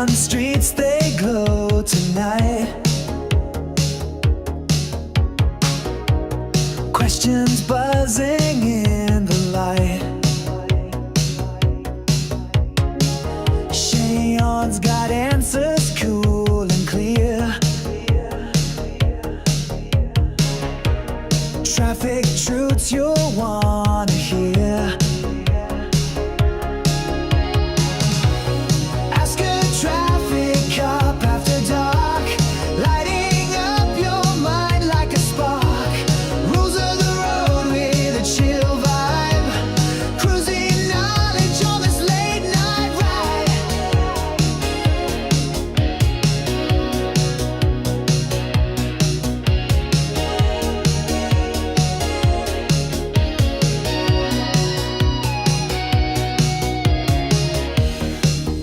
Neon streets, they glow tonight. Questions buzzing in the light. Cheyonne's got answers cool and clear. Traffic truths you'll wanna hear. Ask a traffic cop after dark, lighting up your mind like a spark. Rules of the road with a chill vibe, cruising knowledge on this late night ride.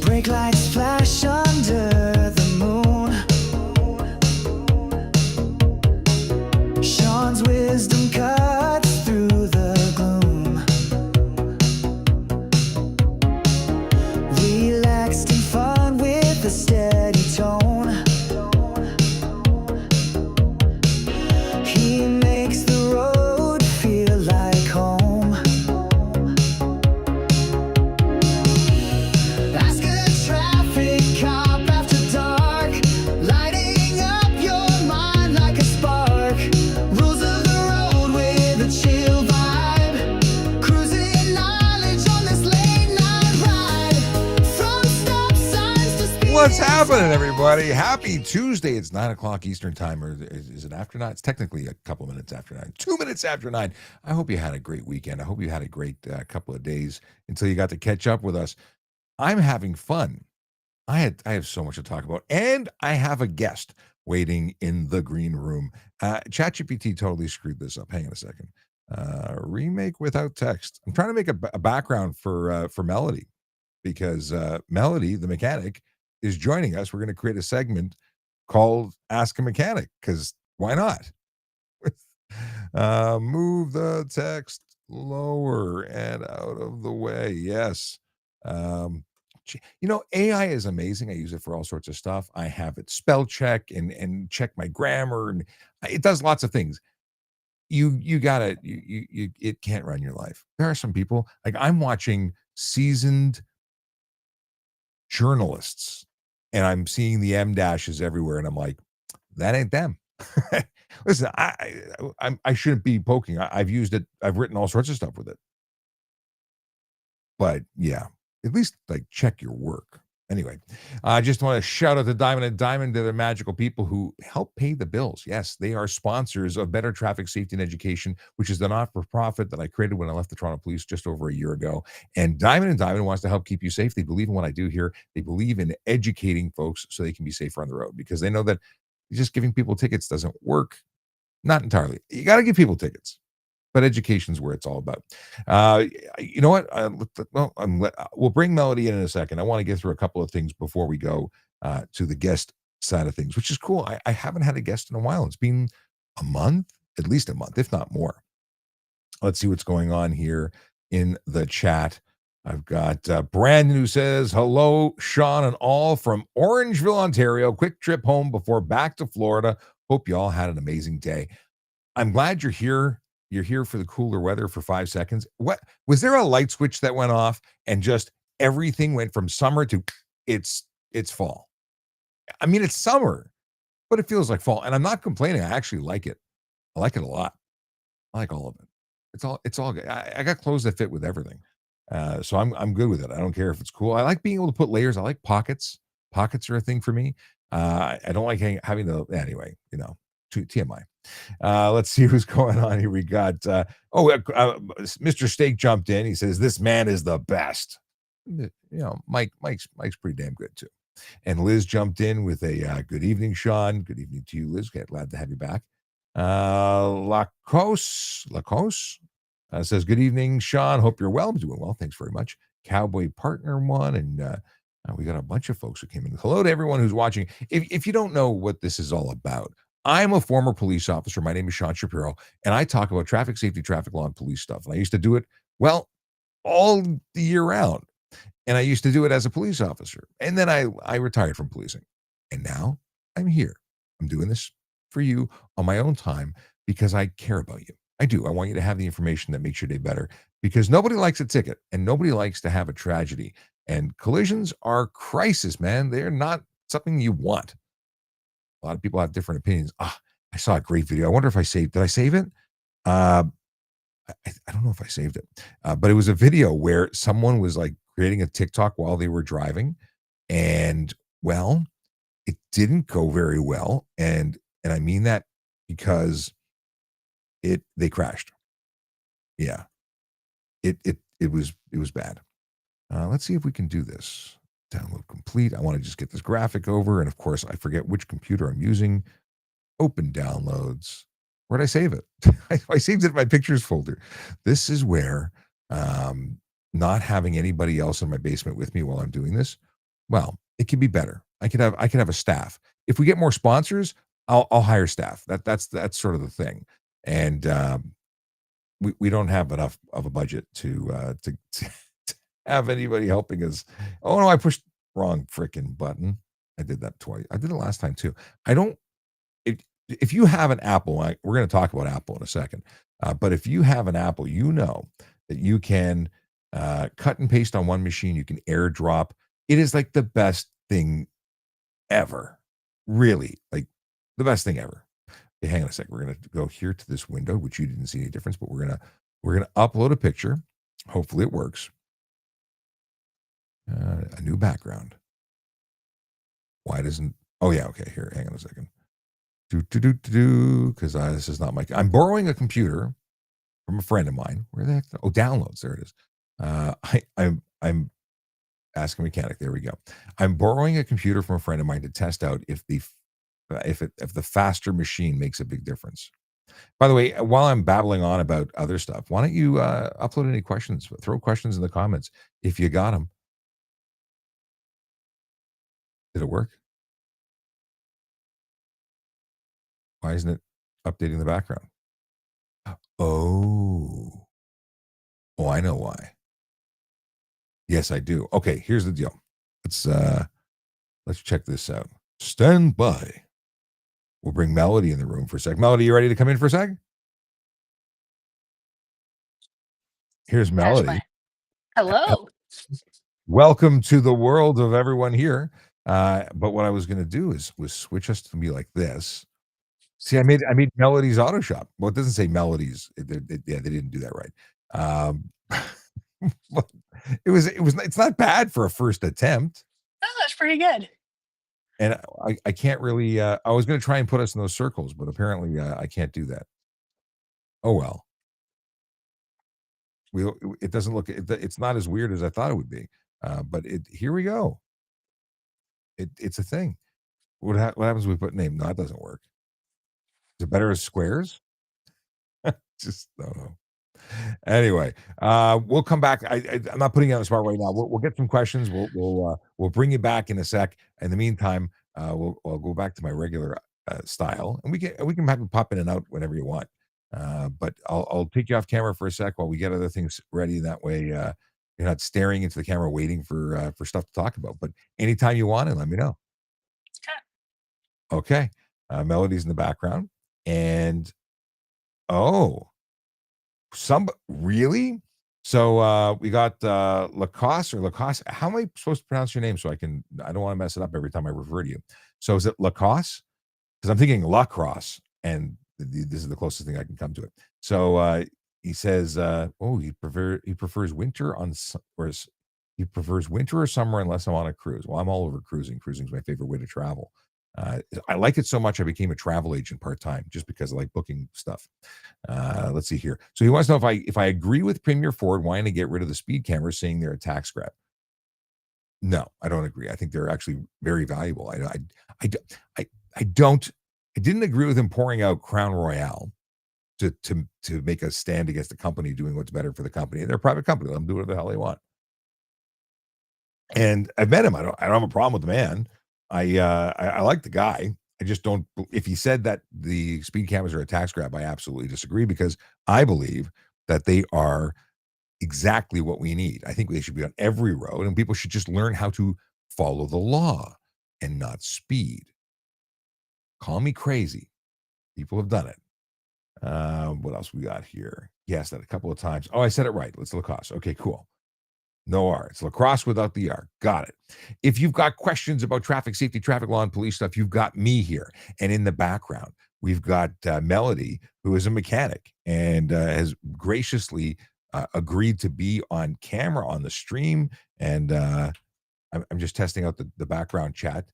Brake lights flash under the moon. Sean's wisdom cuts through the gloom. Relaxed and fun with a steady tone. He makes the road feel like home. Ask a traffic cop after dark, lighting up your mind like a spark. Rules of the road with a chill vibe, cruising knowledge on this late night ride. From stop signs to speed. What's happening, everybody? Happy Tuesday. It's 9 o'clock Eastern time, or is it after 9? It's technically a couple minutes after 9. 2 minutes after 9. I hope you had a great weekend. I hope you had a great couple of days until you got to catch up with us. I'm having fun. I have so much to talk about, and I have a guest waiting in the green room. ChatGPT totally screwed this up. Hang on a second. Remake without text. I'm trying to make a background for Melody, because Melody, the mechanic, is joining us. We're going to create a segment called Ask a Mechanic, because why not? Move the text lower and out of the way. Yes. AI is amazing. I use it for all sorts of stuff. I have it spell check and check my grammar, and it does lots of things. You gotta you it can't run your life. There are some people, like, I'm watching seasoned journalists, and I'm seeing the M dashes everywhere, and I'm like, that ain't them. Listen, I shouldn't be poking. I've used it. I've written all sorts of stuff with it. But yeah, at least, like, check your work. Anyway, I just want to shout out to Diamond and Diamond. They're the magical people who help pay the bills. Yes, they are sponsors of Better Traffic Safety and Education, which is the not-for-profit that I created when I left the Toronto Police just over a year ago. And Diamond wants to help keep you safe. They believe in what I do here. They believe in educating folks so they can be safer on the road, because they know that just giving people tickets doesn't work. Not entirely. You got to give people tickets, but education's where it's all about. You know what? We'll bring Melody in a second. I want to get through a couple of things before we go to the guest side of things, which is cool. I haven't had a guest in a while. It's been a month, at least a month, if not more. Let's see what's going on here in the chat. I've got Brandon, who says, hello, Sean and all, from Orangeville, Ontario. Quick trip home before back to Florida. Hope you all had an amazing day. I'm glad you're here. You're here for the cooler weather for 5 seconds. What was there a light switch that went off and just everything went from summer to it's fall? I mean, it's summer, but it feels like fall. And I'm not complaining. I actually like it. I like it a lot. I like all of it. It's all good. I got clothes that fit with everything. So I'm good with it. I don't care if it's cool. I like being able to put layers. I like pockets. Pockets are a thing for me. I don't like having the, anyway, TMI. Let's see who's going on here. We got Mr. Steak jumped in. He says, this man is the best. Mike's pretty damn good too. And Liz jumped in with a good evening, Sean. Good evening to you, Liz. Glad to have you back. Lacoste says, good evening, Sean. Hope you're well. I'm doing well. Thanks very much. Cowboy Partner one, and we got a bunch of folks who came in. Hello to everyone who's watching. If you don't know what this is all about, I'm a former police officer. My name is Sean Shapiro, and I talk about traffic safety, traffic law, and police stuff. And I used to do it, well, all the year round. And I used to do it as a police officer. And then I retired from policing. And now I'm here. I'm doing this for you on my own time because I care about you. I do. I want you to have the information that makes your day better because nobody likes a ticket and nobody likes to have a tragedy. And collisions are crisis, man. They're not something you want. A lot of people have different opinions. Ah, I saw a great video. I wonder if I saved. Did I save it? Uh, I don't know if I saved it, but it was a video where someone was like creating a TikTok while they were driving, and well, it didn't go very well, and I mean that because they crashed. Yeah, it was bad. Let's see if we can do this. Download complete. I want to just get this graphic over, and of course, I forget which computer I'm using. Open downloads. Where'd I save it? I saved it in my pictures folder. This is where not having anybody else in my basement with me while I'm doing this, well, it could be better. I could have a staff. If we get more sponsors, I'll hire staff. That's sort of the thing. And we don't have enough of a budget to have anybody helping us. Oh no, I pushed wrong freaking button. I did that twice. I did it last time too. I don't if if you have an Apple, we're going to talk about Apple in a second. But if you have an Apple, you know that you can cut and paste on one machine. You can AirDrop. It is like the best thing ever. Really, like the best thing ever. Okay, hang on a second. We're going to go here to this window, which you didn't see any difference, but we're gonna upload a picture. Hopefully, it works. A new background. Why doesn't? Oh yeah, okay. Here, hang on a second. Because this is not my. I'm borrowing a computer from a friend of mine. Where the heck? Oh, downloads. There it is. I'm asking mechanic. There we go. I'm borrowing a computer from a friend of mine to test out if the faster machine makes a big difference. By the way, while I'm babbling on about other stuff, why don't you upload any questions? Throw questions in the comments if you got them. Did it work? Why isn't it updating the background? Oh, oh, I know why. Yes, I do. Okay, here's the deal. Let's check this out. Stand by. We'll bring Melody in the room for a sec. Melody, you ready to come in for a sec? Here's There's Melody. my hello. Welcome to the world of everyone here. But what I was going to do was switch us to be like this. See, I made Melody's Auto Shop. Well, it doesn't say Melodies. Yeah, they didn't do that right. But it's not bad for a first attempt. Oh, that's pretty good. And I can't really. I was going to try and put us in those circles, but apparently I can't do that. Oh well. We it doesn't look. It's not as weird as I thought it would be. But here we go. It's a thing. What happens when we put name? No, that doesn't work. Is it better as squares? Just don't know. Anyway, we'll come back. I'm not putting you on the spot right now. We'll get some questions. We'll bring you back in a sec. In the meantime, I'll go back to my regular style, and we can have you pop in and out whenever you want. But I'll take you off camera for a sec while we get other things ready. That way, you're not staring into the camera waiting for stuff to talk about. But anytime you want it, let me know. Okay, Melody's in the background, and oh. Some really? So we got Lacoste or Lacoste. How am I supposed to pronounce your name so I don't want to mess it up every time I refer to you. So is it Lacoste? Because I'm thinking lacrosse, and this is the closest thing I can come to it. So he says, oh, he prefers winter he prefers winter or summer unless I'm on a cruise. Well, I'm all over cruising. Cruising is my favorite way to travel. I like it so much I became a travel agent part-time just because I like booking stuff. Let's see here. So he wants to know if I agree with Premier Ford wanting to get rid of the speed cameras, saying they're a tax grab. No, I don't agree. I think they're actually very valuable. I don't. I didn't agree with him pouring out Crown Royale to make a stand against the company doing what's better for the company. They're a private company. Let them do whatever the hell they want. And I've met him. I don't have a problem with the man. I like the guy. I just don't. If he said that the speed cameras are a tax grab, I absolutely disagree because I believe that they are exactly what we need. I think they should be on every road, and people should just learn how to follow the law and not speed. Call me crazy. People have done it. What else we got here? Yes, that a couple of times. Oh, I said it right. Let's lacrosse. Okay, cool. No R. It's lacrosse without the R. Got it. If you've got questions about traffic safety, traffic law, and police stuff, you've got me here. And in the background, we've got Melody, who is a mechanic and has graciously agreed to be on camera on the stream. And I'm just testing out the background chat.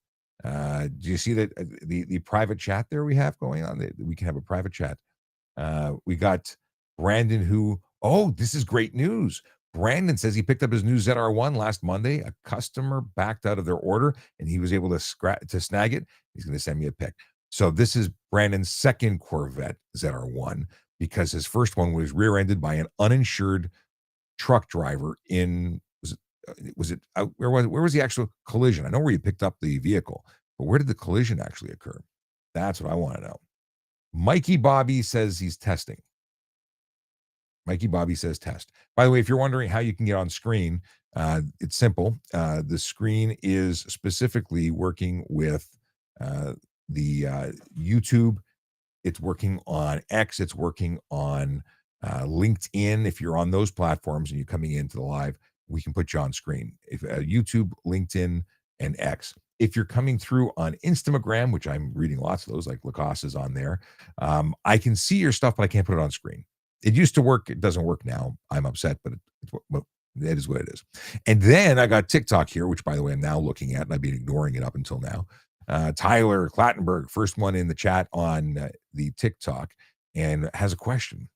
Do you see that the private chat there we have going on? We can have a private chat. We got Brandon oh, this is great news. Brandon says he picked up his new ZR1 last Monday. A customer backed out of their order and he was able to snag it. He's going to send me a pic. So this is Brandon's second Corvette ZR1 because his first one was rear-ended by an uninsured truck driver in where was the actual collision? I know where you picked up the vehicle, but where did the collision actually occur? That's what I want to know. Mikey Bobby says he's testing. Mikey Bobby says test. By the way, if you're wondering how you can get on screen, it's simple. The screen is specifically working with the YouTube. It's working on X. It's working on LinkedIn. If you're on those platforms and you're coming into the live, we can put you on screen. If YouTube, LinkedIn, and X. If you're coming through on Instagram, which I'm reading lots of those, like Lacoste is on there, I can see your stuff, but I can't put it on screen. It used to work. It doesn't work now. I'm upset, but it is what it is. And then I got TikTok here, which, by the way, I'm now looking at, and I've been ignoring it up until now. Tyler Clattenburg, first one in the chat on the TikTok, and has a question.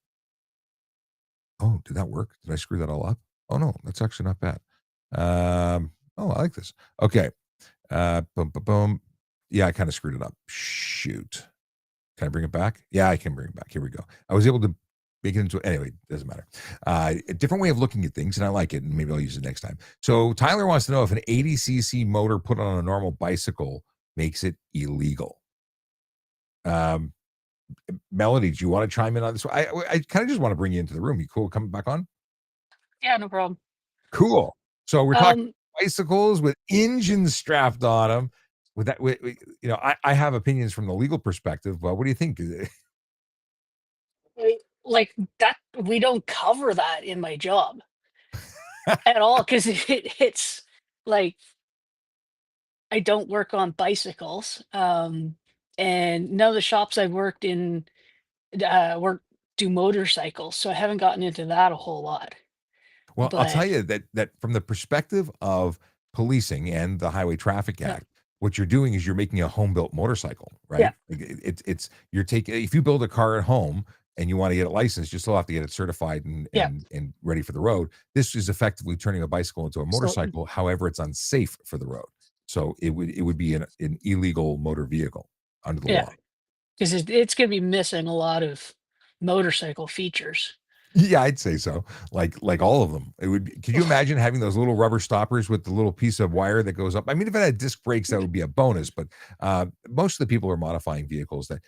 Oh, did that work? Did I screw that all up? Oh, no, that's actually not bad. Oh, I like this. Okay. Boom, boom, boom. Yeah, I kind of screwed it up. Shoot. Can I bring it back? Yeah, I can bring it back. Here we go. I was able to make it into, anyway, doesn't matter. A different way of looking at things, and I like it, and maybe I'll use it next time. So Tyler wants to know if an 80cc motor put on a normal bicycle makes it illegal. Melody, do you want to chime in on this? I kind of just want to bring you into the room. You cool coming back on? Yeah, no problem. Cool. So we're talking bicycles with engines strapped on them. With that, I have opinions from the legal perspective, but what do you think? Like that, we don't cover that in my job at all because it's like I don't work on bicycles, and none of the shops I've worked in do motorcycles, so I haven't gotten into that a whole lot. Well, I'll tell But you that from the perspective of policing and the Highway Traffic yeah, Act, what you're doing is you're making a home-built motorcycle, yeah, right? Like it's you're taking if you build a car at home and you want to get it licensed, you still have to get it certified and yeah. and ready for the road. This is effectively turning a bicycle into a So motorcycle. However, it's unsafe for the road, so it would be an illegal motor vehicle under the yeah, law. because it's going to be missing a lot of motorcycle features. Yeah, I'd say so. Like all of them. It would be, could you imagine having those little rubber stoppers with the little piece of wire that goes up? I mean, if it had disc brakes, that would be a bonus. But most of the people are modifying vehicles that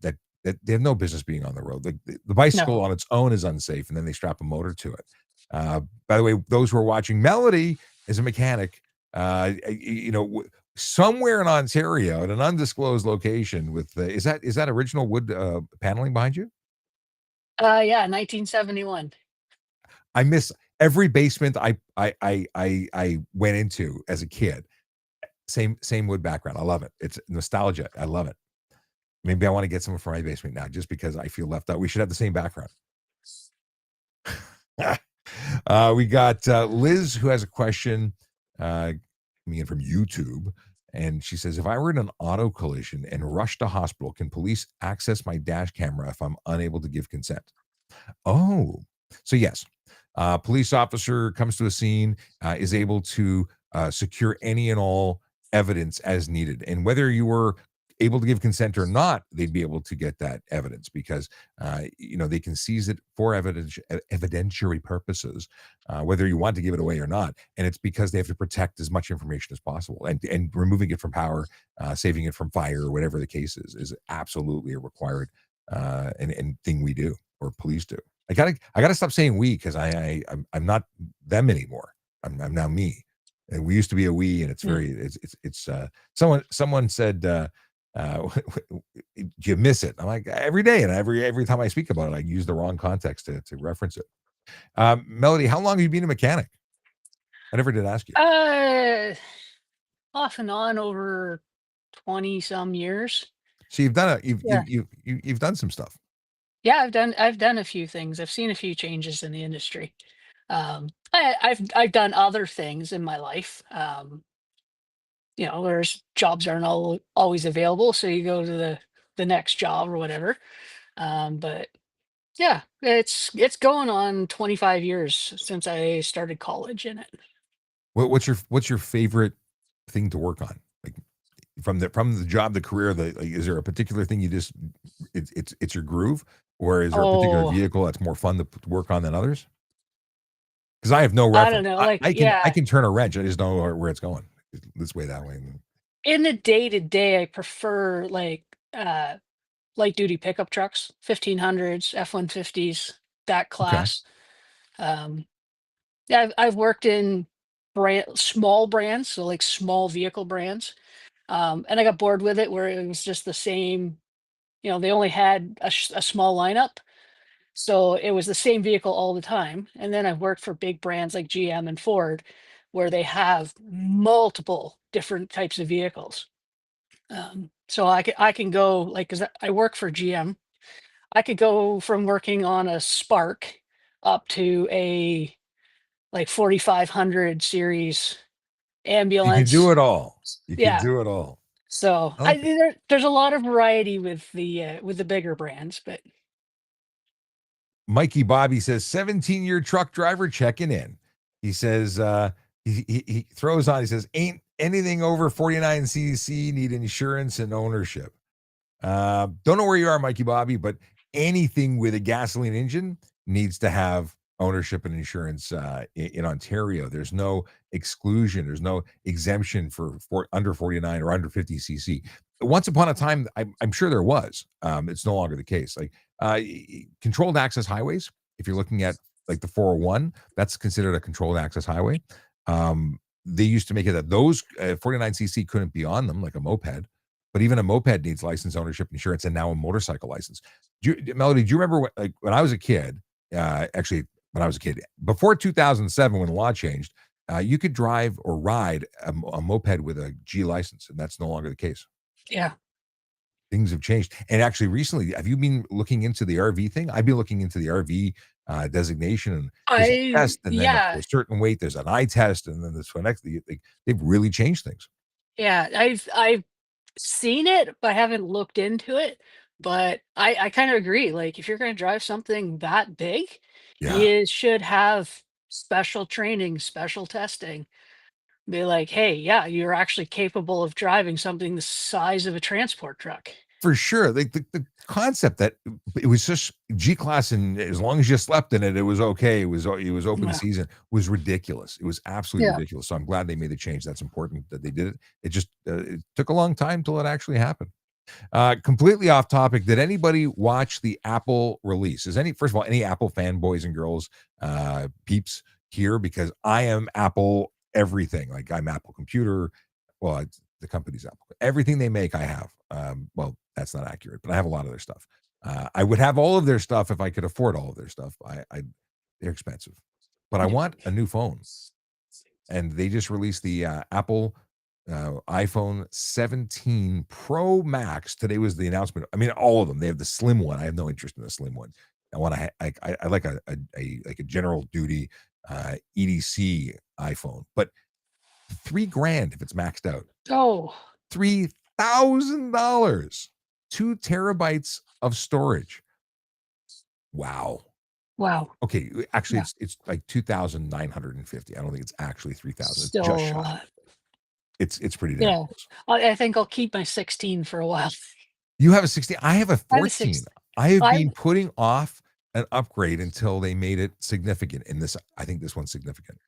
they have no business being on the road. The bicycle No, on its own is unsafe, and then they strap a motor to it. By the way, those who are watching, Melody is a mechanic. Somewhere in Ontario, at an undisclosed location, with is that original wood paneling behind you? yeah, 1971. I miss every basement I went into as a kid. Same wood background. I love it. It's nostalgia. I love it. Maybe I want to get some for my basement now, just because I feel left out. We should have the same background. We got Liz, who has a question coming in from YouTube, and she says, "If I were in an auto collision and rushed to hospital, can police access my dash camera if I'm unable to give consent?" Oh, so yes, police officer comes to a scene, is able to secure any and all evidence as needed, and whether you were able to give consent or not, they'd be able to get that evidence because they can seize it for evidentiary purposes, whether you want to give it away or not, and it's because they have to protect as much information as possible, and removing it from power, saving it from fire, or whatever the case is absolutely a required and thing we do or police do. I gotta stop saying we because I'm not them anymore. I'm now me. And we used to be a we, and it's Yeah. very it's someone said do you miss it? I'm like every day, and every time I speak about it, I use the wrong context to reference it. Melody, how long have you been a mechanic? I never did ask you. Uh, Off and on over 20 some years. So you've done a Yeah. you've done some stuff. Yeah, I've done a few things. I've seen a few changes in the industry. I've done other things in my life. There's jobs aren't always available, so you go to the next job or whatever. But yeah, it's going on 25 years since I started college in it. What's your favorite thing to work on? Like from the job, the career, like, is there a particular thing you just it's your groove, or is there a particular Oh, vehicle that's more fun to work on than others? Because I have no I don't reference. know. I, Like, I can I yeah, can turn a wrench. I just don't know where it's going. This way, that way. in the day to day, I prefer like light duty pickup trucks, 1500s, F-150s, that Okay. class. Um, yeah, I've worked in small brands, so like small vehicle brands. And I got bored with it where it was just the same. They only had a small lineup, so it was the same vehicle all the time. And then I've worked for big brands like GM and Ford, where they have multiple different types of vehicles. So I can go like because I work for GM. I could go from working on a Spark up to a like 4500 series You can do ambulance. it all. You can Yeah. do it all. So I like it. there's a lot of variety with the bigger brands, but Mikey Bobby says 17-year truck driver checking in. He says he throws on. He says ain't anything over 49cc need insurance and ownership. Don't know where you are, Mikey Bobby, but anything with a gasoline engine needs to have ownership and insurance in Ontario. There's no exclusion. There's no exemption for under 49 or under 50cc. Once upon a time, I'm sure there was. It's no longer the case. Like controlled access highways, if you're looking at like the 401, that's considered a controlled access highway. They used to make it that those 49cc couldn't be on them, like a moped. But even a moped needs license, ownership, insurance, and now a motorcycle license. Melody, do you remember when I was a kid? Actually, when I was a kid, before 2007, when the law changed, you could drive or ride a moped with a G license, and that's no longer the case. yeah. Things have changed. And actually, recently, have you been looking into the RV thing? I've been looking into the RV designation, and there's a test, and then up to Yeah, a certain weight, there's an eye test, and then this one next. They've really changed things. yeah. I've seen it, but I haven't looked into it. But I kind of agree. Like, if you're going to drive something that big, Yeah. you should have special training, special testing. Be like, hey, yeah, you're actually capable of driving something the size of a transport truck. For sure. Like the concept that it was just G class, and as long as you slept in it, it was okay. It was open Yeah. season was ridiculous. It was absolutely Yeah. ridiculous. So I'm glad they made the change. That's important that they did it. It just it took a long time till it actually happened. Completely off topic. Did anybody watch the Apple release? Is any first of all any Apple fanboys and girls, peeps here? Because I am Apple everything. Like I'm Apple Computer. Well, the company's Apple. Everything they make, I have. Well, that's not accurate, but I have a lot of their stuff. I would have all of their stuff if I could afford all of their stuff. They're expensive, but I Yeah. want a new phone, and they just released the Apple iPhone 17 Pro Max. Today was the announcement. I mean, all of them. They have the slim one. I have no interest in the slim one. I want to. I like a general duty EDC iPhone, but $3,000 if it's maxed out. Oh, $3,000, 2 terabytes of storage. Wow. wow. Okay, actually, Yeah. it's like 2,950. I don't think it's actually 3,000. It's just Still, shy. It's pretty damn yeah. close. I think I'll keep my 16 for a while. You have a 16. I have a I have a 14. 16. I have I been putting off an upgrade until they made it significant. In this, I think this one's significant.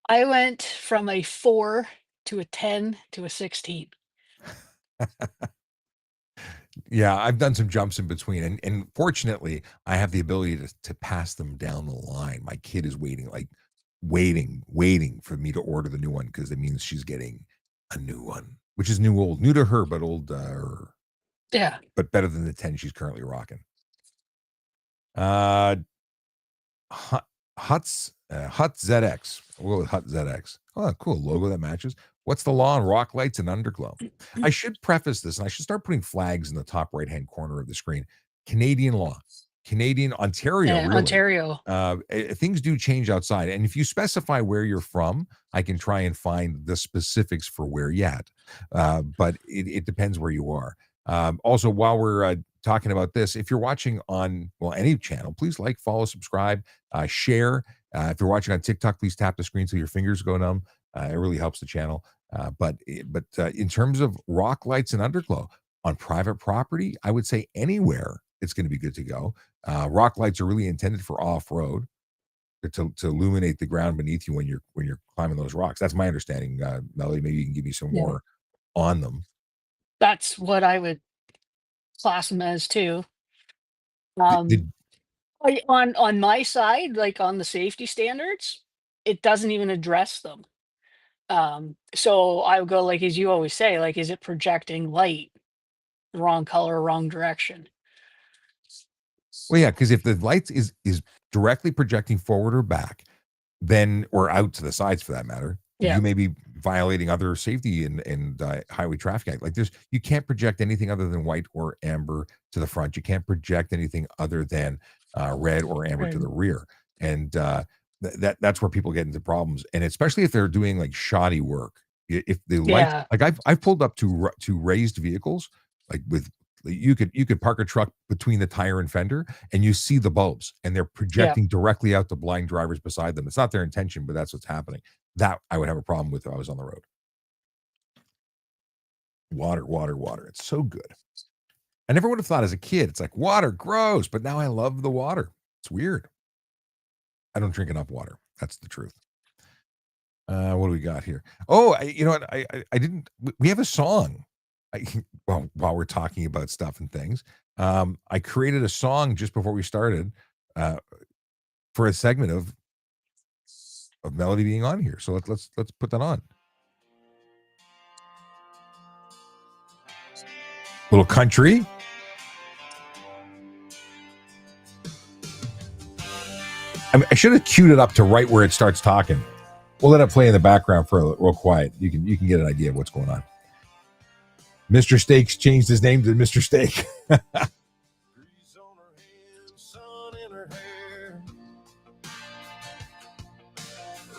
I went from a 4 to a 10 to a 16. Yeah, I've done some jumps in between, and fortunately, I have the ability to pass them down the line. My kid is waiting, like waiting for me to order the new one because it means she's getting a new one, which is new to her, but old, Yeah. but better than the 10 she's currently rocking. Uh, Hut ZX. We'll go with Hut ZX. Oh, cool logo that matches. What's the law on rock lights and underglow? I should preface this, and I should start putting flags in the top right-hand corner of the screen. Canadian law, Canadian Ontario, Yeah, really. Ontario. Things do change outside, and if you specify where you're from, I can try and find the specifics for where yet. But it depends where you are. Also, while we're talking about this, if you're watching on any channel, please like, follow, subscribe, share. If you're watching on TikTok, please tap the screen so your fingers go numb. It really helps the channel. But in terms of rock lights and underglow on private property, I would say anywhere it's going to be good to go. Rock lights are really intended for off-road to illuminate the ground beneath you when you're climbing those rocks. That's my understanding. Melody, maybe you can give me some Yeah. more on them. That's what I would class them as too. Did On my side, like on the safety standards, it doesn't even address them. So I would go like as you always say, like, is it projecting light wrong color, wrong direction? Well, yeah, because if the lights is directly projecting forward or back, then or out to the sides for that matter, Yeah. you may be violating other safety and highway traffic act. Like you can't project anything other than white or amber to the front. You can't project anything other than red or amber to Right. the rear, and that's where people get into problems. And especially if they're doing like shoddy work, if the lights, Yeah. like I've pulled up to raised vehicles, like with you could park a truck between the tire and fender and you see the bulbs and they're Yeah. projecting directly out to blind drivers beside them. It's not their intention, but that's what's happening. That I would have a problem with if I was on the road. Water. It's so good. I never would have thought as a kid, it's like water, gross, but now I love the water. It's weird. I don't drink enough water. That's the truth. What do we got here? Oh, you know what? I didn't. We have a song. Well, while we're talking about stuff and things, I created a song just before we started for a segment of Melody being on here. So let's put that on. Little country. I should have queued it up to right where it starts talking. We'll let it play in the background for real quiet. You can get an idea of what's going on. Mr. Steaks changed his name to Mr. Steak.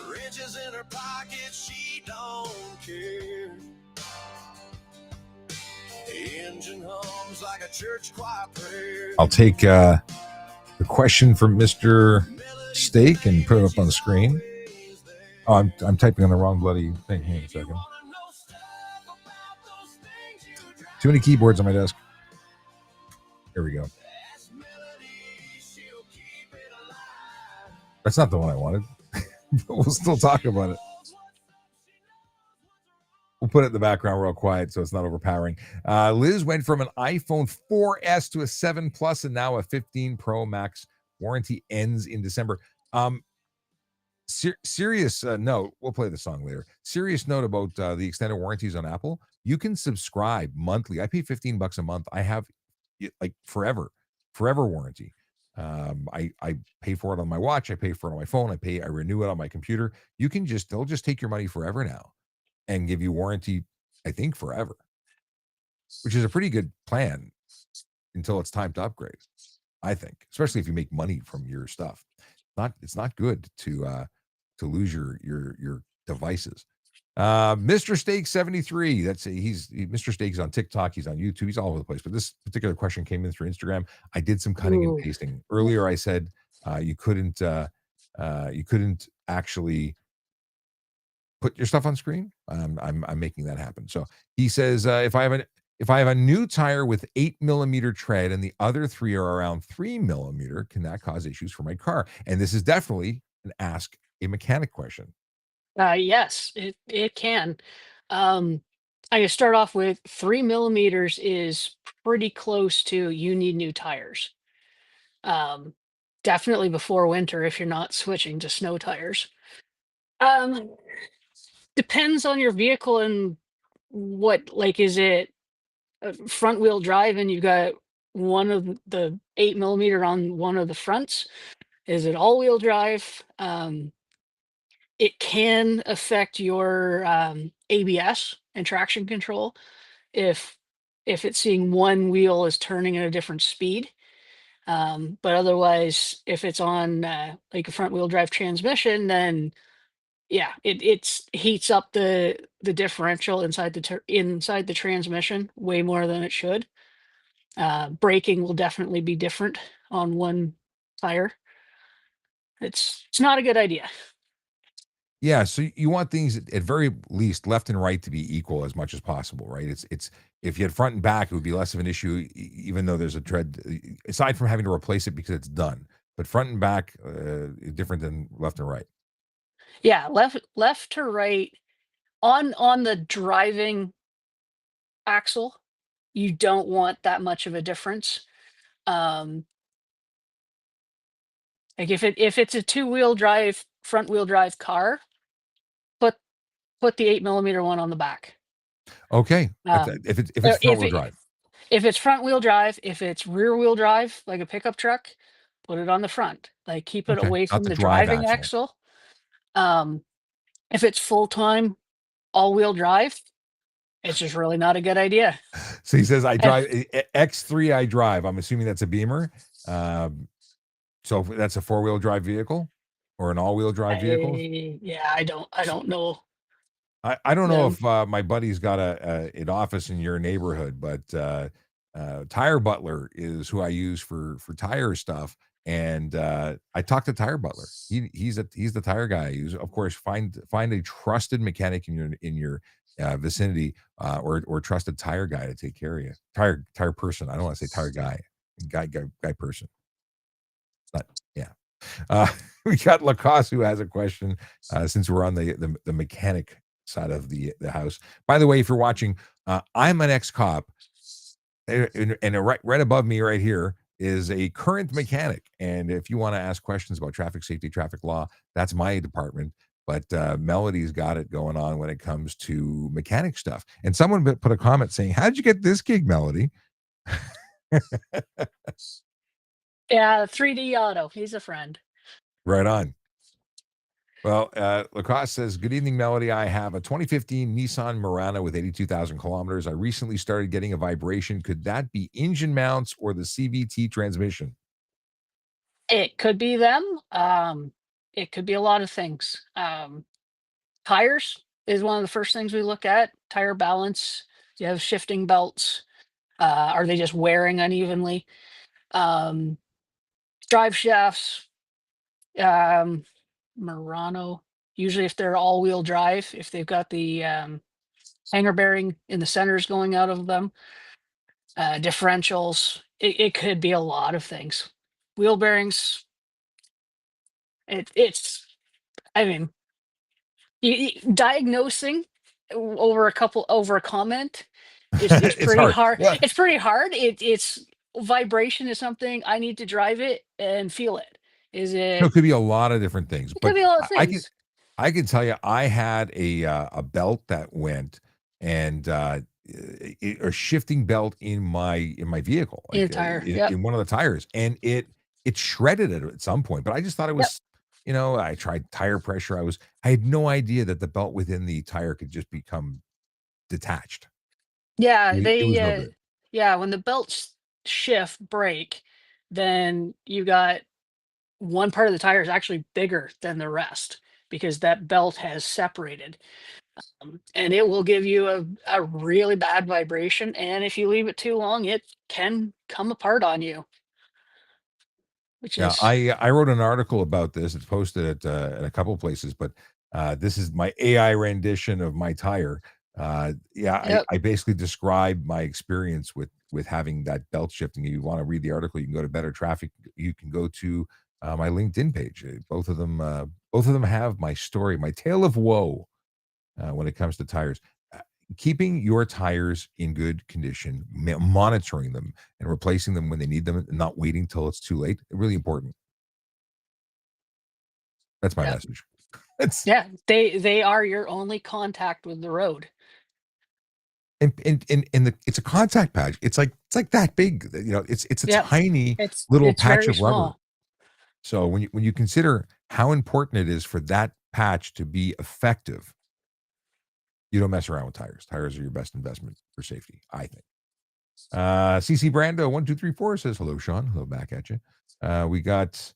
Riches in her pocket, she don't care. Engine hums like a church choir prayer. I'll take the question from Mr. Steak and put it up on the screen. Oh, I'm typing on the wrong bloody thing. Hang on a second. Too many keyboards on my desk. Here we go. That's not the one I wanted. We'll still talk about it. We'll put it in the background real quiet so it's not overpowering. Liz went from an iPhone 4S to a 7 Plus and now a 15 Pro Max. Warranty ends in December. Serious note, we'll play the song later. Serious note about the extended warranties on Apple. You can subscribe monthly. I pay $15 a month. I have like forever warranty. I pay for it on my watch. I pay for it on my phone. I renew it on my computer. They'll just take your money forever now and give you warranty, I think forever, which is a pretty good plan until it's time to upgrade. I think, especially if you make money from your stuff. It's not good to lose your devices. Mr. Steak 73. Mr. Steak is on TikTok. He's on YouTube. He's all over the place. But this particular question came in through Instagram. I did some cutting and pasting earlier. I said you couldn't actually put your stuff on screen. I'm making that happen. So he says if I have a new tire with 8mm tread and the other three are around 3mm, can that cause issues for my car? And this is definitely an ask a mechanic question. Yes, it can. I can start off with 3mm is pretty close to you need new tires. Definitely before winter if you're not switching to snow tires. Um, Depends on your vehicle and what, like, is it front wheel drive and you got one of the 8 millimeter on one of the fronts? Is it all wheel drive? It can affect your ABS and traction control if it's seeing one wheel is turning at a different speed. But otherwise, if it's on like a front wheel drive transmission, then yeah, it's heats up the differential inside inside the transmission way more than it should. Braking will definitely be different on one tire. It's not a good idea. Yeah, so you want things at very least left and right to be equal as much as possible, right? It's if you had front and back, it would be less of an issue, even though there's a tread. Aside from having to replace it because it's done, but front and back different than left and right. Yeah, left to right on the driving axle, you don't want that much of a difference. Um, like if it's a two-wheel drive, front wheel drive car, put the 8 millimeter one on the back. Okay, Um, if it's front wheel drive. If it's front wheel drive, if it's rear wheel drive, like a pickup truck, put it on the front. Like keep it Okay, away not from the the drive driving axle. axle. Um, if it's full time all wheel drive, it's just really not a good idea. So he says, I Eh, drive X3. I drive. I'm assuming that's a Beamer. So that's a four-wheel drive vehicle or an all-wheel drive vehicle. yeah, I don't know I don't know them. if my buddy's got an office in your neighborhood, but Tire Butler is who I use for tire stuff. And I talked to Tire Butler. He's the tire guy I use. Of course, find a trusted mechanic in your vicinity, or trusted tire guy to take care of you. Tire person. I don't want to say tire guy. Guy person. Not yeah. Uh, we got Lacoste who has a question since we're on the mechanic side of the house. By the way, if you're watching, I'm an ex-cop, and right above me right here is a current mechanic. And if you want to ask questions about traffic safety, traffic law, that's my department. But Melody's got it going on when it comes to mechanic stuff. And someone put a comment saying, "How did you get this gig, Melody?" Yeah, 3D Auto. He's a friend. Right on. Well, Lacoste says, "Good evening, Melody. I have a 2015 Nissan Murano with 82,000 kilometers. I recently started getting a vibration. Could that be engine mounts or the CVT transmission?" It could be them. It could be a lot of things. Tires is one of the first things we look at. Tire balance. Do you have shifting belts? Are they just wearing unevenly? Um, Drive shafts. Um, Murano. Usually, if they're all-wheel drive, if they've got the hanger bearing in the centers going out of them, differentials. It could be a lot of things. Wheel bearings. It's. I mean, diagnosing over a comment is It's pretty hard. hard. Well, It's pretty hard. It's vibration is something I need to drive it and feel it. Is so it? it could be a lot of different things, It could but be a lot of I can things. I can tell you, I had a belt that went, and a shifting belt in my vehicle, The like entire. Yep. in one of the tires, and it shredded it at some point. But I just thought it Yep. was, I tried tire pressure. I had no idea that the belt within the tire could just become detached. Yeah. It was no good. Yeah. When the belts shift break, then you got one part of the tire is actually bigger than the rest because that belt has separated. And it will give you a really bad vibration. And if you leave it too long, it can come apart on you, which Yeah, is, I wrote an article about this. It's posted at a couple places, but this is my AI rendition of my tire. Yeah, yep. I basically described my experience with having that belt shifting. If you want to read the article, you can go to Better Traffic. You can go to my LinkedIn page. Both of them have my story, my tale of woe when it comes to tires. keeping your tires in good condition, monitoring them and replacing them when they need them, and not waiting till it's too late. Really important. That's my Yeah. message. It's Yeah. They are your only contact with the road. it's a contact patch. It's like that big. It's a Yeah. tiny little It's patch very of rubber. small. So when you consider how important it is for that patch to be effective, you don't mess around with tires. Tires are your best investment for safety, I think. CC Brando 1234 says hello, Sean. Hello back at you. We got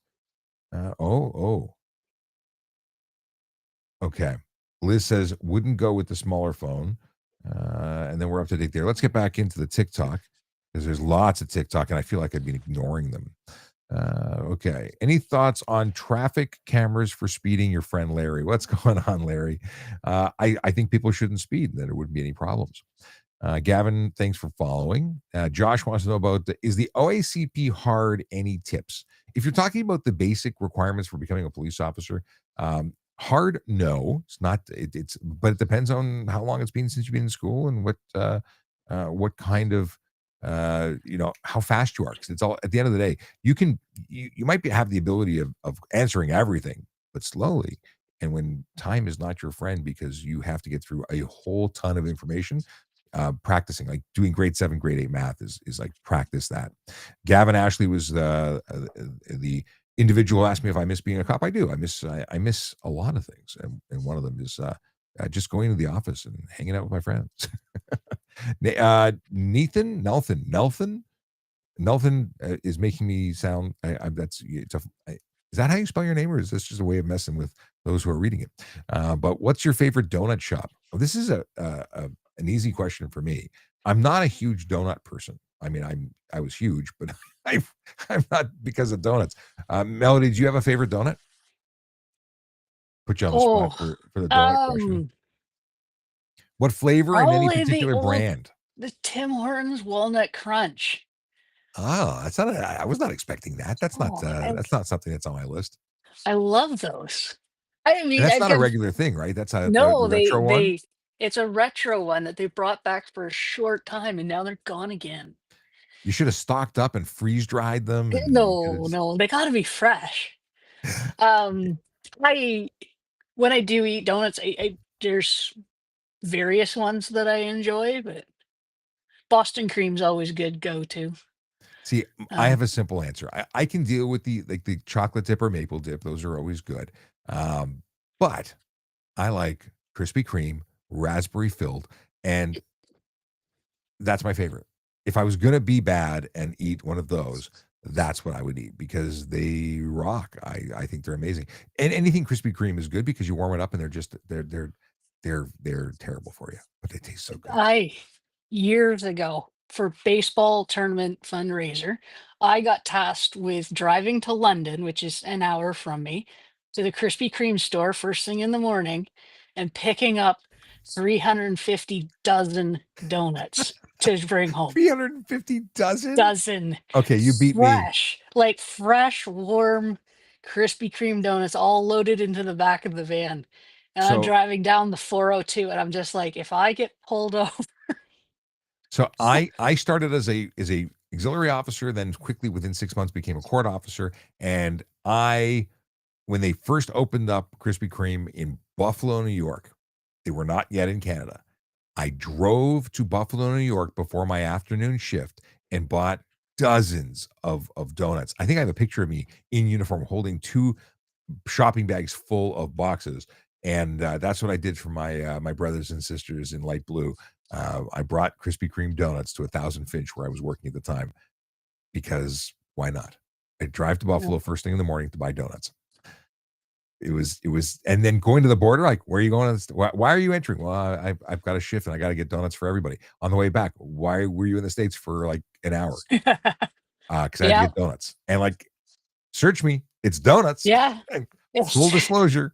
okay. Liz says wouldn't go with the smaller phone. And then we're up to date there. Let's get back into the TikTok because there's lots of TikTok and I feel like I've been ignoring them. Okay. Any thoughts on traffic cameras for speeding, your friend Larry? What's going on, Larry? I think people shouldn't speed, and that there wouldn't be any problems. Gavin, thanks for following. Josh wants to know about is the OACP hard? Any tips? If you're talking about the basic requirements for becoming a police officer, hard, no, it's not. But it depends on how long it's been since you've been in school and what kind of how fast you are. Because it's all at the end of the day, you might have the ability of answering everything, but slowly. And when time is not your friend because you have to get through a whole ton of information, practicing, like doing grade 7, grade 8 math is like practice that. Gavin Ashley was the individual who asked me if I miss being a cop. I do. I miss a lot of things, and one of them is just going to the office and hanging out with my friends. Nelson is making me sound. Is that how you spell your name, or is this just a way of messing with those who are reading it? But what's your favorite donut shop? Well, this is an easy question for me. I'm not a huge donut person. I mean, I was huge, but I'm not because of donuts. Melody, do you have a favorite donut? Put you on the spot for the donut question. What flavor and any Probably particular brand? the Tim Hortons Walnut Crunch. Oh, that's not. I was not expecting that. That's not. Oh, That's not something that's on my list. I love those. I And mean, that's I not a give regular thing, right? That's the no, retro one. it's a retro one that they brought back for a short time, and now they're gone again. You should have stocked up and freeze dried them. And No, they got to be fresh. I when I do eat donuts, there's various ones that I enjoy, but Boston cream's always good go to. see, I have a simple answer. I can deal with the chocolate dip or maple dip; those are always good. But I like Krispy Kreme, raspberry filled, and that's my favorite. If I was gonna be bad and eat one of those, that's what I would eat because they rock. I think they're amazing. And anything Krispy Kreme is good because you warm it up and they're terrible for you, but they taste so good. I years ago for baseball tournament fundraiser, I got tasked with driving to London, which is an hour from me, to the Krispy Kreme store first thing in the morning and picking up 350 dozen donuts to bring home. 350 dozen? Dozen Okay, you beat me. fresh, warm Krispy Kreme donuts all loaded into the back of the van. And I'm So driving down the 402 and I'm just like, if I get pulled over. so I started as a auxiliary officer, then quickly within 6 months became a court officer. And when they first opened up Krispy Kreme in Buffalo, New York, they were not yet in Canada. I drove to Buffalo, New York before my afternoon shift and bought dozens of donuts. I think I have a picture of me in uniform holding 2 shopping bags full of boxes, and that's what I did for my brothers and sisters in light blue. I brought Krispy Kreme donuts to 1,000 Finch where I was working at the time because why not? I drive to Buffalo first thing in the morning to buy donuts. It was, and then going to the border, like, where are you going? Why are you entering? Well, I've got a shift and I got to get donuts for everybody. On the way back, why were you in the States for like an hour? Because I had to Yeah. get donuts. And like, search me, it's donuts. Yeah. Full disclosure.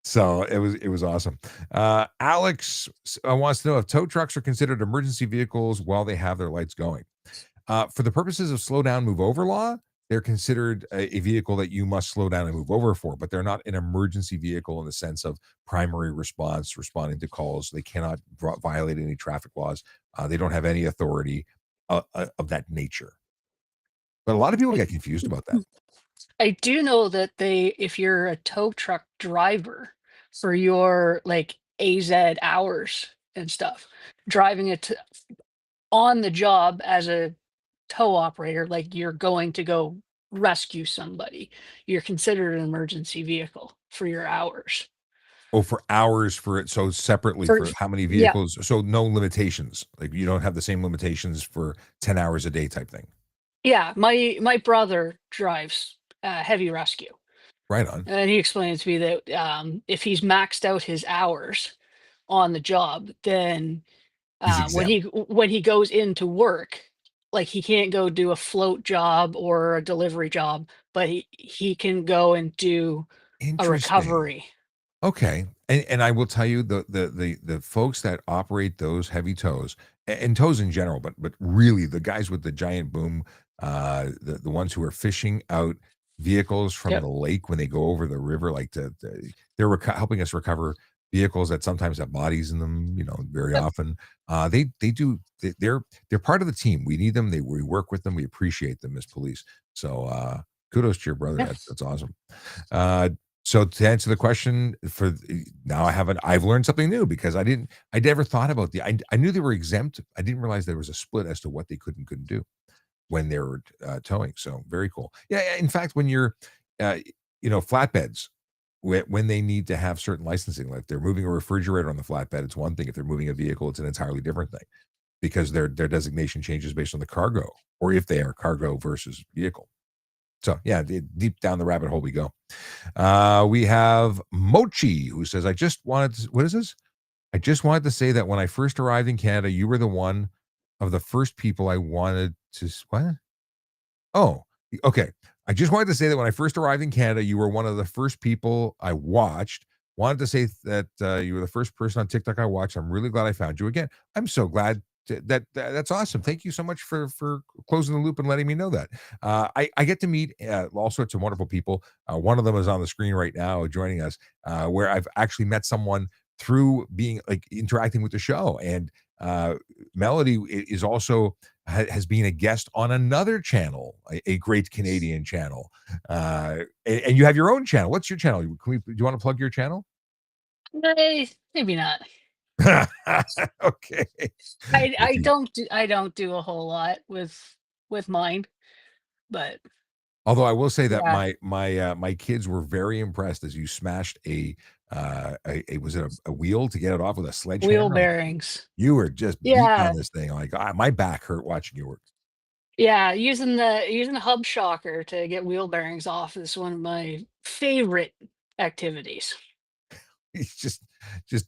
So it was awesome. Alex wants to know if tow trucks are considered emergency vehicles while they have their lights going. For the purposes of slow down, move over law, they're considered a vehicle that you must slow down and move over for, but they're not an emergency vehicle in the sense of primary response, responding to calls. They cannot violate any traffic laws. They don't have any authority of that nature. But a lot of people I get confused about that. I do know that if you're a tow truck driver for your like AZ hours and stuff, driving it on the job as a tow operator, like you're going to go rescue somebody, you're considered an emergency vehicle for your hours. Oh, for hours for it. So separately For for how many Yeah, vehicles? So no limitations. Like you don't have the same limitations for 10 hours a day type thing. yeah. My brother drives heavy rescue, Right on. and he explained to me that if he's maxed out his hours on the job, then He's when exempt. he goes into work, like he can't go do a float job or a delivery job, but he can go and do a Interesting. recovery. Okay, and I will tell you the folks that operate those heavy tows and tows in general, but really the guys with the giant boom, the ones who are fishing out vehicles from Yep. the lake when they go over the river, like they're helping us recover vehicles that sometimes have bodies in them. You know, very Yep. often they do they're part of the team. We need them. We work with them. We appreciate them as police. So kudos to your brother. Yeah. That's awesome. Uh, so to answer the question now I've learned something new because I never thought about I knew they were exempt. I didn't realize there was a split as to what they could and couldn't do when they were towing. So very cool. Yeah. In fact, when you're, uh, flatbeds, when they need to have certain licensing, like if they're moving a refrigerator on the flatbed, it's one thing. If they're moving a vehicle, it's an entirely different thing because their designation changes based on the cargo or if they are cargo versus vehicle. So yeah, deep down the rabbit hole we go. We have Mochi who says, I just wanted to, what is this? I just wanted to say that when I first arrived in Canada, you were the one of the first people I wanted to, what? Oh, okay. I just wanted to say that when I first arrived in Canada, you were one of the first people I watched. Wanted to say that you were the first person on TikTok I watched. I'm really glad I found you again. I'm so glad that's awesome. Thank you so much for closing the loop and letting me know that. I get to meet all sorts of wonderful people. One of them is on the screen right now, joining us, where I've actually met someone through being like interacting with the show. And Melody is also has been a guest on another channel, a great Canadian channel. And you have your own channel. What's your channel? Do you want to plug your channel? Maybe not. Okay. I don't do a whole lot with mine, but Although I will say that yeah, my kids were very impressed as you smashed was it a wheel to get it off with a wheel sledgehammer? Like bearings. you were just beating Yeah, on this thing. Like my back hurt watching you work. yeah, using the hub shocker to get wheel bearings off is one of my favorite activities. He's just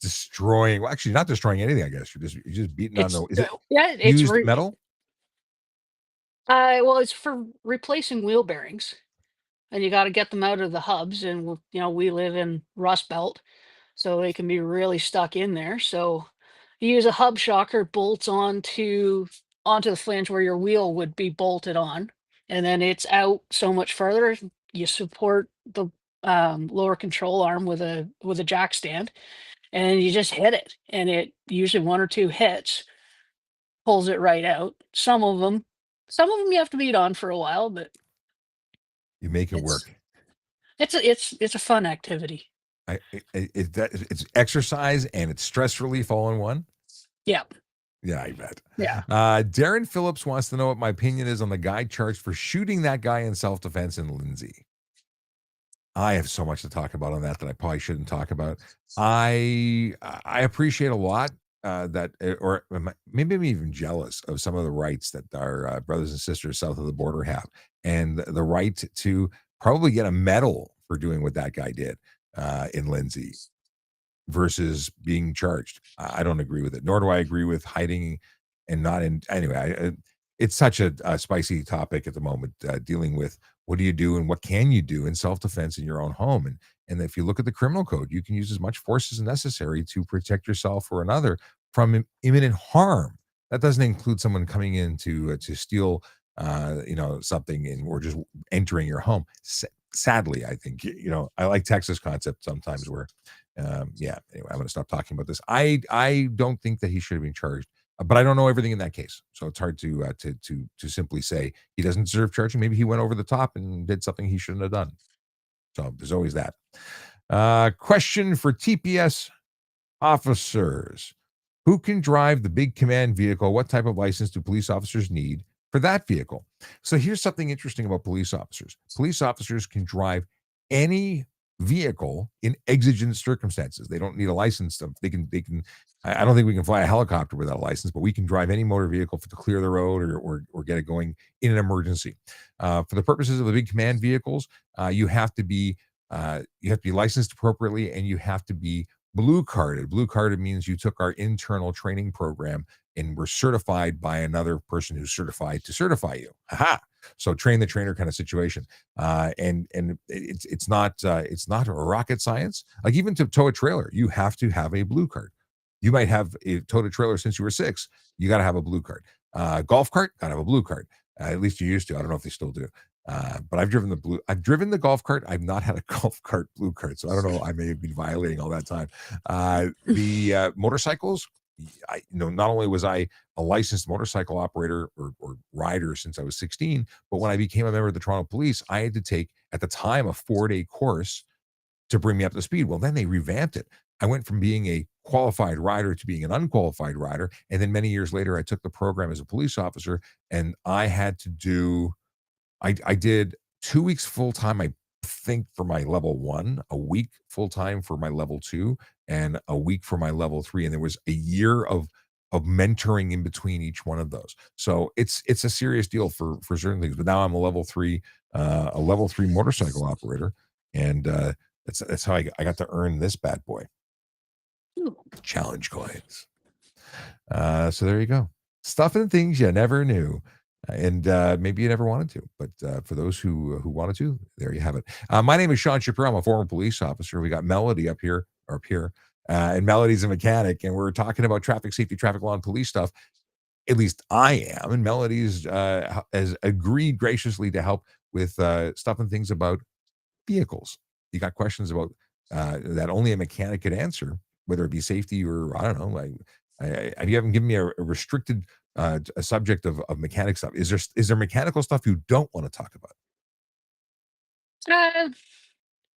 destroying. Well, actually, not destroying anything. I guess you're just beating on the. Is it Yeah, used metal? well, it's for replacing wheel bearings, and you got to get them out of the hubs, and we live in Rust Belt, so they can be really stuck in there. So you use a hub shocker, bolts onto the flange where your wheel would be bolted on, and then it's out so much further. You support the lower control arm with a jack stand, and you just hit it, and it usually one or two hits pulls it right out. Some of them you have to beat on for a while, but You make it it's work. it's a fun activity. It's exercise and it's stress relief all in one. Yeah, Yeah, I bet. yeah. Darren Phillips wants to know what my opinion is on the guy charged for shooting that guy in self-defense in Lindsay. I have so much to talk about on that I probably shouldn't talk about. I appreciate a lot that, or maybe I'm even jealous of some of the rights that our brothers and sisters south of the border have, and the right to probably get a medal for doing what that guy did in Lindsay versus being charged. I don't agree with it, nor do I agree with hiding and not in. Anyway, it's such a spicy topic at the moment, dealing with what do you do and what can you do in self-defense in your own home. And if you look at the criminal code, you can use as much force as necessary to protect yourself or another from imminent harm. That doesn't include someone coming in to steal something, and we're just entering your home. Sadly, I think, I like Texas concept sometimes where, yeah. Anyway, I'm going to stop talking about this. I don't think that he should have been charged, but I don't know everything in that case, so it's hard to simply say he doesn't deserve charging. Maybe he went over the top and did something he shouldn't have done. So there's always that. Question for TPS officers: who can drive the big command vehicle? What type of license do police officers need for that vehicle? So here's something interesting about police officers. Police officers can drive any vehicle in exigent circumstances. They don't need a license. They can. I don't think we can fly a helicopter without a license, but we can drive any motor vehicle to clear the road or get it going in an emergency. For the purposes of the big command vehicles, you have to be licensed appropriately, and you have to be blue carded. Blue carded means you took our internal training program and were certified by another person who's certified to certify you. Aha! So train the trainer kind of situation. And it's not a rocket science. Like, even to tow a trailer, you have to have a blue card. You might have towed a trailer since you were 6. You got to have a blue card. Golf cart, got to have a blue card. At least you used to. I don't know if they still do. But I've driven the golf cart. I've not had a golf cart blue cart, so I don't know. I may have been violating all that time. The motorcycles, not only was I a licensed motorcycle operator or rider since I was 16, but when I became a member of the Toronto Police, I had to take, at the time, a 4-day course to bring me up to speed. Well, then they revamped it. I went from being a qualified rider to being an unqualified rider, and then many years later, I took the program as a police officer, and I had to do. I did 2 weeks full time, I think, for my level 1, a week full time for my level 2, and a week for my level 3. And there was a year of mentoring in between each one of those. So it's a serious deal for certain things. But now I'm a level 3 motorcycle operator, and that's how I got to earn this bad boy. Challenge coins. So there you go. Stuff and things you never knew. And maybe you never wanted to, but for those who wanted to, there you have it. My name is Sean Shapiro. I'm a former police officer. We got Melody up here, and Melody's a mechanic, and we're talking about traffic safety, traffic law, and police stuff. At least I am, and Melody's has agreed graciously to help with stuff and things about vehicles. You got questions about that only a mechanic could answer, whether it be safety or I don't know. You haven't given me a restricted a subject of mechanic stuff. Is there mechanical stuff you don't want to talk about? Uh,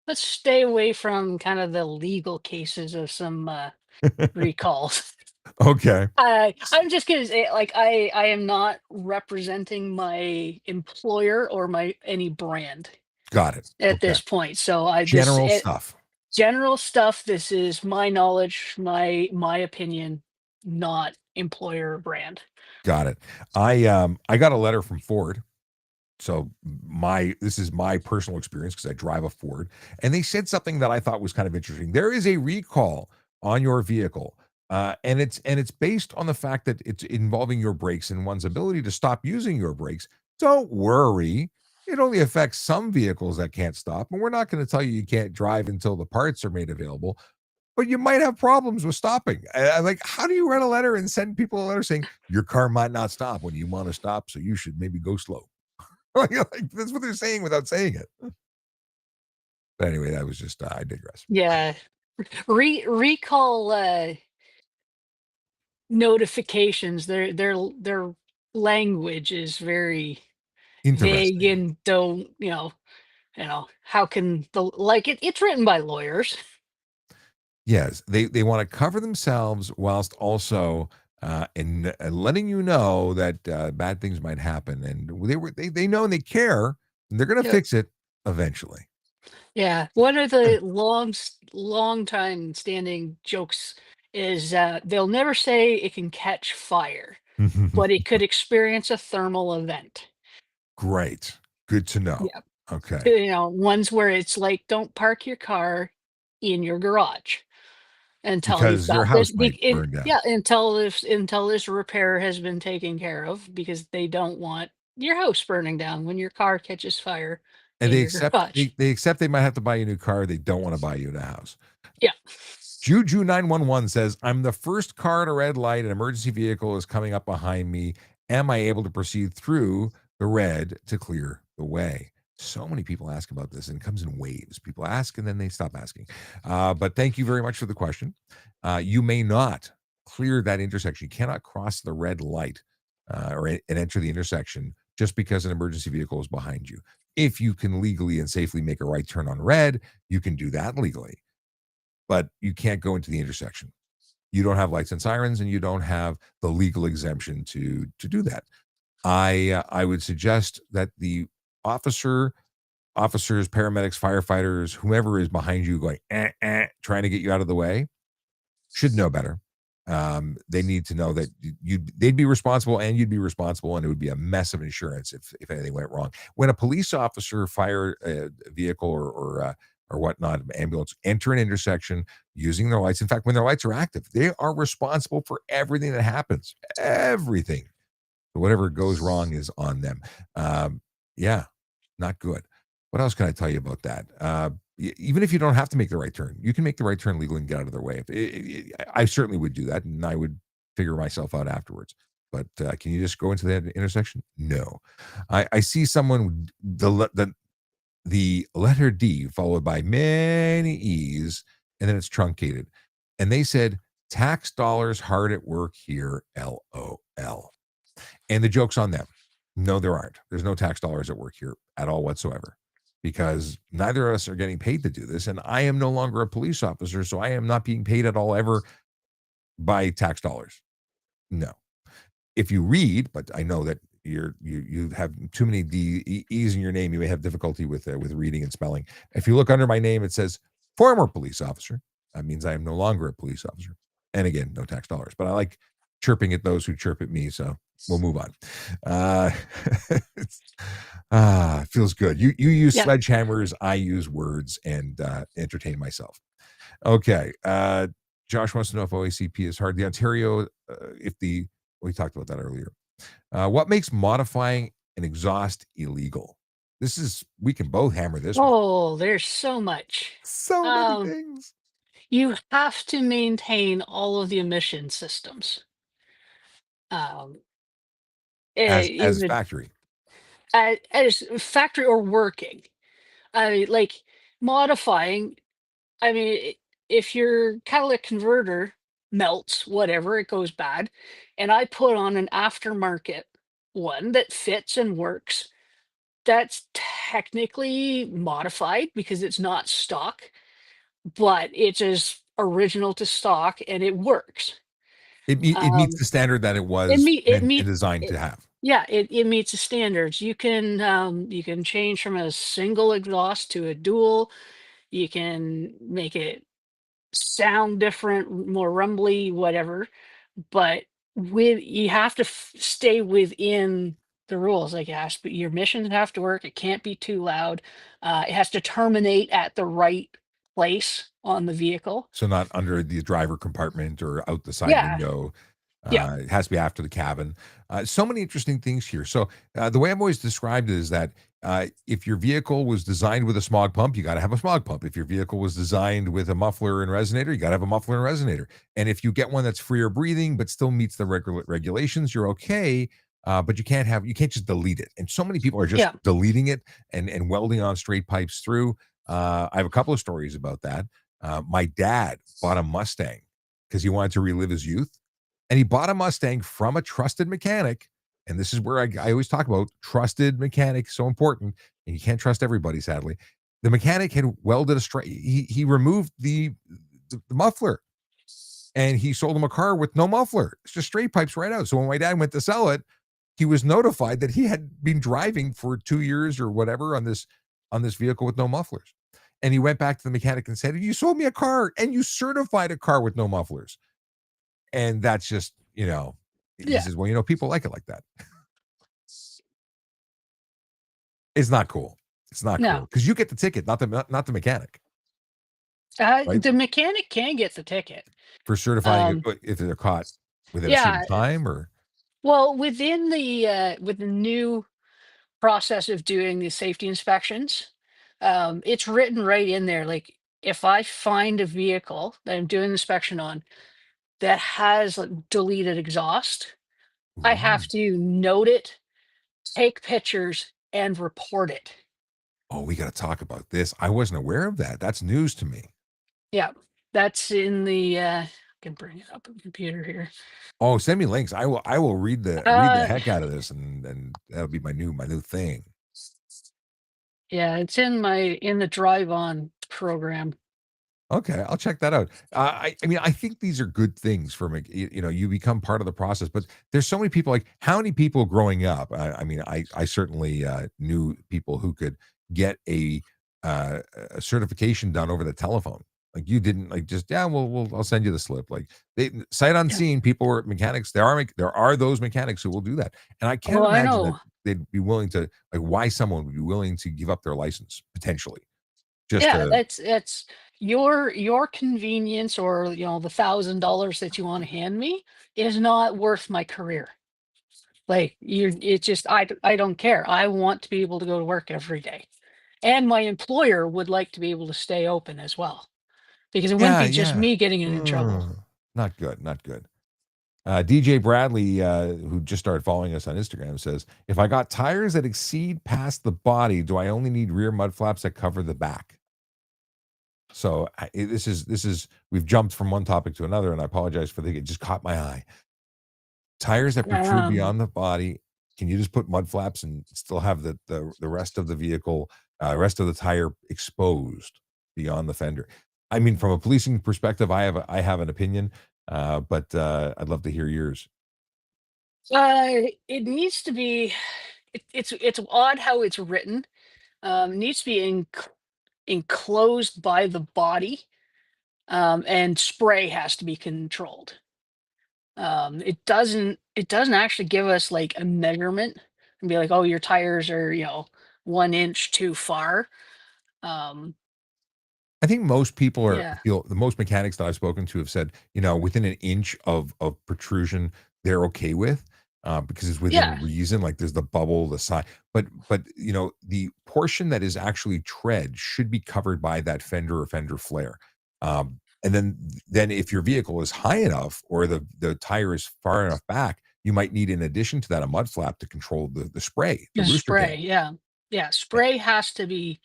let's stay away from kind of the legal cases of some recalls. Okay, I'm just gonna say, like, I am not representing my employer or my any brand got it. at Okay, this point. So I this general stuff. general stuff. This is my knowledge, my opinion, not employer or brand. Got it. I got a letter from Ford. So this is my personal experience because I drive a Ford, and they said something that I thought was kind of interesting. There is a recall on your vehicle, and it's based on the fact that it's involving your brakes and one's ability to stop using your brakes. Don't worry. It only affects some vehicles that can't stop, and we're not going to tell you you can't drive until the parts are made available. But you might have problems with stopping. Like, how do you write a letter and send people a letter saying your car might not stop when you want to stop, so you should maybe go slow? Like, that's what they're saying without saying it. But anyway, that was just I digress. Yeah, recall notifications. Their language is very vague Interesting. and don't how can it's written by lawyers. Yes, they want to cover themselves whilst also in letting you know that bad things might happen, and they know and they care, and they're going to Yeah. fix it eventually. Yeah, one of the long time standing jokes is they'll never say it can catch fire, but it could experience a thermal event. Great, good to know. Yeah. Okay, Ones where it's like, don't park your car in your garage until you've because your got house might burn down. yeah, until this repair has been taken care of, because they don't want your house burning down when your car catches fire And in they your accept garage. they accept they might have to buy you a new car. They don't want to buy you a house. Yeah. Juju 911 says, I'm the first car at a red light. An emergency vehicle is coming up behind me. Am I able to proceed through the red to clear the way. So many people ask about this, and it comes in waves. People ask and then they stop asking. But thank you very much for the question. You may not clear that intersection. You cannot cross the red light and enter the intersection just because an emergency vehicle is behind you. If you can legally and safely make a right turn on red, you can do that legally, but you can't go into the intersection. You don't have lights and sirens, and you don't have the legal exemption to do that. I would suggest that the officers, paramedics, firefighters, whoever is behind you going trying to get you out of the way, should know better. They need to know that they'd be responsible and you'd be responsible, and it would be a mess of insurance if anything went wrong. When a police officer, fire vehicle, or whatnot, ambulance, enter an intersection using their lights. In fact, when their lights are active, they are responsible for everything that happens. Everything. Whatever goes wrong is on them. Yeah, not good. What else can I tell you about that? Even if you don't have to make the right turn, you can make the right turn legally and get out of their way. I certainly would do that, and I would figure myself out afterwards. But can you just go into that intersection? No. I see someone the letter D followed by many E's, and then it's truncated, and they said tax dollars hard at work here. LOL. And the joke's on them. No, there aren't. There's no tax dollars at work here at all whatsoever, because neither of us are getting paid to do this. And I am no longer a police officer, so I am not being paid at all ever by tax dollars. No. If you read, but I know that you have too many E's in your name, you may have difficulty with reading and spelling. If you look under my name, it says former police officer. That means I am no longer a police officer. And again, no tax dollars. But I like chirping at those who chirp at me, so we'll move on. It feels good. You use Yeah. sledgehammers, I use words, and entertain myself. Okay. Josh wants to know if OACP is hard. The Ontario, we talked about that earlier. What makes modifying an exhaust illegal? We can both hammer this one. Oh, there's so much. So many Um, things. you have to maintain all of the emission systems. Um, As even factory. as factory or working. Like modifying. I mean, if your catalytic converter melts, whatever, it goes bad, and I put on an aftermarket one that fits and works, that's technically modified because it's not stock, but it's as original to stock and it works. It meets Um, the standard that it it was meet it meant and meet designed it, to have. yeah, it meets the standards. You can change from a single exhaust to a dual. You can make it sound different, more rumbly, whatever. But you have to stay within the rules. Like your missions have to work. It can't be too loud. It has to terminate at the right place on the vehicle. So not under the driver compartment or out the side Yeah, window. yeah, It has to be after the cabin. So many interesting things here. So the way I've always described it is that if your vehicle was designed with a smog pump, you got to have a smog pump. If your vehicle was designed with a muffler and resonator, you got to have a muffler and resonator. And if you get one that's freer breathing but still meets the regulations, you're okay. But you can't just delete it. And so many people are just yeah, deleting it and welding on straight pipes through. I have a couple of stories about that. My dad bought a Mustang because he wanted to relive his youth, and he bought a Mustang from a trusted mechanic. And this is where I always talk about trusted mechanic, so important. And you can't trust everybody, sadly. The mechanic had welded a straight. He removed the muffler, and he sold him a car with no muffler. It's just straight pipes right out. So when my dad went to sell it, he was notified that he had been driving for 2 years or whatever on this vehicle with no mufflers. And he went back to the mechanic and said, "You sold me a car and you certified a car with no mufflers." And that's just, he yeah. says, "Well, people like it like that." It's not cool. It's not cool No, because you get the ticket, not the mechanic, right? the mechanic can get the ticket. For certifying it, Um, if they're caught within a certain yeah. time or Well, with the new process of doing the safety inspections, it's written right in there. Like if I find a vehicle that I'm doing inspection on that has like, deleted exhaust, I Ooh, have to note it take pictures, and report it. Oh, we got to talk about this. I wasn't aware of that. That's news to me. Yeah, that's in the. I can bring it up on the computer here. Oh, send me links. I will read the Uh, heck out of this, and that'll be my new thing. yeah, it's in the Drive On program. Okay, I'll check that out. I mean, I think these are good things for me. You become part of the process, but there's so many people. Like, how many people growing up? I mean, I certainly knew people who could get a certification done over the telephone. Like, you didn't like just, yeah, well, I'll send you the slip. Like, sight Yeah. unseen, people were mechanics. There are those mechanics who will do that, and I can't Oh, I imagine that know. they'd be willing to, like, why someone would be willing to give up their license potentially just Yeah, to. that's your convenience, or the $1,000 that you want to hand me is not worth my career. Like, it's just I don't care. I want to be able to go to work every day, and my employer would like to be able to stay open as well, because it wouldn't Yeah, be just yeah. me getting in trouble. Not good, not good. DJ Bradley, who just started following us on Instagram, says, "If I got tires that exceed past the body, do I only need rear mud flaps that cover the back?" So this is we've jumped from one topic to another, and I apologize for it just caught my eye. Tires that protrude Um, beyond the body, can you just put mud flaps and still have the rest of the vehicle, rest of the tire exposed beyond the fender? I mean, from a policing perspective, I have an opinion, but I'd love to hear yours. it needs to be. It's odd how it's written. It needs to be enclosed by the body, and spray has to be controlled. It doesn't actually give us like a measurement and be like, oh, your tires are 1 inch too far. Um, I think most people are yeah, feel the most mechanics that I've spoken to have said, within an inch of protrusion, they're okay with, because it's within yeah, reason. Like, there's the bubble, the side, but the portion that is actually tread should be covered by that fender or fender flare. And then if your vehicle is high enough or the tire is far enough back, you might need, in addition to that, a mud flap to control the spray, the the rooster spray, tail. yeah, yeah. Spray has to be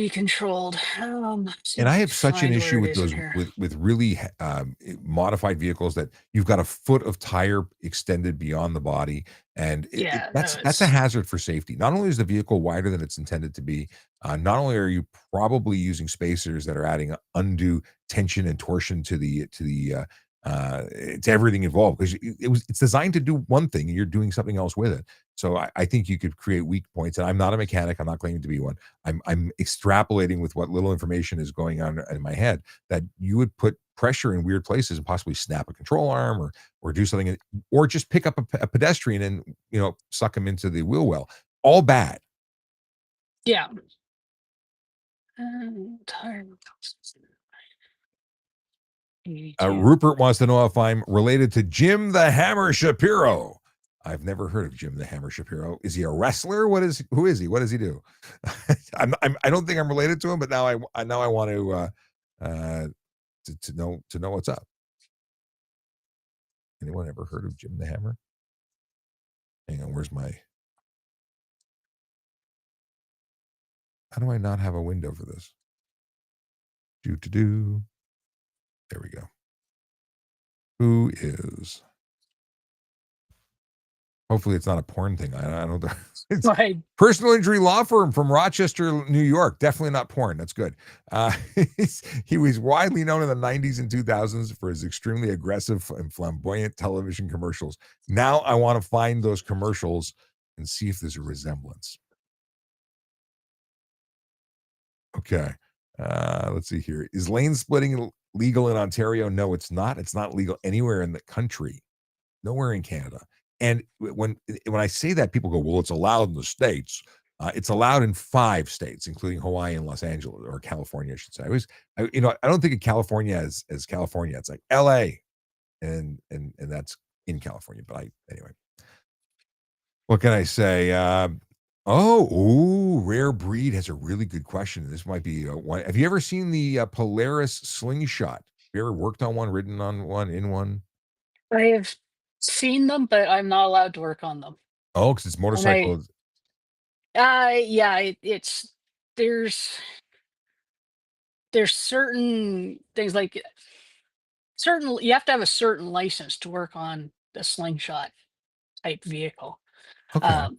controlled. See And if I I can have such an find where issue it with is in those here. with really modified vehicles that you've got a foot of tire extended beyond the body, and Yeah, no, that's a hazard for safety. Not only is the vehicle wider than it's intended to be, not only are you probably using spacers that are adding undue tension and torsion to everything involved, because it's designed to do one thing and you're doing something else with it. So I think you could create weak points. And I'm not a mechanic. I'm not claiming to be one. I'm extrapolating with what little information is going on in my head, that you would put pressure in weird places and possibly snap a control arm, or do something, or just pick up a pedestrian and suck him into the wheel well. All bad. yeah. Tire 82. Rupert wants to know if I'm related to Jim the Hammer Shapiro. I've never heard of Jim the Hammer Shapiro. Is he a wrestler? Who is he? What does he do? I don't think I'm related to him, but now I want to know what's up. Anyone ever heard of Jim the Hammer? Hang on, where's my? How do I not have a window for this? Do. There we go. Who is? Hopefully, it's not a porn thing. I don't. It's Right. personal injury law firm from Rochester, New York. Definitely not porn. That's good. Uh, he was widely known in the 90s and 2000s for his extremely aggressive and flamboyant television commercials. Now I want to find those commercials and see if there's a resemblance. Okay. Let's see here. Is lane splitting legal in Ontario? No, it's not. It's not legal anywhere in the country. Nowhere in Canada. And when I say that, people go, "Well, it's allowed in the states." It's allowed in 5 states, including Hawaii and Los Angeles, or California, I should say. I don't think of California as California. It's like L.A. and that's in California. But anyway, what can I say? Rare Breed has a really good question. This might be one. Have you ever seen the Polaris slingshot? Have you ever worked on one, ridden on one, in one? I have seen them, but I'm not allowed to work on them. Oh, because it's And I motorcycle. yeah, it's there's certain things like certain you have to have a certain license to work on a slingshot type vehicle. Okay. Um,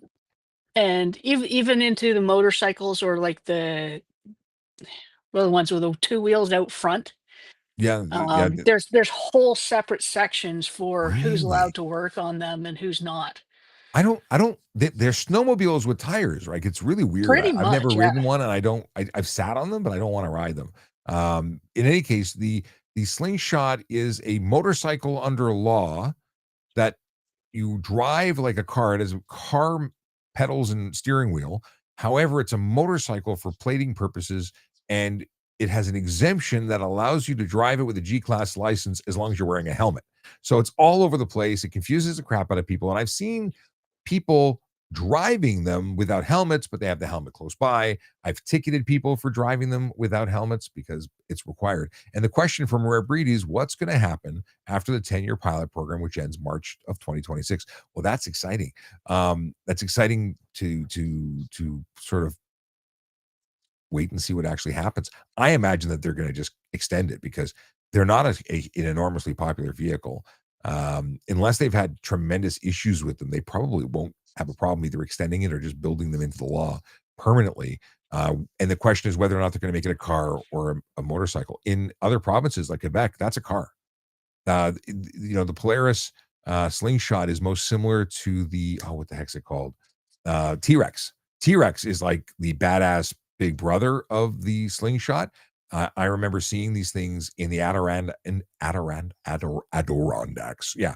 and even into the motorcycles or like the ones with the two wheels out front. Yeah, yeah. There's whole separate sections for who's allowed Really? to work on them and who's not. I don't they're snowmobiles with tires, right? It's really weird. Pretty I've never much, yeah. ridden one and I've sat on them, but I don't want to ride them. In any case, the slingshot is a motorcycle under law that you drive like a car. It has car pedals and steering wheel. However, it's a motorcycle for plating purposes, and it has an exemption that allows you to drive it with a G-class license as long as you're wearing a helmet. So it's all over the place. It confuses the crap out of people, and I've seen people driving them without helmets, but they have the helmet close by. I've ticketed people for driving them without helmets because it's required. And the question from Rare Breed is what's going to happen after the 10-year pilot program, which ends March of 2026? Well, that's exciting. That's exciting to sort of wait and see what actually happens. I imagine that they're going to just extend it because they're not an enormously popular vehicle. Unless they've had tremendous issues with them, they probably won't have a problem either extending it or just building them into the law permanently. And the question is whether or not they're going to make it a car or a motorcycle. In other provinces like Quebec, that's a car. The Polaris slingshot is most similar to the what the heck's it called? T-Rex. T-Rex is like the badass big brother of the slingshot. I remember seeing these things in the Adirondacks. Yeah,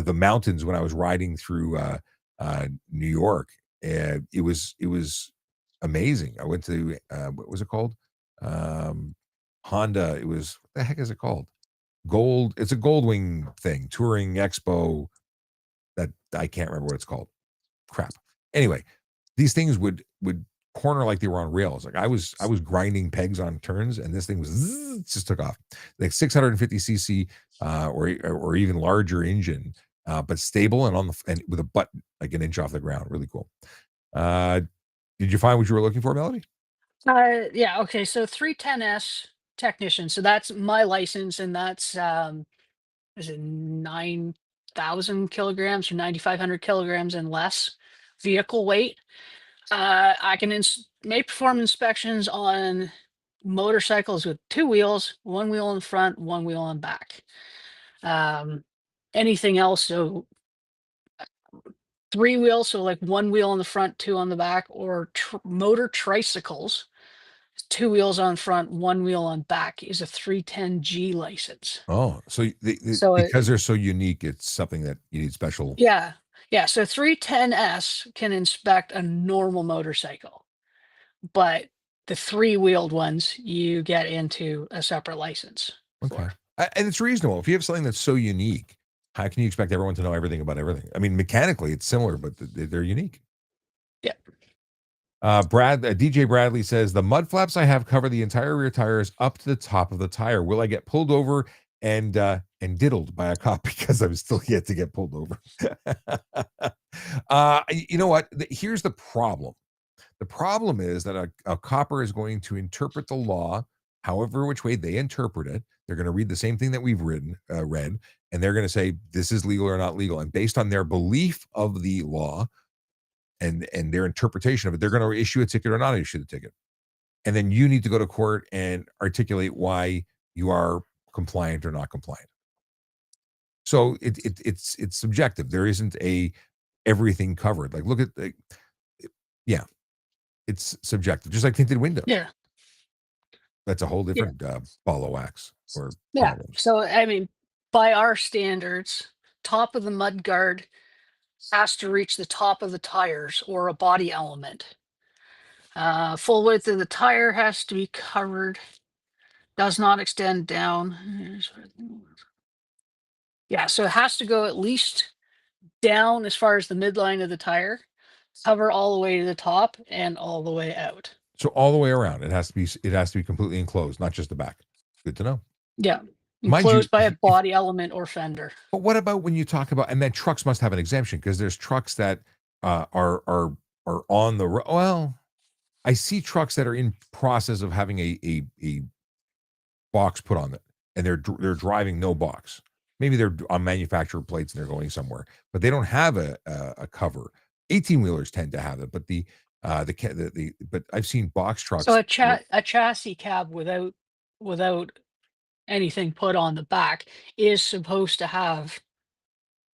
the mountains when I was riding through New York. It was amazing. I went to what was it called? Honda. It was what the heck is it called? It's a Goldwing thing, touring expo that I can't remember what it's called. Crap. Anyway, these things would corner like they were on rails. Like I was grinding pegs on turns, and this thing was just took off. Like 650 cc or even larger engine, but stable and and with a butt like an inch off the ground. Really cool. Uh, did you find what you were looking for, Melody? Yeah, okay, so 310S technician, so that's my license, and that's, is it 9,000 kilograms or 9,500 kilograms and less vehicle weight. I can may perform inspections on motorcycles with two wheels, one wheel in front, one wheel in back. Um, anything else, so three wheels, so like one wheel on the front, two on the back, or motor tricycles, two wheels on front, one wheel on back is a 310G license. Oh, so So because they're so unique, it's something that you need special. yeah, yeah. So 310S can inspect a normal motorcycle, but the three-wheeled ones you get into a separate license Okay. for. And it's reasonable. If you have something that's so unique, how can you expect everyone to know everything about everything? I mean, mechanically, it's similar, but they're unique. Yeah. DJ Bradley says the mud flaps I have cover the entire rear tires up to the top of the tire. Will I get pulled over and diddled by a cop because I'm still yet to get pulled over? You know what? Here's the problem. The problem is that a copper is going to interpret the law however which way they interpret it. They're going to read the same thing that we've read, and they're going to say this is legal or not legal. And based on their belief of the law and their interpretation of it, they're going to issue a ticket or not issue the ticket. And then you need to go to court and articulate why you are compliant or not compliant. So it's subjective. There isn't a everything covered. Like look at yeah, it's subjective, just like tinted windows. Yeah. That's a whole Yeah. different ball of wax or Yeah. problems. So I mean, by our standards, top of the mud guard has to reach the top of the tires or a body element. Full width of the tire has to be covered. Does not extend down. Yeah, so it has to go at least down as far as the midline of the tire, cover all the way to the top and all the way out. So all the way around, it has to be completely enclosed, not just the back. Good to know. Yeah, Mind you, enclosed by a body element or fender. but what about when you talk about and then trucks must have an exemption because there's trucks that are on the road. Well, I see trucks that are in process of having a box put on it, and they're driving no box. Maybe they're on manufacturer plates and they're going somewhere, but they don't have a cover. 18-wheelers tend to have it, but but I've seen box So trucks. a chassis cab without anything put on the back is supposed to have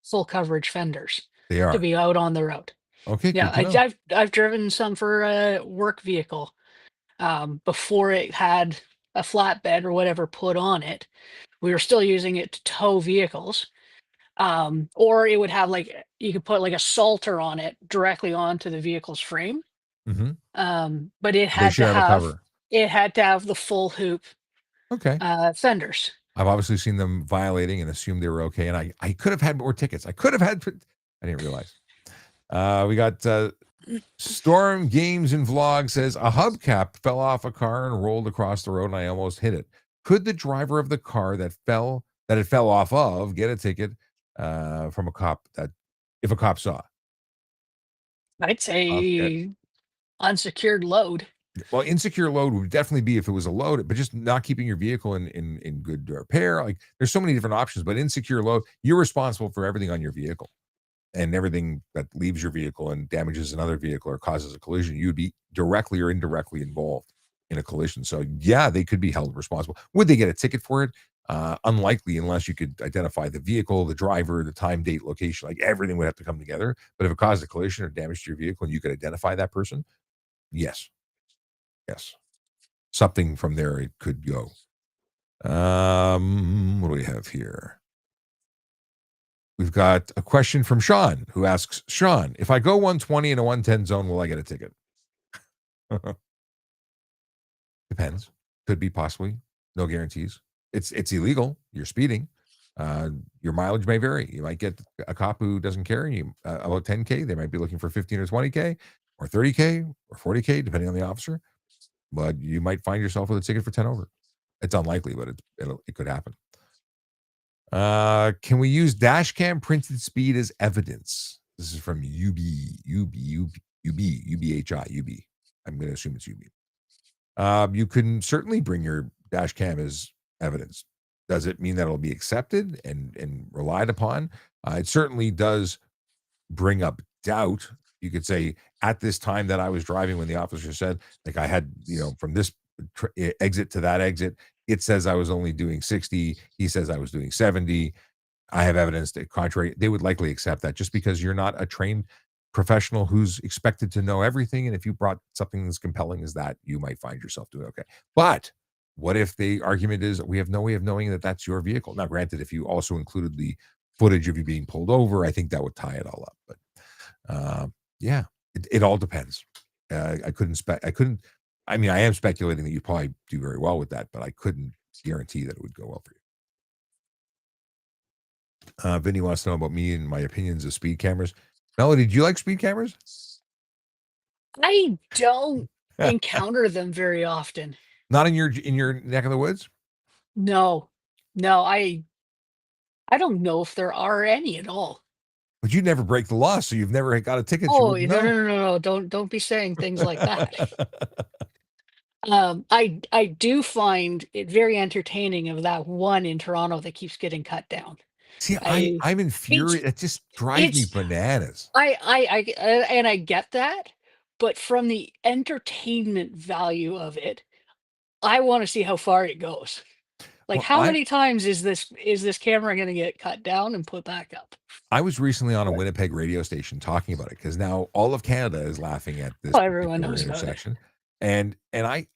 full coverage fenders They to are. be out on the road. Okay, Yeah, good to know. I've driven some for a work vehicle before it had a flatbed or whatever put on it. We were still using it to tow vehicles. Or it would have like you could put like a salter on it directly onto the vehicle's frame. Mhm. But it They had should to have a have cover. the full hoop Okay. fenders. I've obviously seen them violating and assumed they were okay, and I could have had more tickets. I could have had I didn't realize. We got, Storm Games and Vlog says, "A hubcap fell off a car and rolled across the road, and I almost hit it. Could the driver of the car that it fell off of get a ticket, from a cop that if a cop saw?" I'd Okay. say unsecured load. Well, insecure load would definitely be if it was a load, but just not keeping your vehicle in good repair. Like, there's so many different options, but insecure load, you're responsible for everything on your vehicle. And everything that leaves your vehicle and damages another vehicle or causes a collision, you'd be directly or indirectly involved in a collision. So yeah, they could be held responsible. Would they get a ticket for it? Unlikely, unless you could identify the vehicle, the driver, the time, date, location. Like everything would have to come together. But if it caused a collision or damage to your vehicle and you could identify that person, yes, yes, something from there it could go. What do we have here? We've got a question from Sean who asks, Sean, if I go 120 in a 110 zone, will I get a ticket? Depends. Could be possibly. No guarantees. It's illegal. You're speeding. Your mileage may vary. You might get a cop who doesn't care. You about 10K. They might be looking for 15 or 20K or 30K or 40K, depending on the officer. But you might find yourself with a ticket for 10 over. It's unlikely, but it could happen. Can we use dash cam printed speed as evidence? This is from UBHI. I'm going to assume it's UB. You can certainly bring your dash cam as evidence. Does it mean that it'll be accepted and relied upon? It certainly does bring up doubt. You could say at this time that I was driving when the officer said, like I had, from this exit to that exit, it says I was only doing 60. He says I was doing 70. I have evidence to contrary. They would likely accept that just because you're not a trained professional who's expected to know everything. And if you brought something as compelling as that, you might find yourself doing okay. But what if the argument is we have no way of knowing that that's your vehicle? Now, granted, if you also included the footage of you being pulled over, I think that would tie it all up. But yeah, it all depends. I couldn't. I mean, I am speculating that you probably do very well with that, but I couldn't guarantee that it would go well for you. Vinny wants to know about me and my opinions of speed cameras. Melody, do you like speed cameras? I don't encounter them very often. Not in your neck of the woods? No. No, I don't know if there are any at all. But you never break the law, so you've never got a ticket. You Oh, wouldn't no, know. no, no, no, no, don't be saying things like that. I do find it very entertaining of that one in Toronto that keeps getting cut down. See, I I'm it's infuriated. It just drives me it's bananas. and I get that, but from the entertainment value of it, I wanna see how far it goes. Like, Well, how many times is this camera gonna get cut down and put back up? I was recently on a But Winnipeg radio station talking about it because now all of Canada is laughing at this well, everyone particular knows about it. intersection, and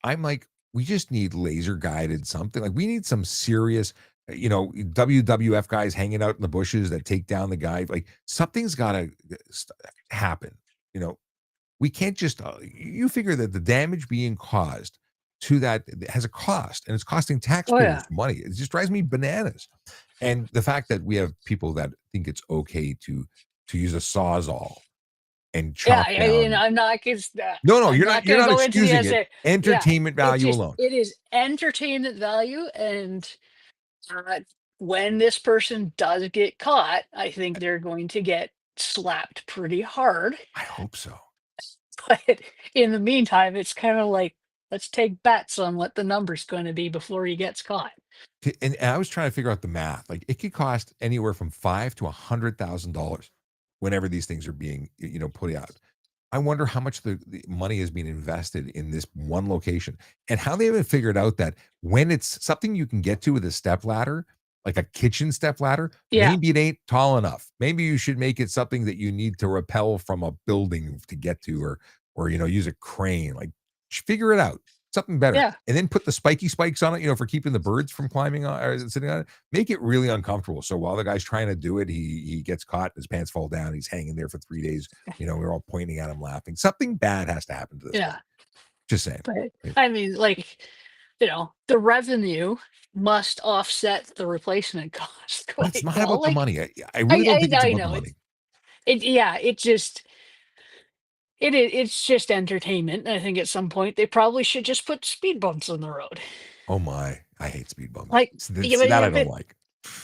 I'm like, we just need laser guided something. Like we need some serious, WWF guys hanging out in the bushes that take down the guy. Like something's got to happen. You know, we can't just. You figure that the damage being caused to that has a cost, and it's costing Oh, taxpayers yeah. money. It just drives me bananas. And the fact that we have people that think it's okay to use a sawzall and Yeah, chop and down. I'm not against that. No, no, I'm you're not not you're gonna not go into the excusing it. essay. Yeah, Entertainment value alone. it is entertainment value, and, uh, when this person does get caught, I think they're going to get slapped pretty hard. I hope so. But in the meantime, it's kind of like, let's take bets on what the number's going to be before he gets caught. And I was trying to figure out the math. Like it could cost anywhere from $5 to $100,000 whenever these things are being, put out. I wonder how much the money is being invested in this one location and how they haven't figured out that when it's something you can get to with a step ladder, like a kitchen step ladder, Yeah, maybe it ain't tall enough. Maybe you should make it something that you need to rappel from a building to get to, or use a crane. Like figure it out, something better, yeah, and then put the spiky spikes on it, for keeping the birds from climbing on or sitting on it. Make it really uncomfortable. So while the guy's trying to do it, he gets caught, his pants fall down, he's hanging there for 3 days. We're all pointing at him, laughing. Something bad has to happen to this guy. yeah. Just saying. But I mean, like, the revenue must offset the replacement cost But it's quite not well. about the Like, money. I really don't think it's I about the know money. yeah, it's just entertainment. I think at some point they probably should just put speed bumps on the road. Oh my, I hate speed bumps. Like, See, yeah, that I don't like.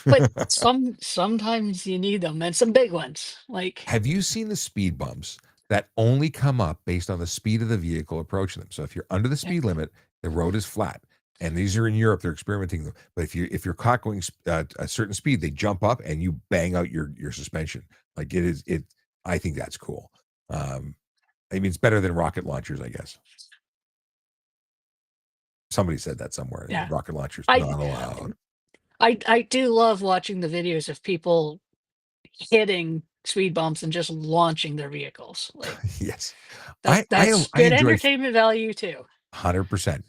but sometimes you need them, and some big ones. Like, Have you seen the speed bumps that only come up based on the speed of the vehicle approaching them? So if you're under the speed limit, the road is flat. And these are in Europe; they're experimenting them. But if you're caught going a certain speed, they jump up and you bang out your suspension. Like it is it. I think that's cool. I mean, it's better than rocket launchers, I guess. Somebody said that somewhere. yeah, Rocket launchers I not allowed. I do love watching the videos of people hitting speed bumps and just launching their vehicles. Like, Yes, that's I good enjoy entertainment value too. 100%.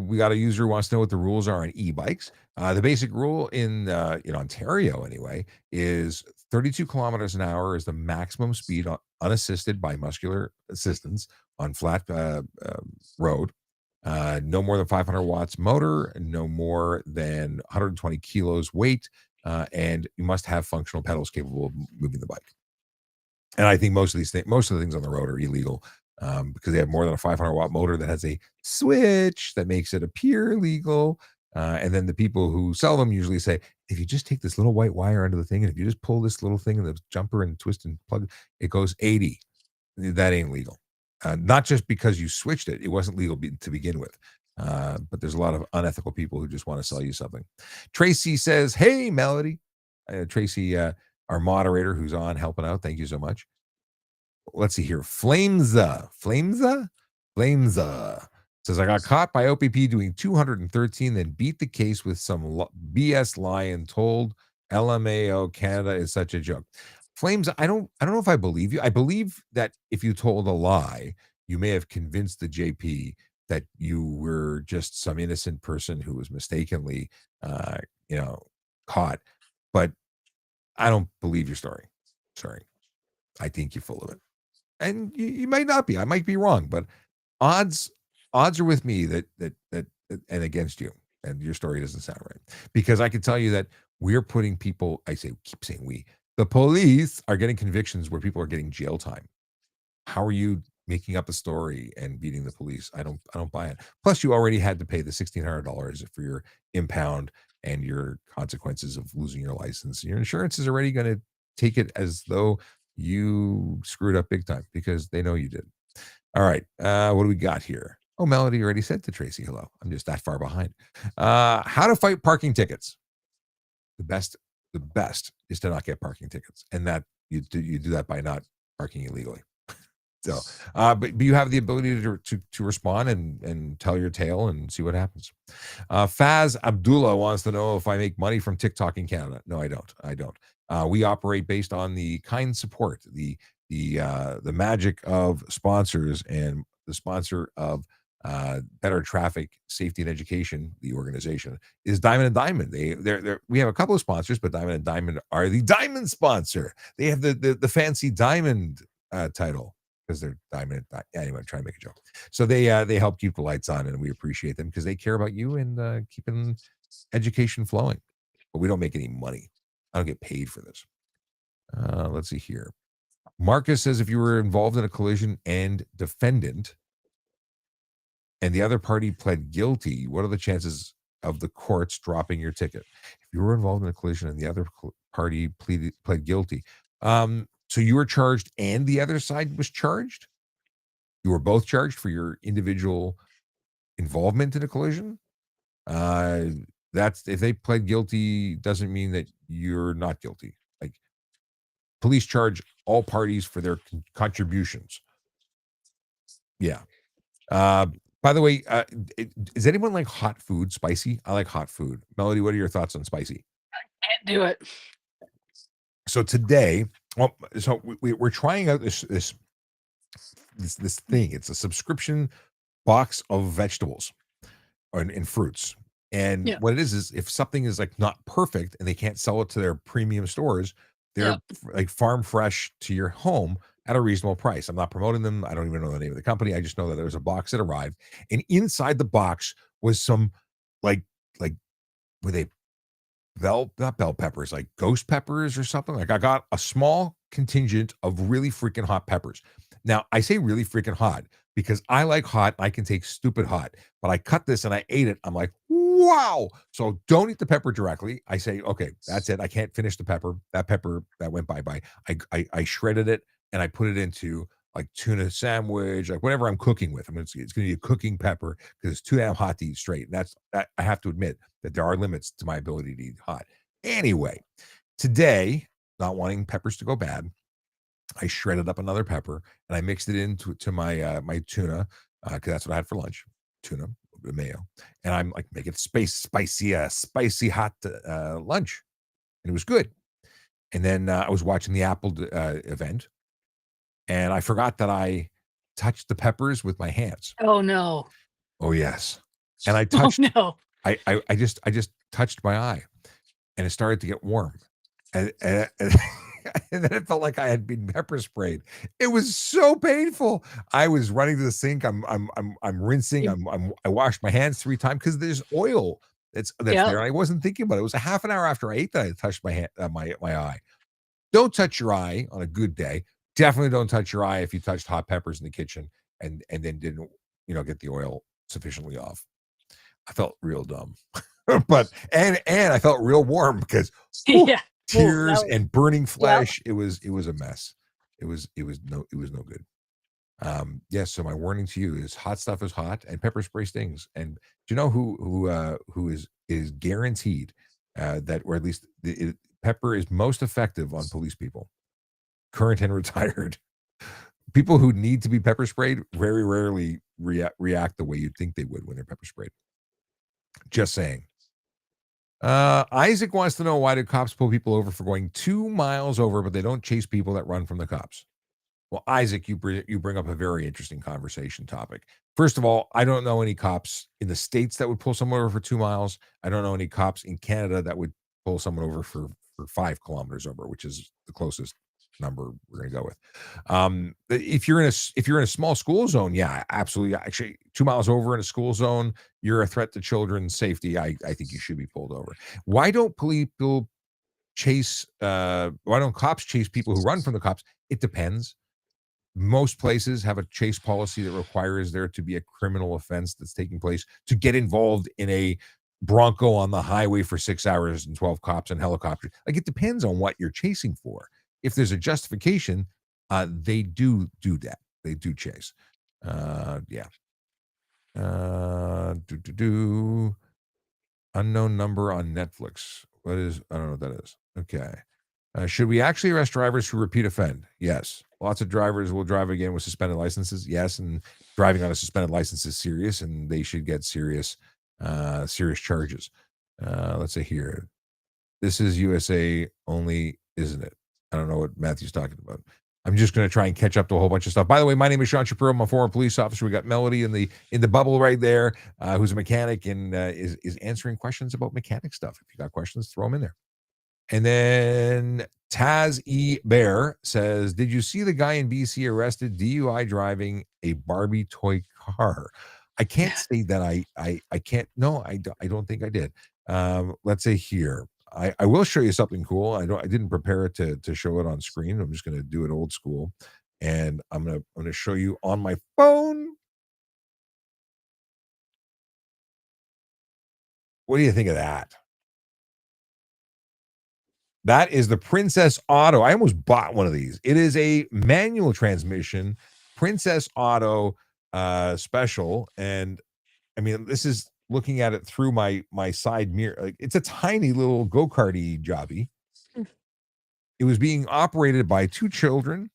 We got a user who wants to know what the rules are on e-bikes. The basic rule in Ontario anyway is 32 kilometers an hour is the maximum speed unassisted by muscular assistance on flat road. No more than 500 watts motor, no more than 120 kilos weight, and you must have functional pedals capable of moving the bike. And I think most of the things on the road are illegal because they have more than a 500-watt motor that has a switch that makes it appear legal. And then the people who sell them usually say, if you just take this little white wire under the thing, and if you just pull this little thing in the jumper and twist and plug, it goes 80. That ain't legal. Not just because you switched it; it wasn't legal to begin with. But there's a lot of unethical people who just want to sell you something. Tracy says, "Hey, Melody." Tracy, our moderator who's on helping out. Thank you so much. Let's see here. Flamesa says, I got caught by OPP doing 213, then beat the case with some BS lie and told LMAO Canada is such a joke. Flames, I don't know if I believe you. I believe that if you told a lie, you may have convinced the JP that you were just some innocent person who was mistakenly, caught. But I don't believe your story. Sorry. I think you're full of it. And you might not be. I might be wrong, but odds are with me that and against you. And your story doesn't sound right. Because I can tell you that we're putting people, keep saying we, the police are getting convictions where people are getting jail time. How are you making up a story and beating the police? I don't buy it. Plus, you already had to pay the $1,600 for your impound and your consequences of losing your license. Your insurance is already going to take it as though you screwed up big time because they know you did. All right. What do we got here? Oh, Melody already said to Tracy, hello. I'm just that far behind. How to fight parking tickets. The best is to not get parking tickets. And that you do that by not parking illegally. So, but you have the ability to respond and tell your tale and see what happens. Faz Abdullah wants to know if I make money from TikTok in Canada. No, I don't. We operate based on the kind support, the magic of sponsors, and the sponsor of Better Traffic Safety and Education, the organization, is Diamond and Diamond. We have a couple of sponsors, but Diamond and Diamond are the diamond sponsor. They have the fancy diamond title because they're diamond. Anyway, I'm trying to make a joke. So they help keep the lights on, and we appreciate them because they care about you and keeping education flowing. But we don't make any money. I don't get paid for this. Let's see here. Marcus says if you were involved in a collision and defendant and the other party pled guilty, what are the chances of the courts dropping your ticket? If you were involved in a collision and the other party pled guilty, So you were charged and the other side was charged? You were both charged for your individual involvement in a collision? Uh, that's if they pled guilty, doesn't mean that you're not guilty. Like, police charge all parties for their contributions. Yeah. Uh, by the way, does anyone like hot food, spicy? I like hot food. Melody, what are your thoughts on spicy? Can't do it. So today, well, so we're trying out this thing. It's a subscription box of vegetables and fruits. And Yeah. what it is if something is like not perfect and they can't sell it to their premium stores, they're Yep. like farm fresh to your home at a reasonable price. I'm not promoting them. I don't even know the name of the company. I just know that there was a box that arrived, and inside the box was some like like were they not bell peppers, like ghost peppers or something. Like I got a small contingent of really freaking hot peppers. Now I say really freaking hot because I like hot. I can take stupid hot, but I cut this and I ate it. I'm like, wow. So don't eat the pepper directly. I say, okay, that's it. I can't finish the pepper. That pepper that went bye. I shredded it and I put it into like tuna sandwich, like whatever I'm cooking with. I mean, it's going to be a cooking pepper because it's too damn hot to eat straight. And that's that. I have to admit that there are limits to my ability to eat hot. Anyway, today, not wanting peppers to go bad, I shredded up another pepper and I mixed it into my my tuna because that's what I had for lunch, tuna with mayo, and I'm like make it spicy hot lunch, and it was good. And then I was watching the Apple event, and I forgot that I touched the peppers with my hands. Oh no. Oh yes, and I Oh touched. no. I just touched my eye, and it started to get warm, and and then it felt like I had been pepper sprayed. It was so painful. I was running to the sink. I'm rinsing. I washed my hands 3 times because there's oil that's Yeah. there. And I wasn't thinking about it. It was a half an hour after I ate that I touched my hand, my eye. Don't touch your eye on a good day. Definitely don't touch your eye if you touched hot peppers in the kitchen and then didn't get the oil sufficiently off. I felt real dumb. But and I felt real warm because whew, Yeah. Oh, tears and burning yeah. flesh. It was a mess. It was no good. Yes, so my warning to you is hot stuff is hot and pepper spray stings. And do you know who is guaranteed that, or at least pepper is most effective on police people, current and retired. People who need to be pepper sprayed very rarely react the way you'd think they would when they're pepper sprayed. Just saying. Isaac wants to know, why do cops pull people over for going 2 miles over, but they don't chase people that run from the cops? Well, Isaac, you bring up a very interesting conversation topic. First of all, I don't know any cops in the States that would pull someone over for 2 miles. I don't know any cops in Canada that would pull someone over for 5 kilometers over, which is the closest number we're going to go with. If you're in a small school zone, yeah, absolutely. Actually, 2 miles over in a school zone, you're a threat to children's safety. I think you should be pulled over. Why don't people why don't cops chase people who run from the cops? It depends. Most places have a chase policy that requires there to be a criminal offense that's taking place to get involved in a Bronco on the highway for 6 hours and 12 cops and helicopters. Like, it depends on what you're chasing for. If there's a justification, they do that. They do chase. Yeah. Unknown number on Netflix. What is? I don't know what that is. Okay. Should we actually arrest drivers who repeat offend? Yes. Lots of drivers will drive again with suspended licenses. Yes, and driving on a suspended license is serious, and they should get serious charges. Let's say here, this is USA only, isn't it? I don't know what Matthew's talking about. I'm just going to try and catch up to a whole bunch of stuff. By the way, my name is Sean Shapiro. I'm a former police officer. We got Melody in the bubble right there, who's a mechanic and is answering questions about mechanic stuff. If you got questions, throw them in there. And then Taz E. Bear says, did you see the guy in BC arrested DUI driving a Barbie toy car? I can't say that I can't. No, I don't think I did. Let's say here. I will show you something cool. I didn't prepare it to show it on screen. I'm just gonna do it old school. And I'm gonna show you on my phone. What do you think of that? That is the Princess Auto. I almost bought one of these. It is a manual transmission Princess Auto special, and I mean, this is looking at it through my side mirror. Like, it's a tiny little go-karty jobby. Mm. It was being operated by two children.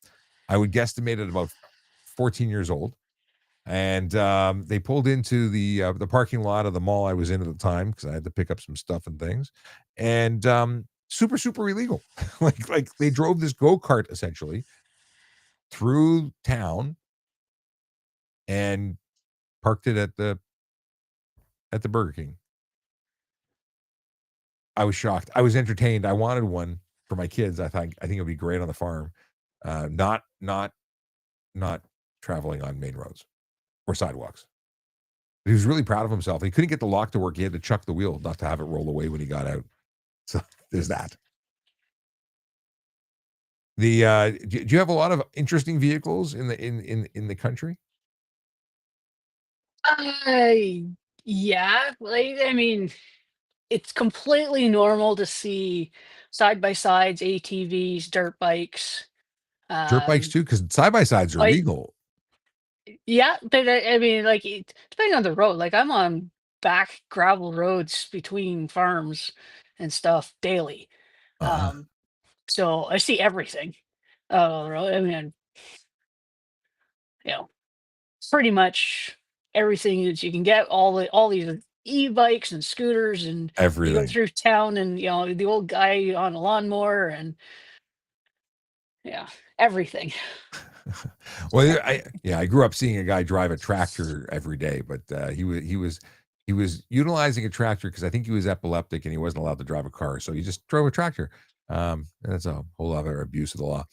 I would guesstimate at about 14 years old. And they pulled into the parking lot of the mall I was in at the time because I had to pick up some stuff and things. And super illegal. like they drove this go-kart essentially through town and parked it at the Burger King. I was shocked. I was entertained. I wanted one for my kids. I think it would be great on the farm. Not traveling on main roads or sidewalks. He was really proud of himself. He couldn't get the lock to work. He had to chuck the wheel not to have it roll away when he got out. So there's that. Do you have a lot of interesting vehicles in the country? Uh, yeah, like I mean, it's completely normal to see side by sides, ATVs, dirt bikes. Dirt bikes Um, too, because side by sides are I legal. Yeah, but I mean, like depending on the road, like I'm on back gravel roads between farms and stuff daily. Uh-huh. Um, so I see everything. I mean, you know, pretty much everything that you can get. All these e-bikes and scooters, and you go Everything. through town, and the old guy on a lawnmower, and yeah, everything. Well, I grew up seeing a guy drive a tractor every day, but he was utilizing a tractor because I think he was epileptic and he wasn't allowed to drive a car, so he just drove a tractor. That's a whole other abuse of the law.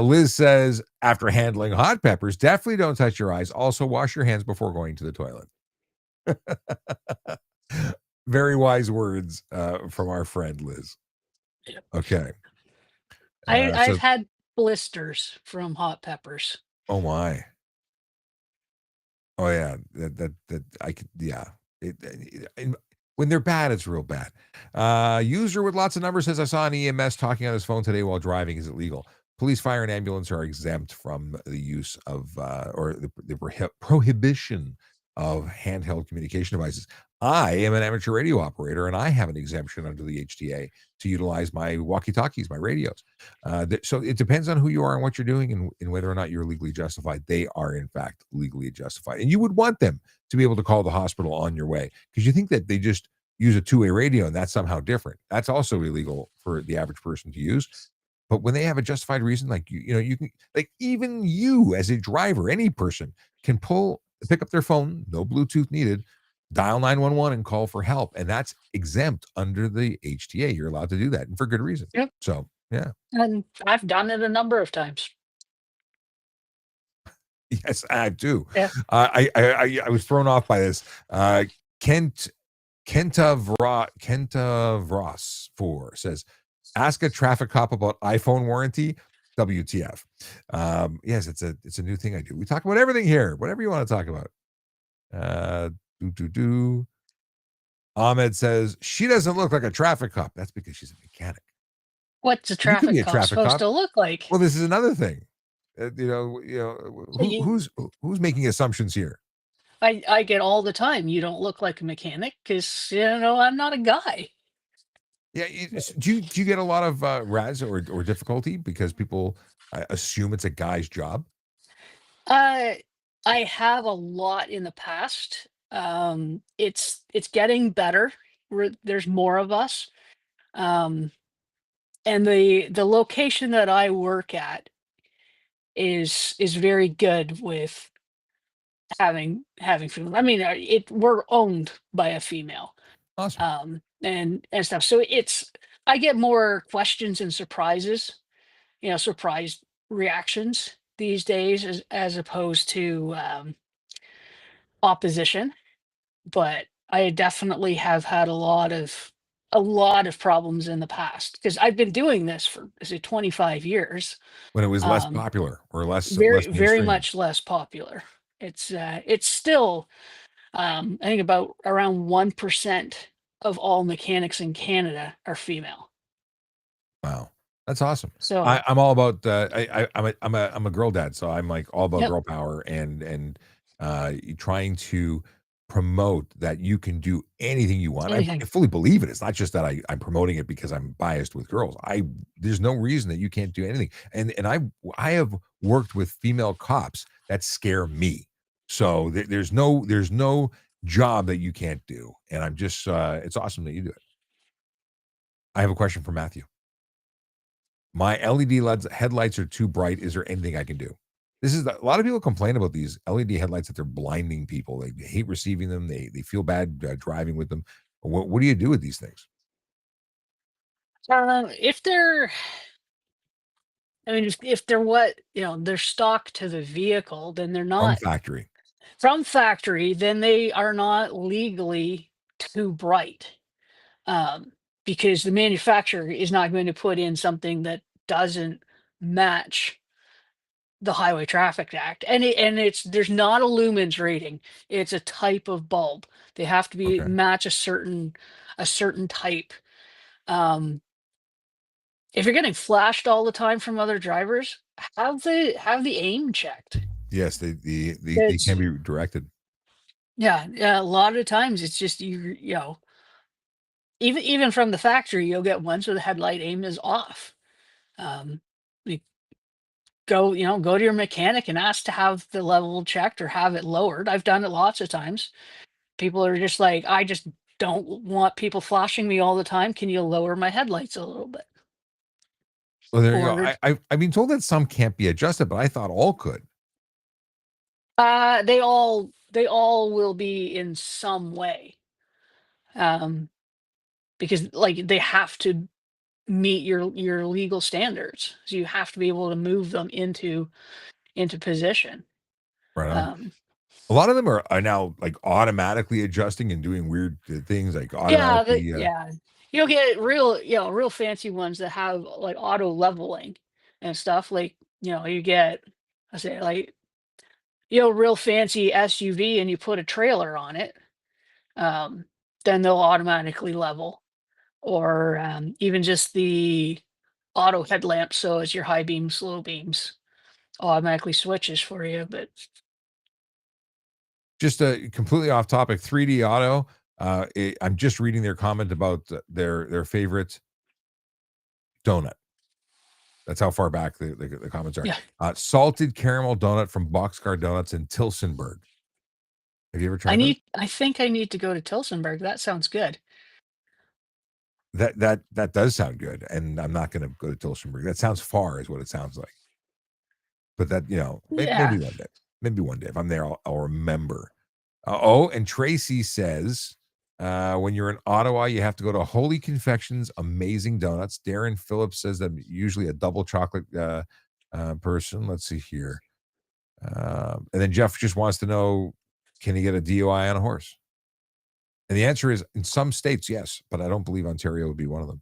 Liz says, after handling hot peppers, definitely don't touch your eyes. Also, wash your hands before going to the toilet. Very wise words from our friend Liz. Yep. Okay. I've So, had blisters from hot peppers. oh my. Oh yeah, that I could, yeah. And when they're bad, it's real bad. User with lots of numbers says, I saw an EMS talking on his phone today while driving. Is it legal? Police, fire, and ambulance are exempt from the use of or the prohibition of handheld communication devices. I am an amateur radio operator, and I have an exemption under the HTA to utilize my walkie-talkies, my radios. So it depends on who you are and what you're doing, and whether or not you're legally justified. They are, in fact, legally justified, and you would want them to be able to call the hospital on your way, because you think that they just use a two-way radio and that's somehow different. That's also illegal for the average person to use. But when they have a justified reason, like you can, like, even you as a driver, any person can pick up their phone, no Bluetooth needed, dial 911 and call for help, and that's exempt under the HTA. You're allowed to do that, and for good reason. Yep. So yeah. And I've done it a number of times. Yes, I do. Yeah. I was thrown off by this. Kent Kenta Vross 4 says, ask a traffic cop about iPhone warranty. WTF? Yes, it's a new thing I do. We talk about everything here, whatever you want to talk about. Ahmed says she doesn't look like a traffic cop. That's because she's a mechanic. What's a You could be traffic a cop traffic supposed cop. to look like? Well, this is another thing. So Who's making assumptions here? I get all the time. You don't look like a mechanic because I'm not a guy. Yeah, do you get a lot of raz or difficulty because people assume it's a guy's job? Uh, I have a lot in the past. It's getting better. There's more of us. Um, and the location that I work at is very good with having female. I mean, we're owned by a female, Awesome. and stuff. So I get more questions and surprises, surprise reactions these days as opposed to opposition. But I definitely have had a lot of problems in the past because I've been doing this for, is it 25 years. When it was less Um, popular or very less very mainstream. much less popular. It's still, I think about around 1% of all mechanics in Canada are female. Wow, that's awesome. So, I'm all about. I'm a girl dad, so I'm like all about yep, girl power and trying to promote that you can do anything you want. I anything. fully believe it. It's not just that I'm promoting it because I'm biased with girls. There's no reason that you can't do anything. And I have worked with female cops that scare me. So there's no job that you can't do. And I'm just it's awesome that you do it. I have a question for Matthew. My LED LEDs headlights are too bright. Is there anything I can do? This is a lot of people complain about these LED headlights that they're blinding people. They hate receiving them. They feel bad driving with them. What do you do with these things? If they're, I mean, if they're what, they're stock to the vehicle, then they're From not factory. from factory, then they are not legally too bright. Um, because the manufacturer is not going to put in something that doesn't match the Highway Traffic Act. And there's not a lumens rating. It's a type of bulb. They have to be Okay. match a certain type. Um, if you're getting flashed all the time from other drivers, have the aim checked. Yes, they can It's be directed. Yeah, yeah, a lot of times it's just even from the factory, you'll get ones where the headlight aim is off. Um, you go to your mechanic and ask to have the level checked or have it lowered. I've done it lots of times. People are just like, I just don't want people flashing me all the time. Can you lower my headlights a little bit? Well, there you go. Or I've been told that some can't be adjusted, but I thought all could. they all will be in some way. Um, because like they have to meet your legal standards. So you have to be able to move them into position. Right on. Um, A lot of them are now like automatically adjusting and doing weird things like yeah, automatically. you'll get real fancy ones that have like auto leveling and stuff. Like you get, I say like real fancy SUV and you put a trailer on it, um, then they'll automatically level. Or even just the auto headlamp, so as your high beams, slow beams automatically switches for you. But Just completely off topic. 3D Auto. I'm just reading their comment about their favorite donut. That's how far back the comments are. yeah, Salted caramel donut from Boxcar Donuts in Tilsonburg. Have you ever tried those? I think I need to go to Tilsonburg. That sounds good. That does sound good, and I'm not going to go to Tilsonburg. That sounds far, is what it sounds like. But that Yeah, maybe one day. Maybe one day if I'm there, I'll remember. Oh, and Tracy says, when you're in Ottawa, you have to go to Holy Confections Amazing Donuts. Darren Phillips says that I'm usually a double chocolate person. Let's see here. And then Jeff just wants to know, can he get a DUI on a horse? And the answer is in some states, yes, but I don't believe Ontario would be one of them.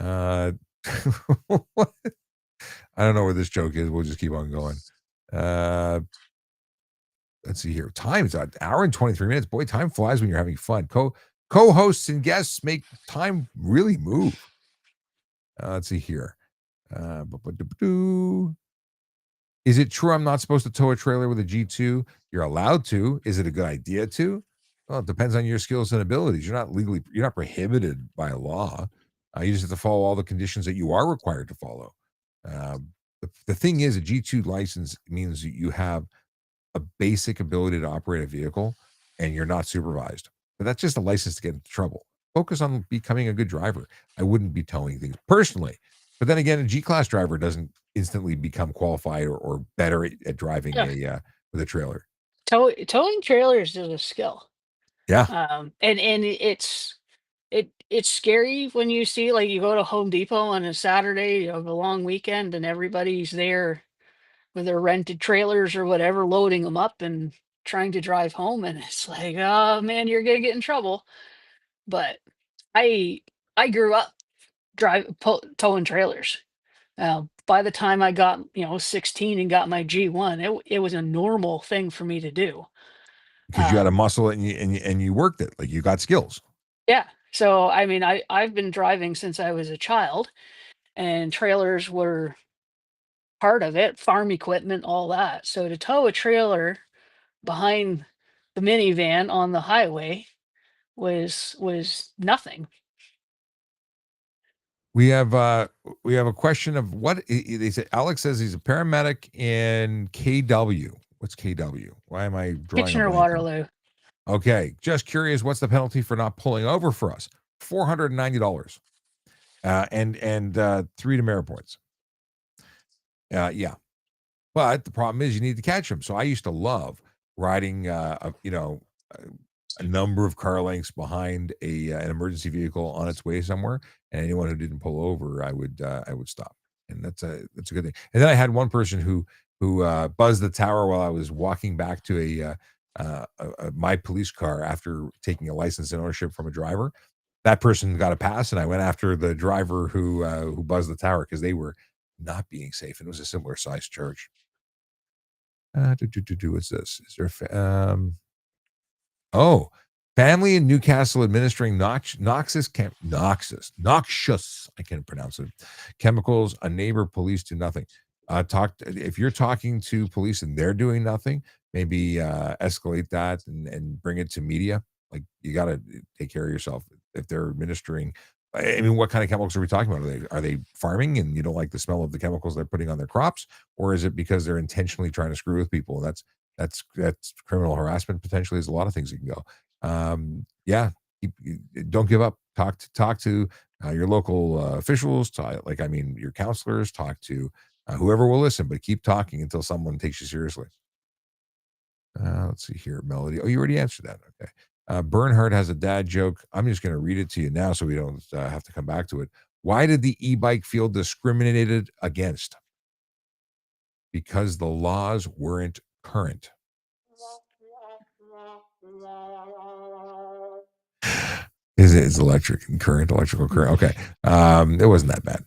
I don't know where this joke is. We'll just keep on going. Let's see here. Time's an hour and 23 minutes. Boy, time flies when you're having fun. Co-hosts and guests make time really move. Let's see here. Is it true I'm not supposed to tow a trailer with a G2? You're allowed to. Is it a good idea to? Well, it depends on your skills and abilities. You're not prohibited by law. You just have to follow all the conditions that you are required to follow. The thing is, a G2 license means that you have a basic ability to operate a vehicle and you're not supervised. But that's just a license to get into trouble. Focus on becoming a good driver. I wouldn't be towing things personally. But then again, a G-class driver doesn't instantly become qualified or better at driving yeah. with a trailer. Towing trailers is a skill. Yeah. And it's scary when you see like you go to Home Depot on a Saturday, the long weekend, and everybody's there with their rented trailers or whatever, loading them up and trying to drive home, and it's like, oh man, you're gonna get in trouble. But I I grew up towing trailers. By the time I got 16 and got my G1, it was a normal thing for me to do. Because you had a Um, muscle and you worked it. Like you got skills. yeah, So, I mean, I've been driving since I was a child, and trailers were part of it, farm equipment, all that. So to tow a trailer behind the minivan on the highway was nothing. We have a question of what they say. Alex says he's a paramedic in KW. What's KW? Why am I drawing a Kitchener blank on? Waterloo. Okay, just curious. What's the penalty for not pulling over for us? $490, and 3 demerit points. Yeah, but the problem is you need to catch them. So I used to love riding, a number of car lengths behind an emergency vehicle on its way somewhere, and anyone who didn't pull over, I would stop, and that's a good thing. And then I had one person who buzzed the tower while I was walking back to my police car after taking a license and ownership from a driver. That person got a pass, and I went after the driver who buzzed the tower because they were not being safe, and it was a similar size charge. What's this? Is there oh, family in Newcastle administering noxious, I can't pronounce it, chemicals. A neighbor, police do nothing. If you're talking to police and they're doing nothing, maybe escalate that and bring it to media. Like, you got to take care of yourself. If they're administering, I mean, what kind of chemicals are we talking about? Are they farming and you don't like the smell of the chemicals they're putting on their crops, or is it because they're intentionally trying to screw with people? That's criminal harassment. Potentially, there's a lot of things you can go. Yeah, don't give up. Talk to your local officials. Your counselors. Talk to whoever will listen, but keep talking until someone takes you seriously. Let's see here, Melody. Oh, you already answered that. Okay. Bernhard has a dad joke. I'm just going to read it to you now so we don't have to come back to it. Why did the e-bike feel discriminated against? Because the laws weren't current. It's electrical current. Okay. It wasn't that bad.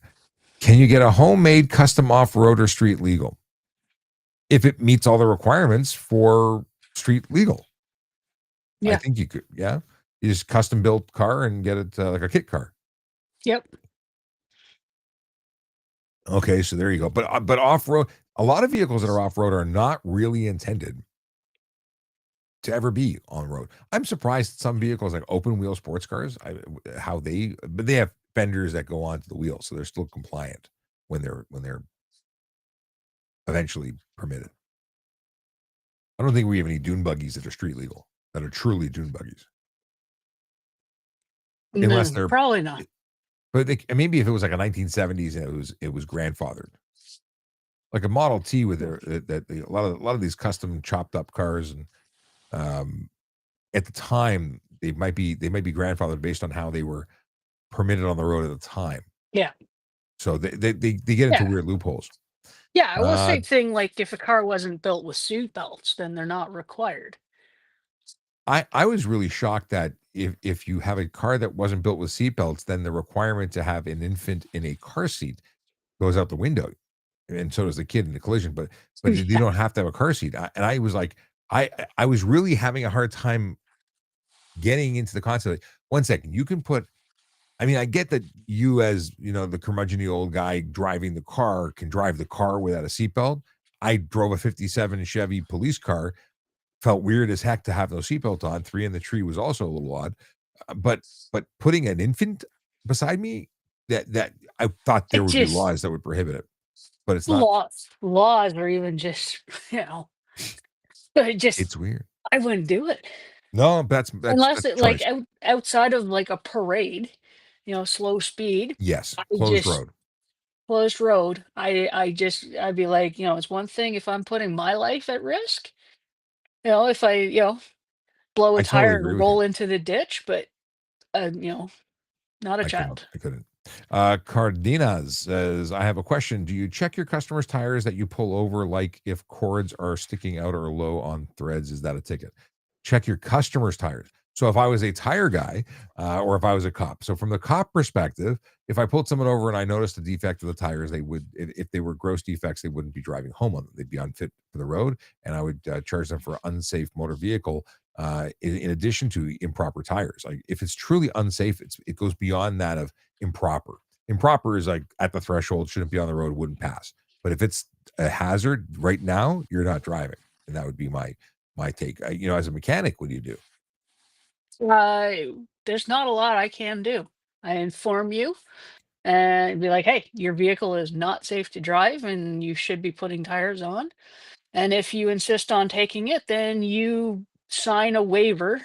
Can you get a homemade custom off-roader street legal? If it meets all the requirements for street legal. I Yeah. think you could. Yeah. You just custom built car and get it like a kit car. Yep. Okay, so there you go. But off-road, a lot of vehicles that are off-road are not really intended to ever be on road. I'm surprised some vehicles like open wheel sports cars, but they have fenders that go onto the wheel, so they're still compliant when they're eventually permitted. I don't think we have any dune buggies that are street legal, that are truly dune buggies. Unless No, they're probably not. But maybe if it was like a 1970s and it was grandfathered, like a Model T with a lot of these custom chopped up cars, and at the time they might be grandfathered based on how they were permitted on the road at the time. Yeah. So they get into Yeah. weird loopholes. Yeah. Well, same thing. Like if a car wasn't built with seat belts, then they're not required. I was really shocked that if you have a car that wasn't built with seatbelts, then the requirement to have an infant in a car seat goes out the window, and so does the kid in the collision. But they Yeah. don't have to have a car seat. And I was like, I was really having a hard time getting into the concept. Like, 1 second, you can put. I mean, I get that you, as the curmudgeon old guy driving the car, can drive the car without a seatbelt. I drove a '57 Chevy police car. Felt weird as heck to have no seatbelt on. 3 in the tree was also a little odd. But putting an infant beside me, that I thought there It would be just laws that would prohibit it, but it's not. laws or even just it just It's weird. I wouldn't do it No, unless that's it like choice. outside of like a parade, slow speed. Yes, I closed just road. closed road. I'd be like, it's one thing if I'm putting my life at risk. If I blow a I totally tire agree and with you. roll into the ditch, but not a child. I couldn't. Cardenas says, I have a question. Do you check your customers' tires that you pull over? Like if cords are sticking out or low on threads, is that a ticket? Check your customers' tires. So if I was a tire guy, or if I was a cop, so from the cop perspective, if I pulled someone over and I noticed a defect of the tires, they would, if they were gross defects, they wouldn't be driving home on them. They'd be unfit for the road, and I would charge them for unsafe motor vehicle. In addition to improper tires, like if it's truly unsafe, it goes beyond that of improper. Improper is like at the threshold, shouldn't be on the road, wouldn't pass. But if it's a hazard right now, you're not driving, and that would be my take. As a mechanic, what do you do? There's not a lot I can do. I inform you and be like, hey, your vehicle is not safe to drive and you should be putting tires on. And if you insist on taking it, then you sign a waiver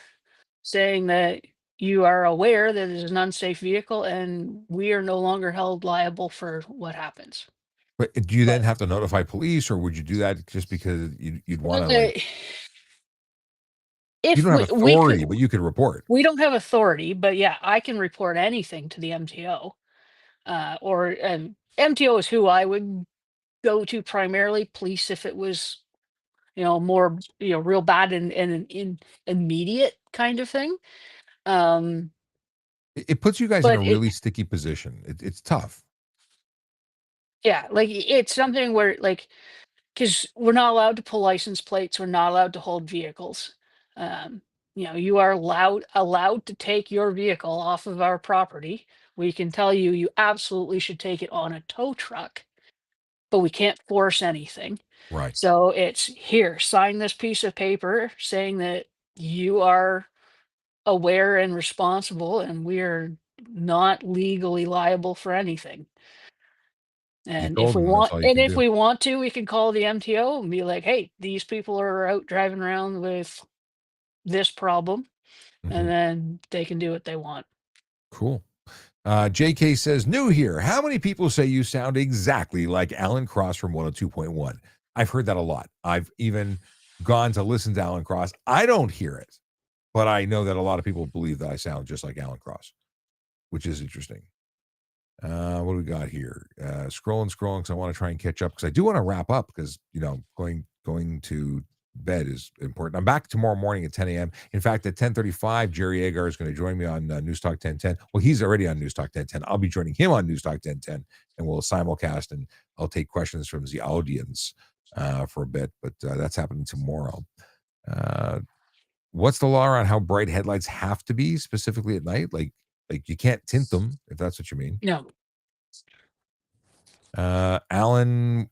saying that you are aware that it is an unsafe vehicle and we are no longer held liable for what happens. But do you then But have to notify police, or would you do that just because you'd want to, uh, like, you if don't have we could, authority, but you could report? we don't have authority, but yeah, I can report anything to the MTO. Or MTO is who I would go to primarily. Police if it was more real bad and in immediate kind of thing. Um, It puts you guys in a but it really sticky position. It's tough. yeah, like it's something where like because we're not allowed to pull license plates, we're not allowed to hold vehicles. You are allowed to take your vehicle off of our property. We can tell you you absolutely should take it on a tow truck, but we can't force anything. Right. So it's here, sign this piece of paper saying that you are aware and responsible and we are not legally liable for anything. You And if told we them that's want all you and can if do. we want to, we can call the MTO and be like, "Hey, these people are out driving around with this problem," and Mhm. then they can do what they want. Cool. JK says, new here. How many people say you sound exactly like Alan Cross from 102.1? I've heard that a lot. I've even gone to listen to Alan Cross. I don't hear it, but I know that a lot of people believe that I sound just like Alan Cross, which is interesting. What do we got here? Scrolling because I want to try and catch up because I do want to wrap up because going to bed is important. I'm back tomorrow morning at 10 a.m. In fact, at 10:35, Jerry Agar is going to join me on News Talk 1010. Well, he's already on News Talk 1010. I'll be joining him on News Talk 1010, and we'll simulcast and I'll take questions from the audience for a bit. But that's happening tomorrow. What's the law around how bright headlights have to be specifically at night? Like you can't tint them if that's what you mean. No. Alan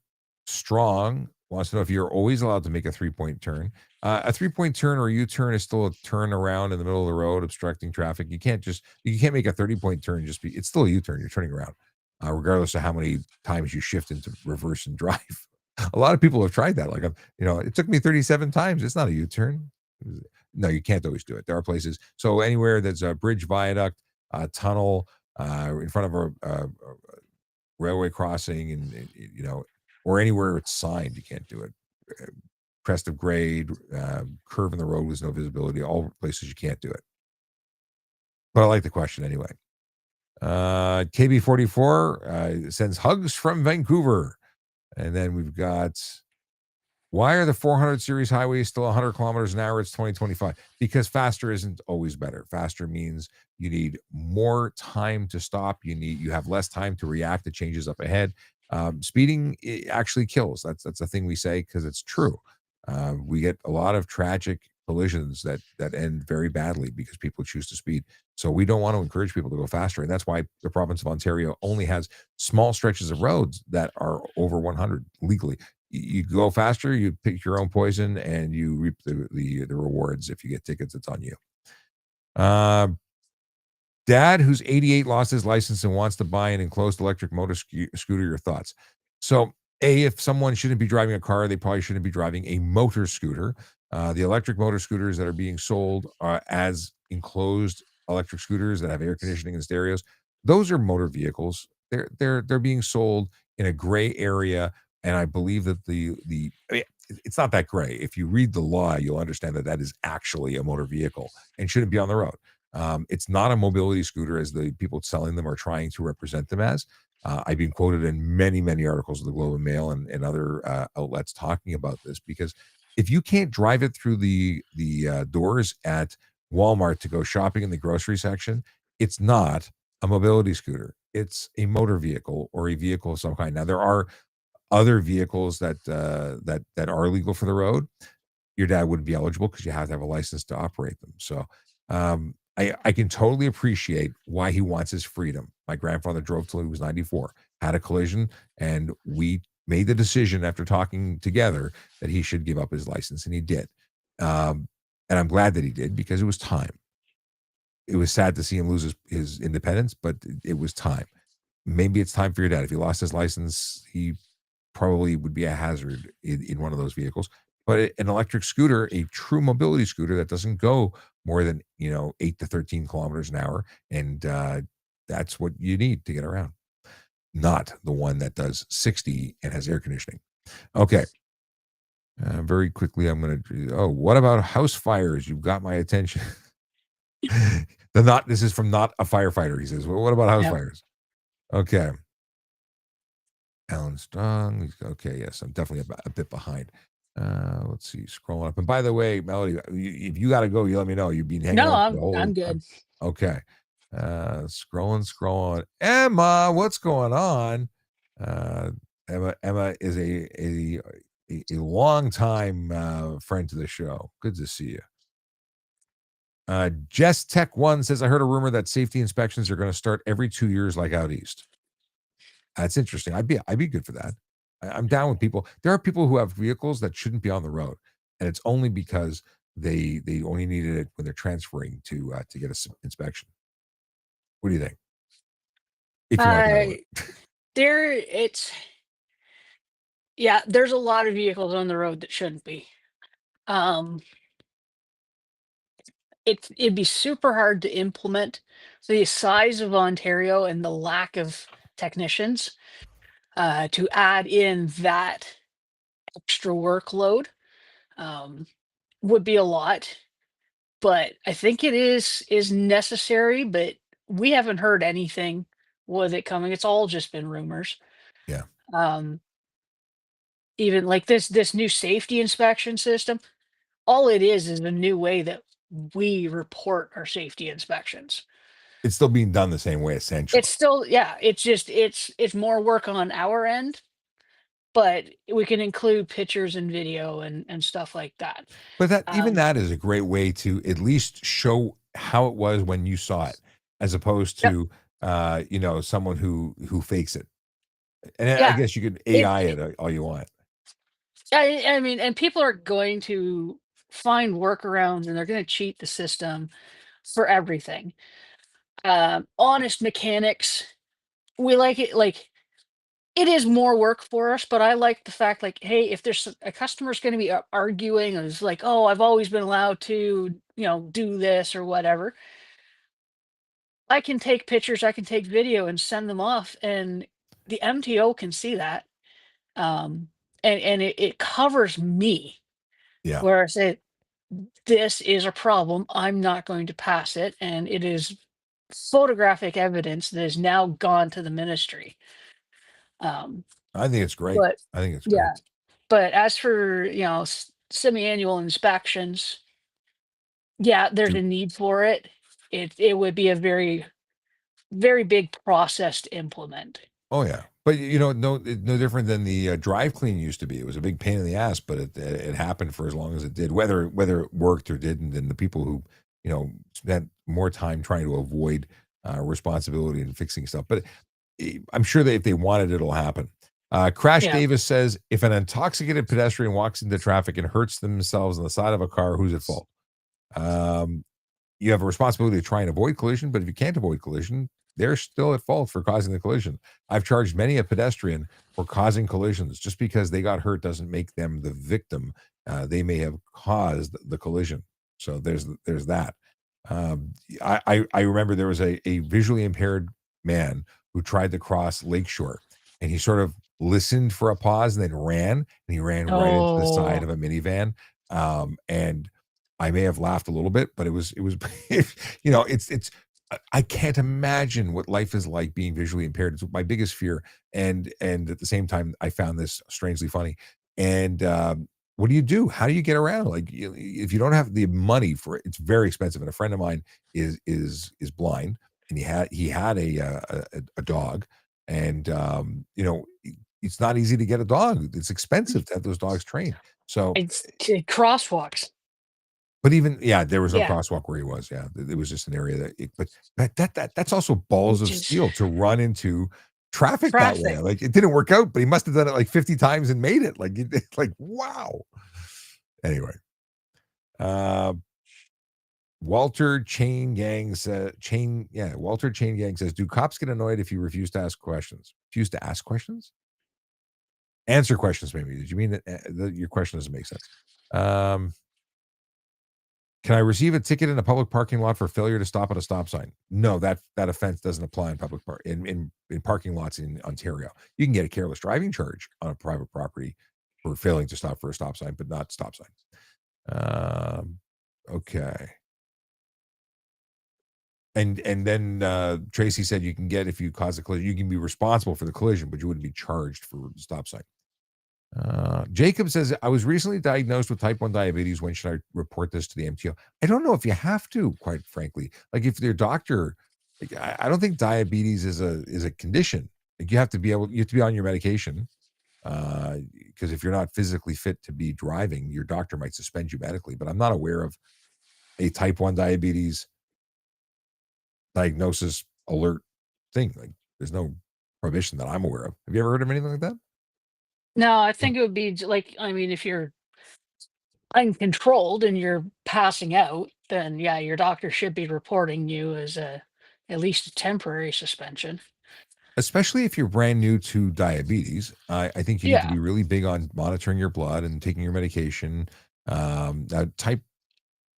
Strong wants to know if you're always allowed to make a 3-point turn. A 3-point turn or a U-turn is still a turn around in the middle of the road, obstructing traffic. You can't make a 30-point turn. It's still a U-turn. You're turning around, regardless of how many times you shift into reverse and drive. A lot of people have tried that. Like, it took me 37 times. It's not a U-turn. No, you can't always do it. There are places. So anywhere that's a bridge, viaduct, tunnel, in front of a railway crossing, and or anywhere it's signed, you can't do it. Crest of grade, curve in the road with no visibility, all places you can't do it. But I like the question anyway. KB44 sends hugs from Vancouver. And then we've got, why are the 400 series highways still 100 kilometers an hour? It's 2025. Because faster isn't always better. Faster means you need more time to stop. You have less time to react to changes up ahead. Speeding actually kills. That's a thing we say because it's true. We get a lot of tragic collisions that end very badly because people choose to speed. So we don't want to encourage people to go faster, and that's why the province of Ontario only has small stretches of roads that are over 100 legally. You go faster, you pick your own poison, and you reap the rewards. If you get tickets, it's on you. Dad, who's 88, lost his license and wants to buy an enclosed electric motor scooter. Your thoughts? So, if someone shouldn't be driving a car, they probably shouldn't be driving a motor scooter. The electric motor scooters that are being sold as enclosed electric scooters that have air conditioning and stereos, those are motor vehicles. They're being sold in a gray area, and I believe that it's not that gray. If you read the law, you'll understand that is actually a motor vehicle and shouldn't be on the road. It's not a mobility scooter as the people selling them are trying to represent them as. I've been quoted in many, many articles of the Globe and Mail and other outlets talking about this because if you can't drive it through the doors at Walmart to go shopping in the grocery section, it's not a mobility scooter. It's a motor vehicle or a vehicle of some kind. Now there are other vehicles that are legal for the road. Your dad wouldn't be eligible because you have to have a license to operate them. So I can totally appreciate why he wants his freedom. My grandfather drove till he was 94, had a collision, and we made the decision after talking together that he should give up his license, and he did. And I'm glad that he did because it was time. It was sad to see him lose his independence, but it was time. Maybe it's time for your dad. If he lost his license, he probably would be a hazard in one of those vehicles. But an electric scooter, a true mobility scooter that doesn't go more than 8 to 13 kilometers an hour, and that's what you need to get around. Not the one that does 60 and has air conditioning. Okay. Very quickly, I'm going to. Oh, what about house fires? You've got my attention. This is from not a firefighter. He says, well, what about house Yeah. fires? Okay. Alan Strong. Okay, yes, I'm definitely a bit behind. Let's see, scrolling up. And by the way, Melody, if you got to go, you let me know. You've been hanging No, out for the I'm whole good. time. Okay. Scrolling. Emma, what's going on? Emma is a long time friend to the show. Good to see you. Jess Tech One says, I heard a rumor that safety inspections are going to start every 2 years, like out east. That's interesting. I'd be good for that. I'm down with people. There are people who have vehicles that shouldn't be on the road, and it's only because they only needed it when they're transferring to get a inspection. What do you think? If you want to dial it. There's a lot of vehicles on the road that shouldn't be. Um, it'd be super hard to implement the size of Ontario and the lack of technicians to add in that extra workload would be a lot. But I think it is necessary. But we haven't heard anything with it coming. It's all just been rumors. Yeah. Even like this new safety inspection system, all it is a new way that we report our safety inspections. It's still being done the same way, essentially. It's still, it's just it's more work on our end, but we can include pictures and video and stuff like that. But even Um, that is a great way to at least show how it was when you saw it, as opposed Yep. to someone who fakes it. And I yeah, guess you could it, AI it it all you want. I mean, and people are going to find workarounds and they're going to cheat the system for everything. Honest mechanics, we like it. Like it is more work for us, but I like the fact, like, hey, if there's a customer's going to be arguing, and it's like, oh, I've always been allowed to, do this or whatever. I can take pictures, I can take video and send them off, and the MTO can see that, um, and it covers me. Yeah. Where I say, this is a problem. I'm not going to pass it, and it is photographic evidence that has now gone to the ministry. Um, I think it's great. but I think it's great. yeah, but as for semi-annual inspections, yeah, there's Do a need for it. It would be a very very big process to implement. Oh yeah, but no different than the drive clean used to be. It was a big pain in the ass, but it happened for as long as it did. Whether it worked or didn't, and the people who spent more time trying to avoid responsibility and fixing stuff. But I'm sure that if they wanted, it'll happen. Crash Yeah. Davis says, if an intoxicated pedestrian walks into traffic and hurts themselves on the side of a car, who's at fault? You have a responsibility to try and avoid collision, but if you can't avoid collision, they're still at fault for causing the collision. I've charged many a pedestrian for causing collisions. Just because they got hurt doesn't make them the victim. They may have caused the collision. So there's that. I remember there was a visually impaired man who tried to cross Lakeshore, and he sort of listened for a pause and then ran, and he ran right into the side Oh, of a minivan. And I may have laughed a little bit, but it was it's I can't imagine what life is like being visually impaired. It's my biggest fear, and at the same time, I found this strangely funny. And what do you do? How do you get around? Like, if you don't have the money for it, it's very expensive. And a friend of mine is blind, and he had a dog, and it's not easy to get a dog. It's expensive to have those dogs trained. So, It's crosswalks. but even there was no Yeah. crosswalk where he was. Yeah, it was just an area but that's also balls of Just steel to run into traffic that way. traffic. Like, it didn't work out, but he must have done it like 50 times and made it. Like, like, wow. Anyway, uh, Walter Chain Gang says, Walter Chain Gang says, do cops get annoyed if you refuse to ask questions? Refuse to ask questions? Answer questions, maybe. Did you mean that your question doesn't make sense? Can I receive a ticket in a public parking lot for failure to stop at a stop sign? No, that offense doesn't apply in public in parking lots in Ontario. You can get a careless driving charge on a private property for failing to stop for a stop sign, but not stop sign. Okay. And then Tracy said you can get, if you cause a collision, you can be responsible for the collision, but you wouldn't be charged for the stop sign. Jacob says, I was recently diagnosed with type 1 diabetes. When should I report this to the MTO? I don't know if you have to, quite frankly. Like, if your doctor, like, I don't think diabetes is a condition. Like, you have to be on your medication. Because if you're not physically fit to be driving, your doctor might suspend you medically. But I'm not aware of a type 1 diabetes diagnosis alert thing. Like, there's no prohibition that I'm aware of. Have you ever heard of anything like that? No, I think it would be like, I mean, if you're uncontrolled and you're passing out, then yeah, your doctor should be reporting you as at least a temporary suspension. Especially if you're brand new to diabetes, I think you need to Yeah. be really big on monitoring your blood and taking your medication. Type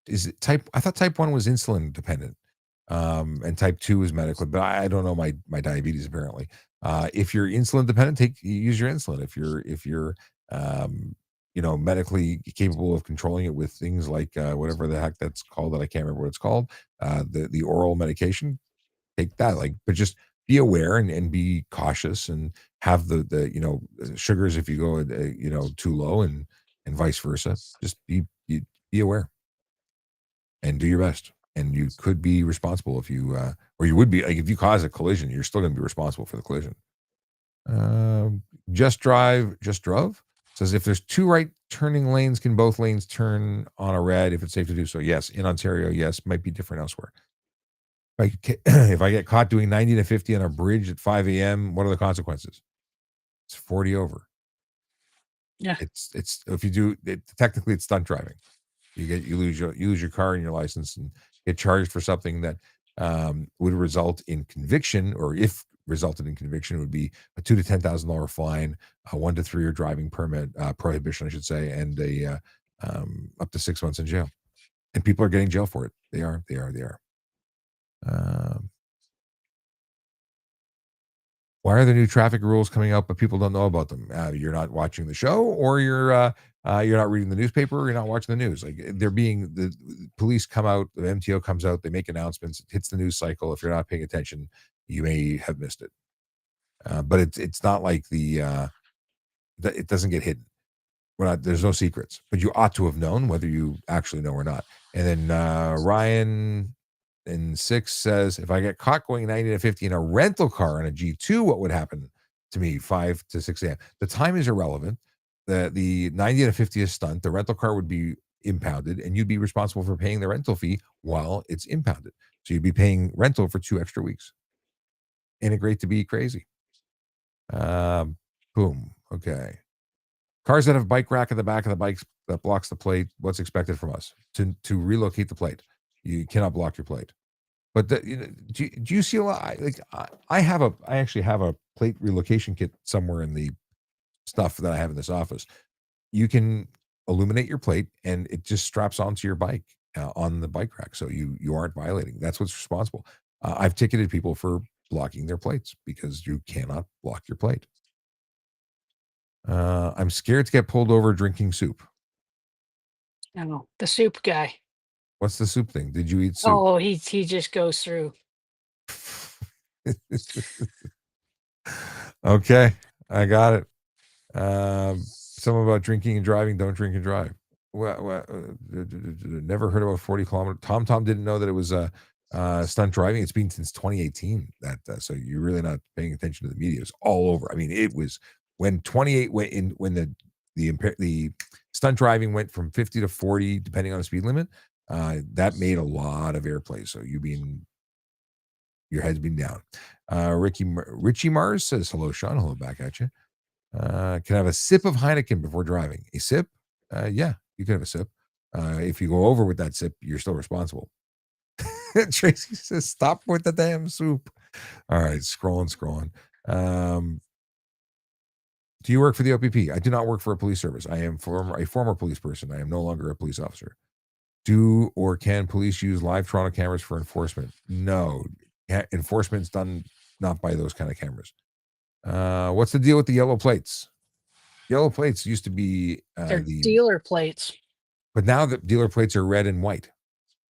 is it type? I thought type 1 was insulin dependent, and type 2 is medical. But I don't know my diabetes apparently. If you're insulin dependent, use your insulin. If you're medically capable of controlling it with things like whatever the heck that's called, that I can't remember what it's called, the oral medication, take that. Like, but just be aware and be cautious, and have the sugars if you go too low, and vice versa. Just be aware and do your best. And you could be responsible if you or you would be, like, if you cause a collision, you're still going to be responsible for the collision. Just drove says, if there's two right turning lanes, can both lanes turn on a red if it's safe to do so? Yes, in Ontario. Yes, might be different elsewhere. If I get caught doing 90 to 50 on a bridge at 5 a.m., what are the consequences? It's 40 over. Yeah. It's if you do it, technically it's stunt driving. You lose your car and your license, and get charged for something that would result in conviction, or if resulted in conviction, it would be a $2,000 to $10,000 fine, a 1 to 3 year driving permit prohibition, I should say, and a up to 6 months in jail. And people are getting jail for it. They are. Um, Why are the new traffic rules coming out, but people don't know about them? You're not watching the show, or you're not reading the newspaper, or you're not watching the news. Like, the police come out, the MTO comes out, they make announcements, it hits the news cycle. If you're not paying attention, you may have missed it. But it's not like it doesn't get hidden. There's no secrets, but you ought to have known, whether you actually know or not. And then Ryan in 6 says, if I get caught going 90 to 50 in a rental car in a G2, what would happen to me 5 to 6 a.m.? The time is irrelevant. The 90 to 50 is stunt. The rental car would be impounded, and you'd be responsible for paying the rental fee while it's impounded. So you'd be paying rental for 2 extra weeks. Ain't it great to be crazy? Boom. Okay. Cars that have bike rack at the back of the bikes that blocks the plate, what's expected from us? To relocate the plate. You cannot block your plate. But do you see a lot? I actually have a plate relocation kit somewhere in the stuff that I have in this office. You can illuminate your plate, and it just straps onto your bike on the bike rack, so you aren't violating. That's what's responsible. I've ticketed people for blocking their plates because you cannot block your plate. I'm scared to get pulled over drinking soup. Oh, the soup guy. What's the soup thing? Did you eat soup? Oh, he just goes through. Okay, I got it. Something about drinking and driving. Don't drink and drive. Never heard about 40 kilometer. Tom didn't know that it was stunt driving. It's been since 2018. That so you're really not paying attention to the media. It's all over. I mean, it was when 28 went in when the stunt driving went from 50 to 40 depending on the speed limit. That made a lot of airplay. So your head's been down. Richie Mars says hello, Sean. Hello back at you. Can I have a sip of Heineken before driving? A sip? Yeah, you can have a sip. If you go over with that sip, you're still responsible. Tracy says, stop with the damn soup. All right, scrolling. Do you work for the OPP? I do not work for a police service. I am a former police person. I am no longer a police officer. Do or can police use live Toronto cameras for enforcement? No. Enforcement's done not by those kind of cameras. What's the deal with the yellow plates? Yellow plates used to be They're dealer plates. but now the dealer plates are red and white.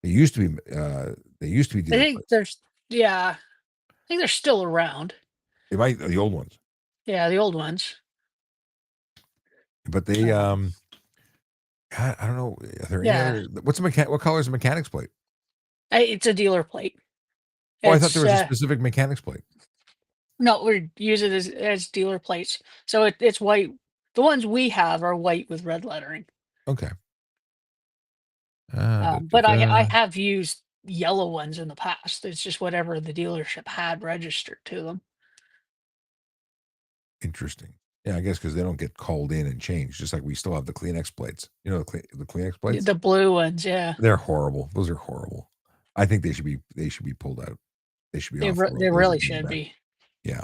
They used to be dealer I think plates. I think they're still around. They might the old ones. Yeah, the old ones. But they I don't know. Are there any other what color is a mechanic's plate? It's a dealer plate. Oh, I thought there was a specific mechanic's plate. No, we use it as dealer plates. So it's white. The ones we have are white with red lettering. Okay. But I have used yellow ones in the past. It's just whatever the dealership had registered to them. Interesting. Yeah, I guess because they don't get called in and changed. Just like we still have the Kleenex plates. You know the Kleenex plates. The blue ones, yeah. They're horrible. Those are horrible. I think they should be pulled out. They should be. They really should be. Yeah.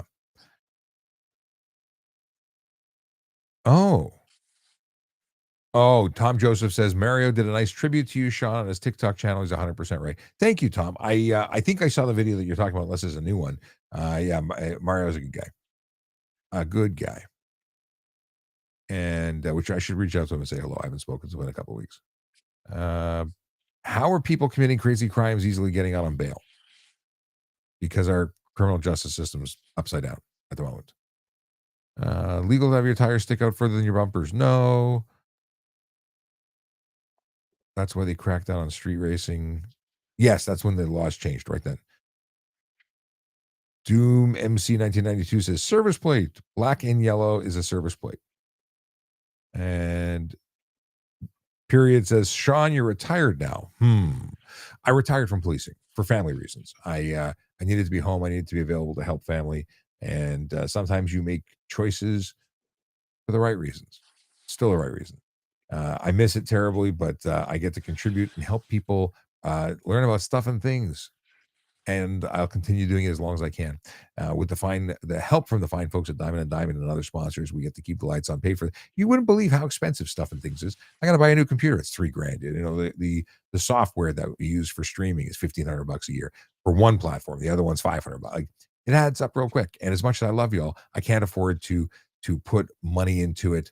Oh, Tom Joseph says Mario did a nice tribute to you, Sean, on his TikTok channel. He's 100% right. Thank you, Tom. I think I saw the video that you're talking about, unless it's a new one. Yeah, Mario's a good guy. A good guy. And which I should reach out to him and say hello. I haven't spoken to him in a couple of weeks. How are people committing crazy crimes easily getting out on bail? Because our criminal justice system's upside down at the moment. Legal to have your tires stick out further than your bumpers? No. That's why they cracked down on street racing. Yes, that's when the laws changed right then. Doom MC 1992 says service plate. Black and yellow is a service plate. And Period says, Sean, you're retired now. I retired from policing for family reasons. I needed to be home. I needed to be available to help family. And sometimes you make choices for the right reasons. Still the right reason. I miss it terribly, but I get to contribute and help people learn about stuff and things. And I'll continue doing it as long as I can. With the help from the fine folks at Diamond and Diamond and other sponsors, we get to keep the lights on, pay for it. You wouldn't believe how expensive stuff and things is. I got to buy a new computer. It's $3,000. You know, the software that we use for streaming is $1,500 a year for one platform. The other one's $500. Like, it adds up real quick. And as much as I love y'all, I can't afford to put money into it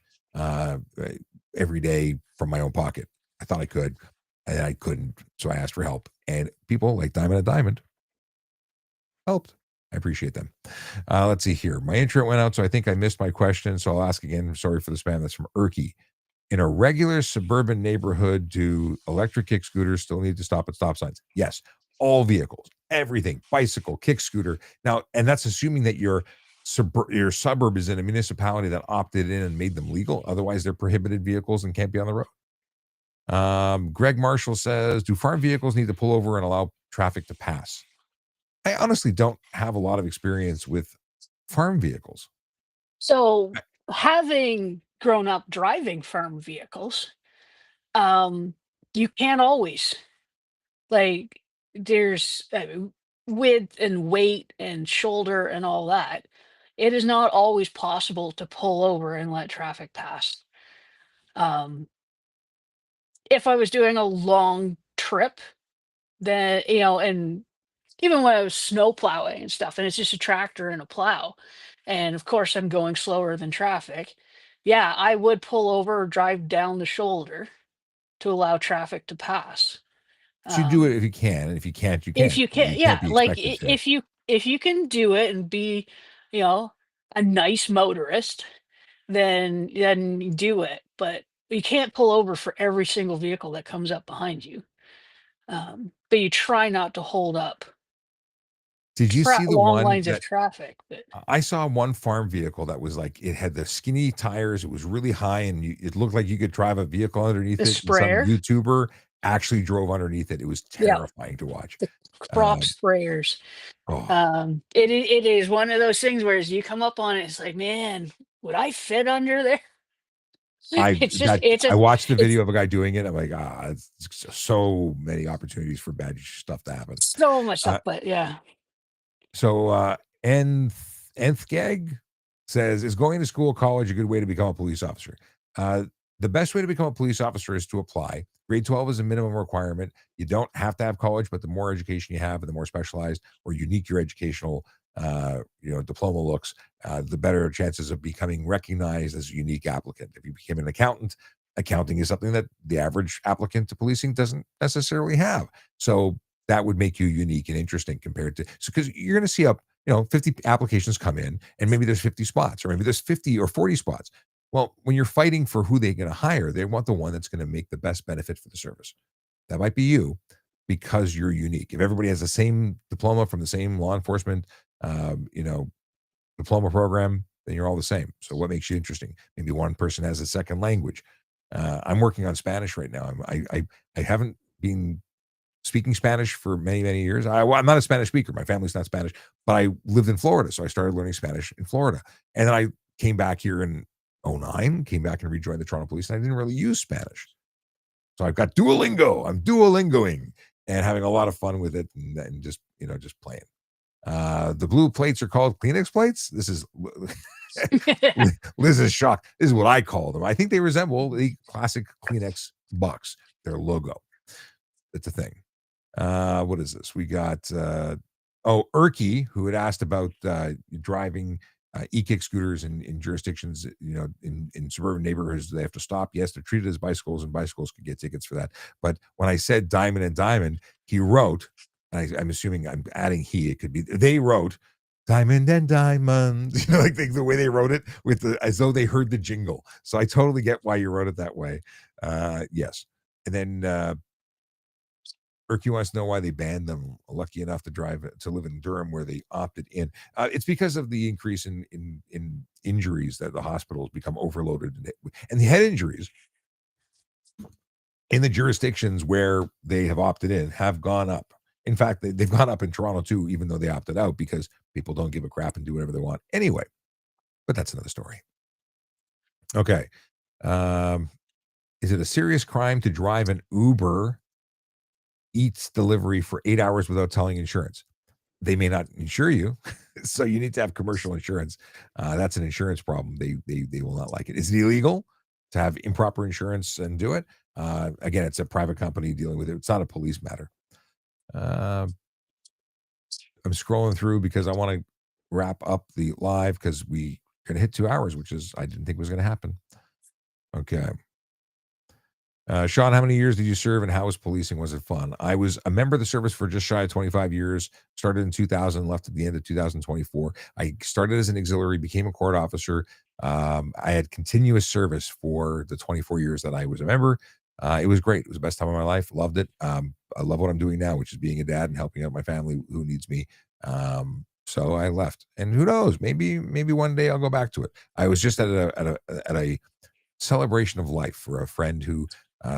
every day from my own pocket. I thought I could, and I couldn't. So I asked for help. And people like Diamond and Diamond helped. I appreciate them. Let's see here. My internet went out, so I think I missed my question. So I'll ask again. Sorry for the spam. That's from Erky. In a regular suburban neighborhood, do electric kick scooters still need to stop at stop signs? Yes. All vehicles, everything, bicycle, kick scooter. Now, and that's assuming that your suburb is in a municipality that opted in and made them legal. Otherwise, they're prohibited vehicles and can't be on the road. Greg Marshall says, do farm vehicles need to pull over and allow traffic to pass? I honestly don't have a lot of experience with farm vehicles. So, having grown up driving farm vehicles, you can't always. Like, there's width and weight and shoulder and all that. It is not always possible to pull over and let traffic pass. If I was doing a long trip, then, and even when I was snow plowing and stuff, and it's just a tractor and a plow, and of course I'm going slower than traffic, yeah, I would pull over or drive down the shoulder to allow traffic to pass. So you do it if you can, and if you can't, you can't. If you can, You can't yeah, be like expected to. if you can do it and be, a nice motorist, then do it. But you can't pull over for every single vehicle that comes up behind you. But you try not to hold up Did you see the long one lines of that traffic. But I saw one farm vehicle that was like it had the skinny tires, it was really high, and it looked like you could drive a vehicle the underneath it, and some sprayer, YouTuber actually drove underneath it. It was yeah, terrifying to watch. the crop Uh, sprayers. oh, It is one of those things where as you come up on it, it's like, man, would I fit under there? It's just I watched the it's video of a guy doing it. I'm like, it's so many opportunities for bad stuff to happen. so much Uh, stuff, but yeah. So nth gag says, is going to school, college a good way to become a police officer? Uh, the best way to become a police officer is to apply. Grade 12 is a minimum requirement. You don't have to have college, but the more education you have and the more specialized or unique your educational diploma looks, the better chances of becoming recognized as a unique applicant. If you became an accountant, accounting is something that the average applicant to policing doesn't necessarily have. So that would make you unique and interesting compared to, so because you're going to see 50 applications come in and maybe there's 50 spots or maybe there's 50 or 40 spots. Well, when you're fighting for who they're going to hire, they want the one that's going to make the best benefit for the service. That might be you because you're unique. If everybody has the same diploma from the same law enforcement diploma program, then you're all the same. So what makes you interesting? Maybe one person has a second language. I'm working on Spanish right now. I haven't been speaking Spanish for many, many years. I'm not a Spanish speaker. My family's not Spanish, but I lived in Florida. So I started learning Spanish in Florida. And then I came back here in '09, came back and rejoined the Toronto Police, and I didn't really use Spanish. So I've got Duolingo. I'm Duolingoing and having a lot of fun with it and just playing. The blue plates are called Kleenex plates. This is Liz is shocked. This is what I call them. I think they resemble the classic Kleenex box, their logo. It's a thing. What is this? We got Erky, who had asked about driving e-kick scooters in jurisdictions, in suburban neighborhoods, they have to stop. Yes, they're treated as bicycles, and bicycles could get tickets for that. But when I said Diamond and Diamond, he wrote, and I'm assuming I'm adding he, it could be they wrote Diamond and Diamond, like the way they wrote it as though they heard the jingle. So I totally get why you wrote it that way. Yes. And then Erky wants to know why they banned them. Lucky enough to live in Durham, where they opted in. It's because of the increase in injuries that the hospitals become overloaded, and the head injuries in the jurisdictions where they have opted in have gone up. In fact, they've gone up in Toronto too, even though they opted out because people don't give a crap and do whatever they want anyway. But that's another story. Okay. Is it a serious crime to drive an Uber Eats delivery for 8 hours without telling insurance? They may not insure you, so you need to have commercial insurance. That's an insurance problem. They will not like it. Is it illegal to have improper insurance and do it? Again, it's a private company dealing with it. It's not a police matter. I'm scrolling through because I want to wrap up the live because we going to hit 2 hours, which is I didn't think was going to happen. Okay. Sean, how many years did you serve and how was policing? Was it fun? I was a member of the service for just shy of 25 years, started in 2000, left at the end of 2024. I started as an auxiliary, became a court officer. I had continuous service for the 24 years that I was a member. It was great. It was the best time of my life. Loved it. I love what I'm doing now, which is being a dad and helping out my family who needs me. So I left, and who knows? Maybe one day I'll go back to it. I was just at a celebration of life for a friend who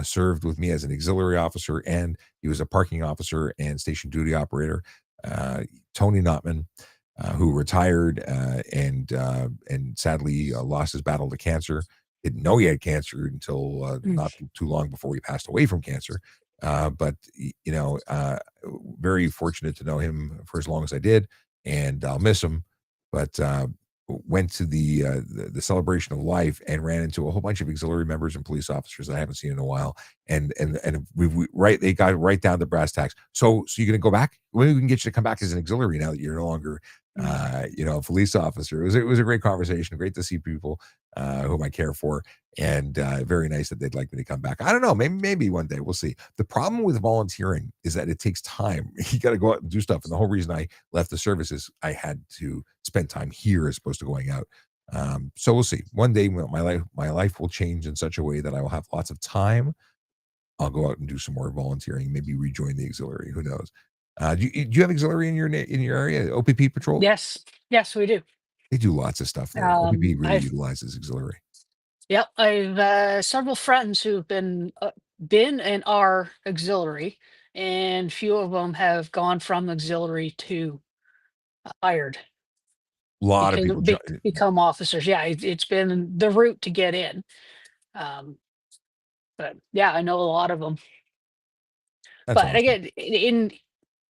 served with me as an auxiliary officer, and he was a parking officer and station duty operator. Tony Notman, who retired and sadly lost his battle to cancer. Didn't know he had cancer until not too long before he passed away from cancer. But very fortunate to know him for as long as I did, and I'll miss him. But went to the celebration of life and ran into a whole bunch of auxiliary members and police officers that I haven't seen in a while. And they got right down to brass tacks. So you're going to go back? We can get you to come back as an auxiliary now that you're no longer, a police officer. It was a great conversation. Great to see people whom I care for, and very nice that they'd like me to come back. I don't know. Maybe one day we'll see. The problem with volunteering is that it takes time. You got to go out and do stuff. And the whole reason I left the service is I had to spend time here as opposed to going out So we'll see. One day my life will change in such a way that I will have lots of time. I'll go out and do some more volunteering, maybe rejoin the auxiliary. Who knows? Do you have auxiliary in your area? OPP patrols? Yes, yes, we do. They do lots of stuff there. OPP really I've utilizes auxiliary. Yep, I've several friends who've been and are auxiliary, and few of them have gone from auxiliary to hired, A lot of people. become officers. Yeah, it's been the route to get in. Um, but yeah, I know a lot of them. That's But awesome. again,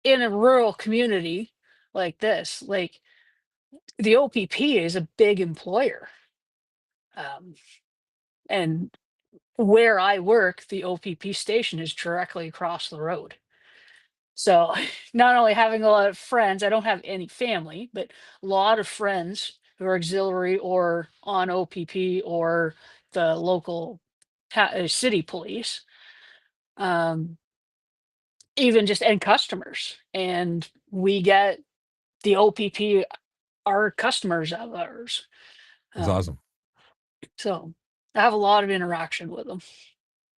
in a rural community like this, like the OPP is a big employer, um, and where I work, the OPP station is directly across the road. So not only having a lot of friends, I don't have any family, but a lot of friends who are auxiliary or on OPP or the local city police, um, even just and customers. And we get the OPP are customers of ours. That's Um, awesome. so I have a lot of interaction with them.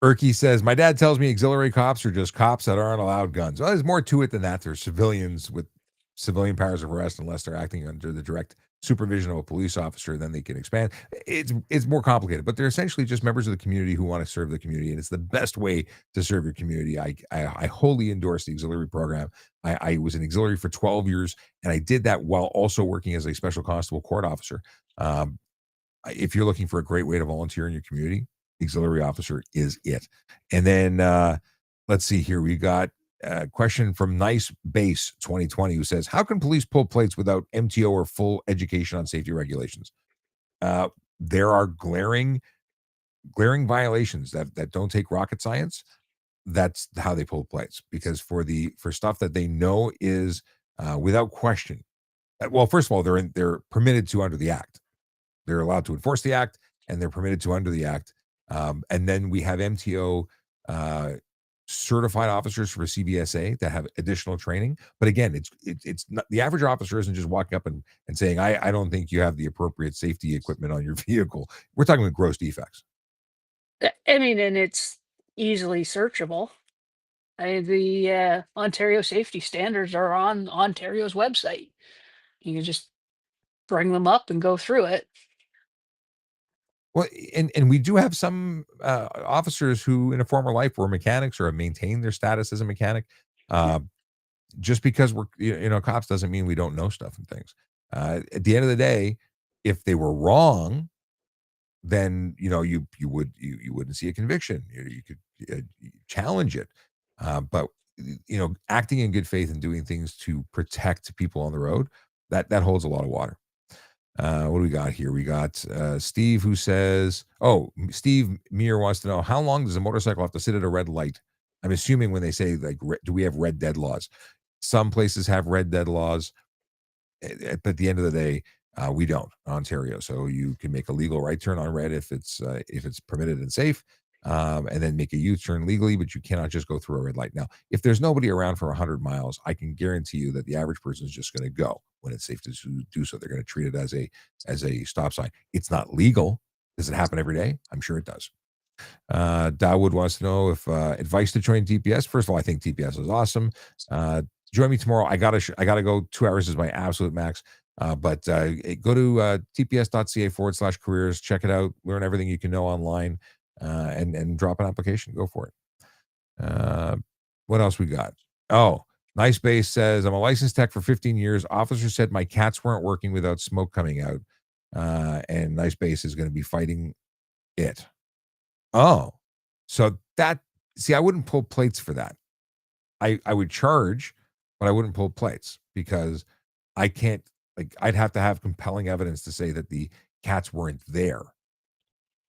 Erky says, my dad tells me auxiliary cops are just cops that aren't allowed guns. Well, there's more to it than that. They're civilians with civilian powers of arrest unless they're acting under the direct supervision of a police officer, then they can expand. It's more complicated, but they're essentially just members of the community who want to serve the community, and it's the best way to serve your community. I wholly endorse the auxiliary program. I was an auxiliary for 12 years, and I did that while also working as a special constable court officer. Um, if you're looking for a great way to volunteer in your community, auxiliary officer is it. And then let's see here. We got a question from Nice Base 2020 who says, how can police pull plates without MTO or full education on safety regulations? Uh, there are glaring violations that don't take rocket science. That's how they pull plates, because for stuff that they know is without question. Well, first of all, they're permitted to under the act. They're allowed to enforce the act, and they're permitted to under the act. And then we have MTO certified officers for CBSA that have additional training. But again, it's not, the average officer isn't just walking up and saying, I don't think you have the appropriate safety equipment on your vehicle. We're talking about gross defects. I mean, and it's easily searchable. The Ontario safety standards are on Ontario's website. You can just bring them up and go through it. Well, and we do have some officers who, in a former life, were mechanics or have maintained their status as a mechanic. Uh, just because we're cops doesn't mean we don't know stuff and things. At the end of the day, if they were wrong, then you wouldn't see a conviction. You could challenge it, but acting in good faith and doing things to protect people on the road, that holds a lot of water. What do we got here? We got Steve who says, Steve Meir wants to know, how long does a motorcycle have to sit at a red light? I'm assuming when they say, like, do we have red dead laws? Some places have red dead laws, but at the end of the day, we don't in Ontario. So you can make a legal right turn on red if it's permitted and safe, and then make a U-turn legally, but you cannot just go through a red light. Now, if there's nobody around for 100 miles, I can guarantee you that the average person is just going to go when it's safe to do so. They're going to treat it as a stop sign. It's not legal. Does it happen every day? I'm sure it does. Dawood wants to know if advice to join TPS. First of all, I think TPS is awesome. Join me tomorrow. I gotta go. 2 hours is my absolute max. But go to tps.ca/careers. Check it out. Learn everything you can know online, and drop an application. Go for it. What else we got? Oh, Nice Base says, I'm a licensed tech for 15 years. Officer said my cats weren't working without smoke coming out. And Nice Base is going to be fighting it. Oh, so I wouldn't pull plates for that. I would charge, but I wouldn't pull plates because I can't, I'd have to have compelling evidence to say that the cats weren't there.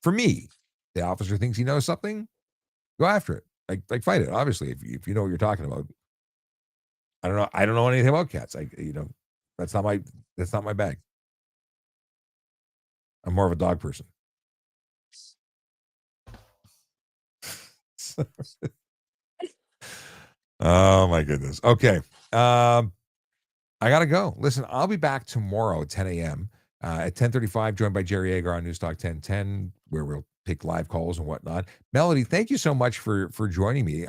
For me, the officer thinks he knows something, go after it. Fight it. Obviously, if you know what you're talking about. I don't know anything about cats. That's not my bag. I'm more of a dog person. Oh my goodness. Okay. I gotta go. Listen, I'll be back tomorrow at 10 a.m. At 10:35, joined by Jerry Agar on Newstalk 1010, where we'll take live calls and whatnot. Melody, thank you so much for joining me.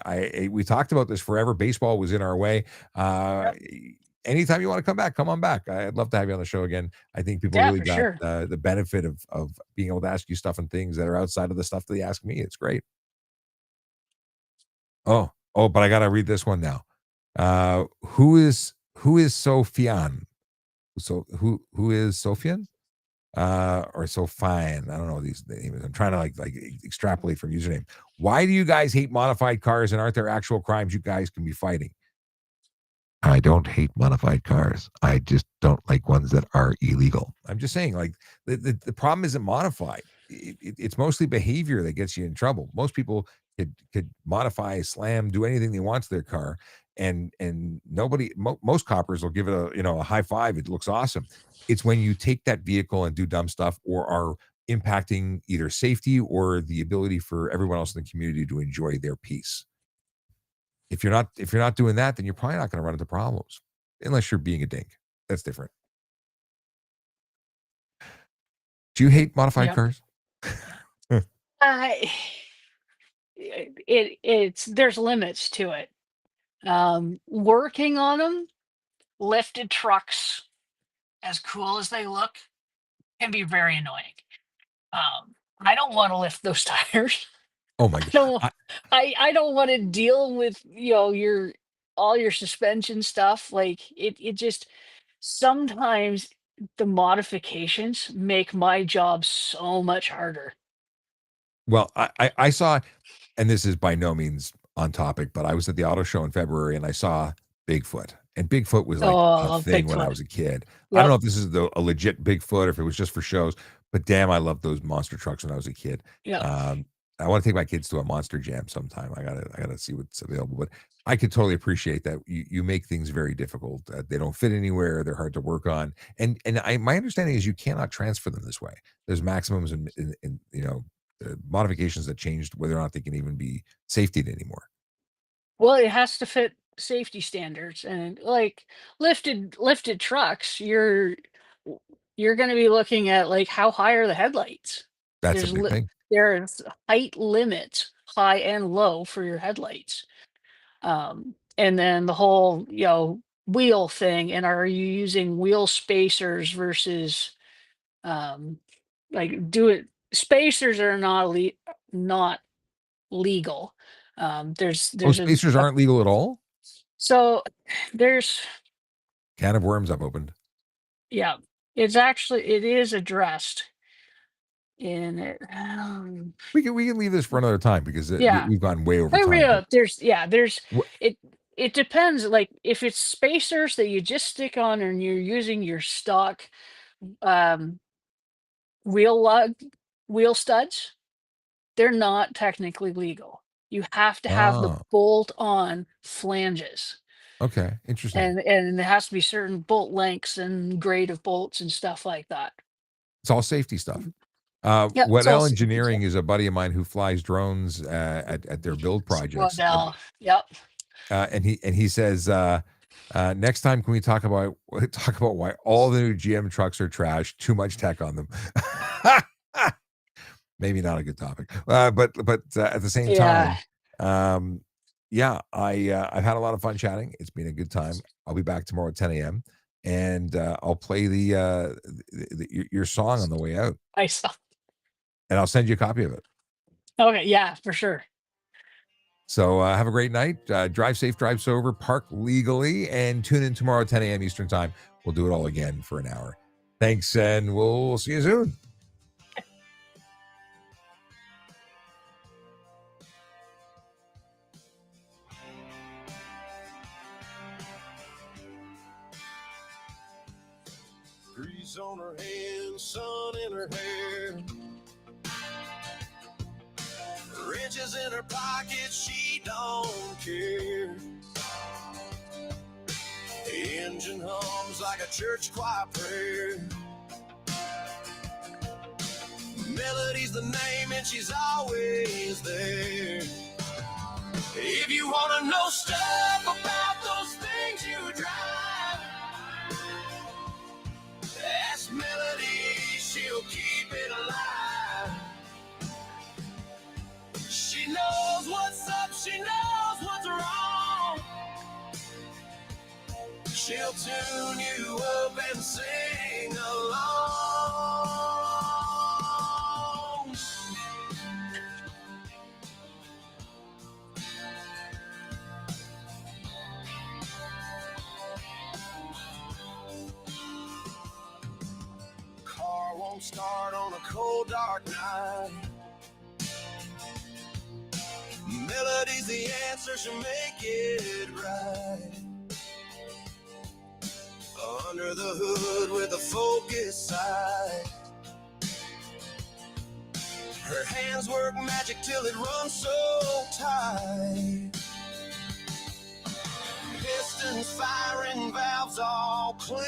We talked about this forever. Baseball was in our way. Uh, Yep. Anytime you want to come back, come on back. I'd love to have you on the show again. I think people Yeah, really for got sure. the benefit of being able to ask you stuff and things that are outside of the stuff that they ask me. It's great. Oh, but I gotta read this one now. Who is Sofian? So who is Sofian? Or so fine. I don't know these names. I'm trying to like extrapolate from username. Why do you guys hate modified cars and aren't there actual crimes you guys can be fighting? I don't hate modified cars. I just don't like ones that are illegal. I'm just saying, like the problem isn't modified. It's mostly behavior that gets you in trouble. Most people could modify, slam, do anything they want to their car, and nobody, most coppers will give it a high five. It looks awesome. It's when you take that vehicle and do dumb stuff or are impacting either safety or the ability for everyone else in the community to enjoy their peace. If you're not doing that, then you're probably not going to run into problems, unless you're being a dink. That's different. Do you hate modified Yep. cars? I it's there's limits to it. Working on them, lifted trucks, as cool as they look, can be very annoying. I don't want to lift those tires. Oh my I god! don't. I, I don't want to deal with your all your suspension stuff. Like it just sometimes the modifications make my job so much harder. well, I saw, and this is by no means on topic, but I was at the auto show in February and I saw Bigfoot, and Bigfoot was like a Oh, thing when I Bigfoot. was a kid. I don't Yep. know if this is a legit Bigfoot or if it was just for shows, but damn, I loved those monster trucks when I was a kid. Yep. Um, I want to take my kids to a monster jam sometime. I gotta see what's available, but I could totally appreciate that you make things very difficult. They don't fit anywhere. They're hard to work on, and my understanding is you cannot transfer them this way. There's maximums and modifications that changed whether or not they can even be safetied anymore. Well, it has to fit safety standards, and like lifted trucks, you're going to be looking at like how high are the headlights. That's a There's big li- thing. there's height limits, high and low for your headlights. And then the whole wheel thing, and are you using wheel spacers versus um, like do it spacers are not legal. Oh, There's spacers a aren't legal at all? so there's Can of worms I've opened. yeah, it is addressed in it. We can leave this for another time because Yeah. we've gone way over Oh, time here. yeah, there's What it it depends. Like if it's spacers that you just stick on and you're using your stock um wheel lug wheel studs, they're not technically legal. You have to have the oh, bolt on flanges. okay, interesting. And there has to be certain bolt lengths and grade of bolts and stuff like that. It's all safety stuff. Yep, it's all Waddell safety Engineering stuff. is a buddy of mine who flies drones at their build projects, Waddell. Yep. and he says, next time can we talk about talk about why all the new GM trucks are trash? Too much tech on them. Maybe not a good topic, but at the same Yeah. time, um, yeah, I've had a lot of fun chatting. It's been a good time. I'll be back tomorrow at 10 a.m. and I'll play your song on the way out, I saw. and I'll send you a copy of it. Okay, yeah, for sure. So have a great night. Drive safe, drive sober, park legally, and tune in tomorrow at 10 a.m. Eastern time. We'll do it all again for an hour. Thanks, and we'll see you soon. Grease on her hands, sun in her hair. Riches in her pocket, she don't care. The engine hums like a church choir prayer. Melody's the name and she's always there. If you want to know stuff about those things you drive, ask Melody she knows what's wrong. She'll tune you up and sing along. Car won't start on a cold, dark night. Melody's the answer, she'll make it right. Under the hood with a focus sight. Her hands work magic till it runs so tight. Pistons firing, valves all clean.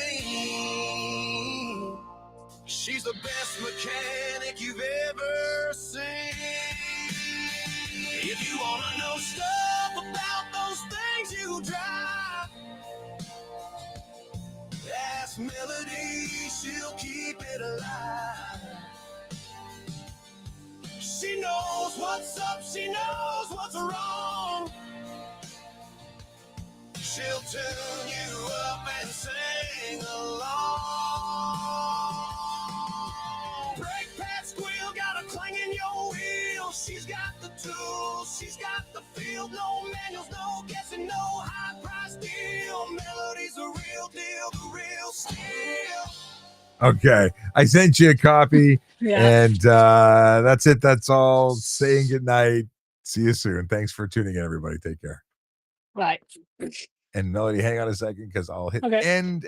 She's the best mechanic you've ever seen. If you wanna know stuff about those things you drive, ask Melody, she'll keep it alive. She knows what's up, she knows what's wrong. She'll tune you up and sing along. Brake pad squeal, got a clang in your wheel. She's got the tools, she's got the field. No manuals, no guessing, no high price deal. Melody's the real deal, the real steal. Okay, I sent you a copy, Yeah. and that's it. That's all. Saying goodnight. See you soon. Thanks for tuning in, everybody. Take care. Right. And Melody, hang on a second because I'll hit Okay. end.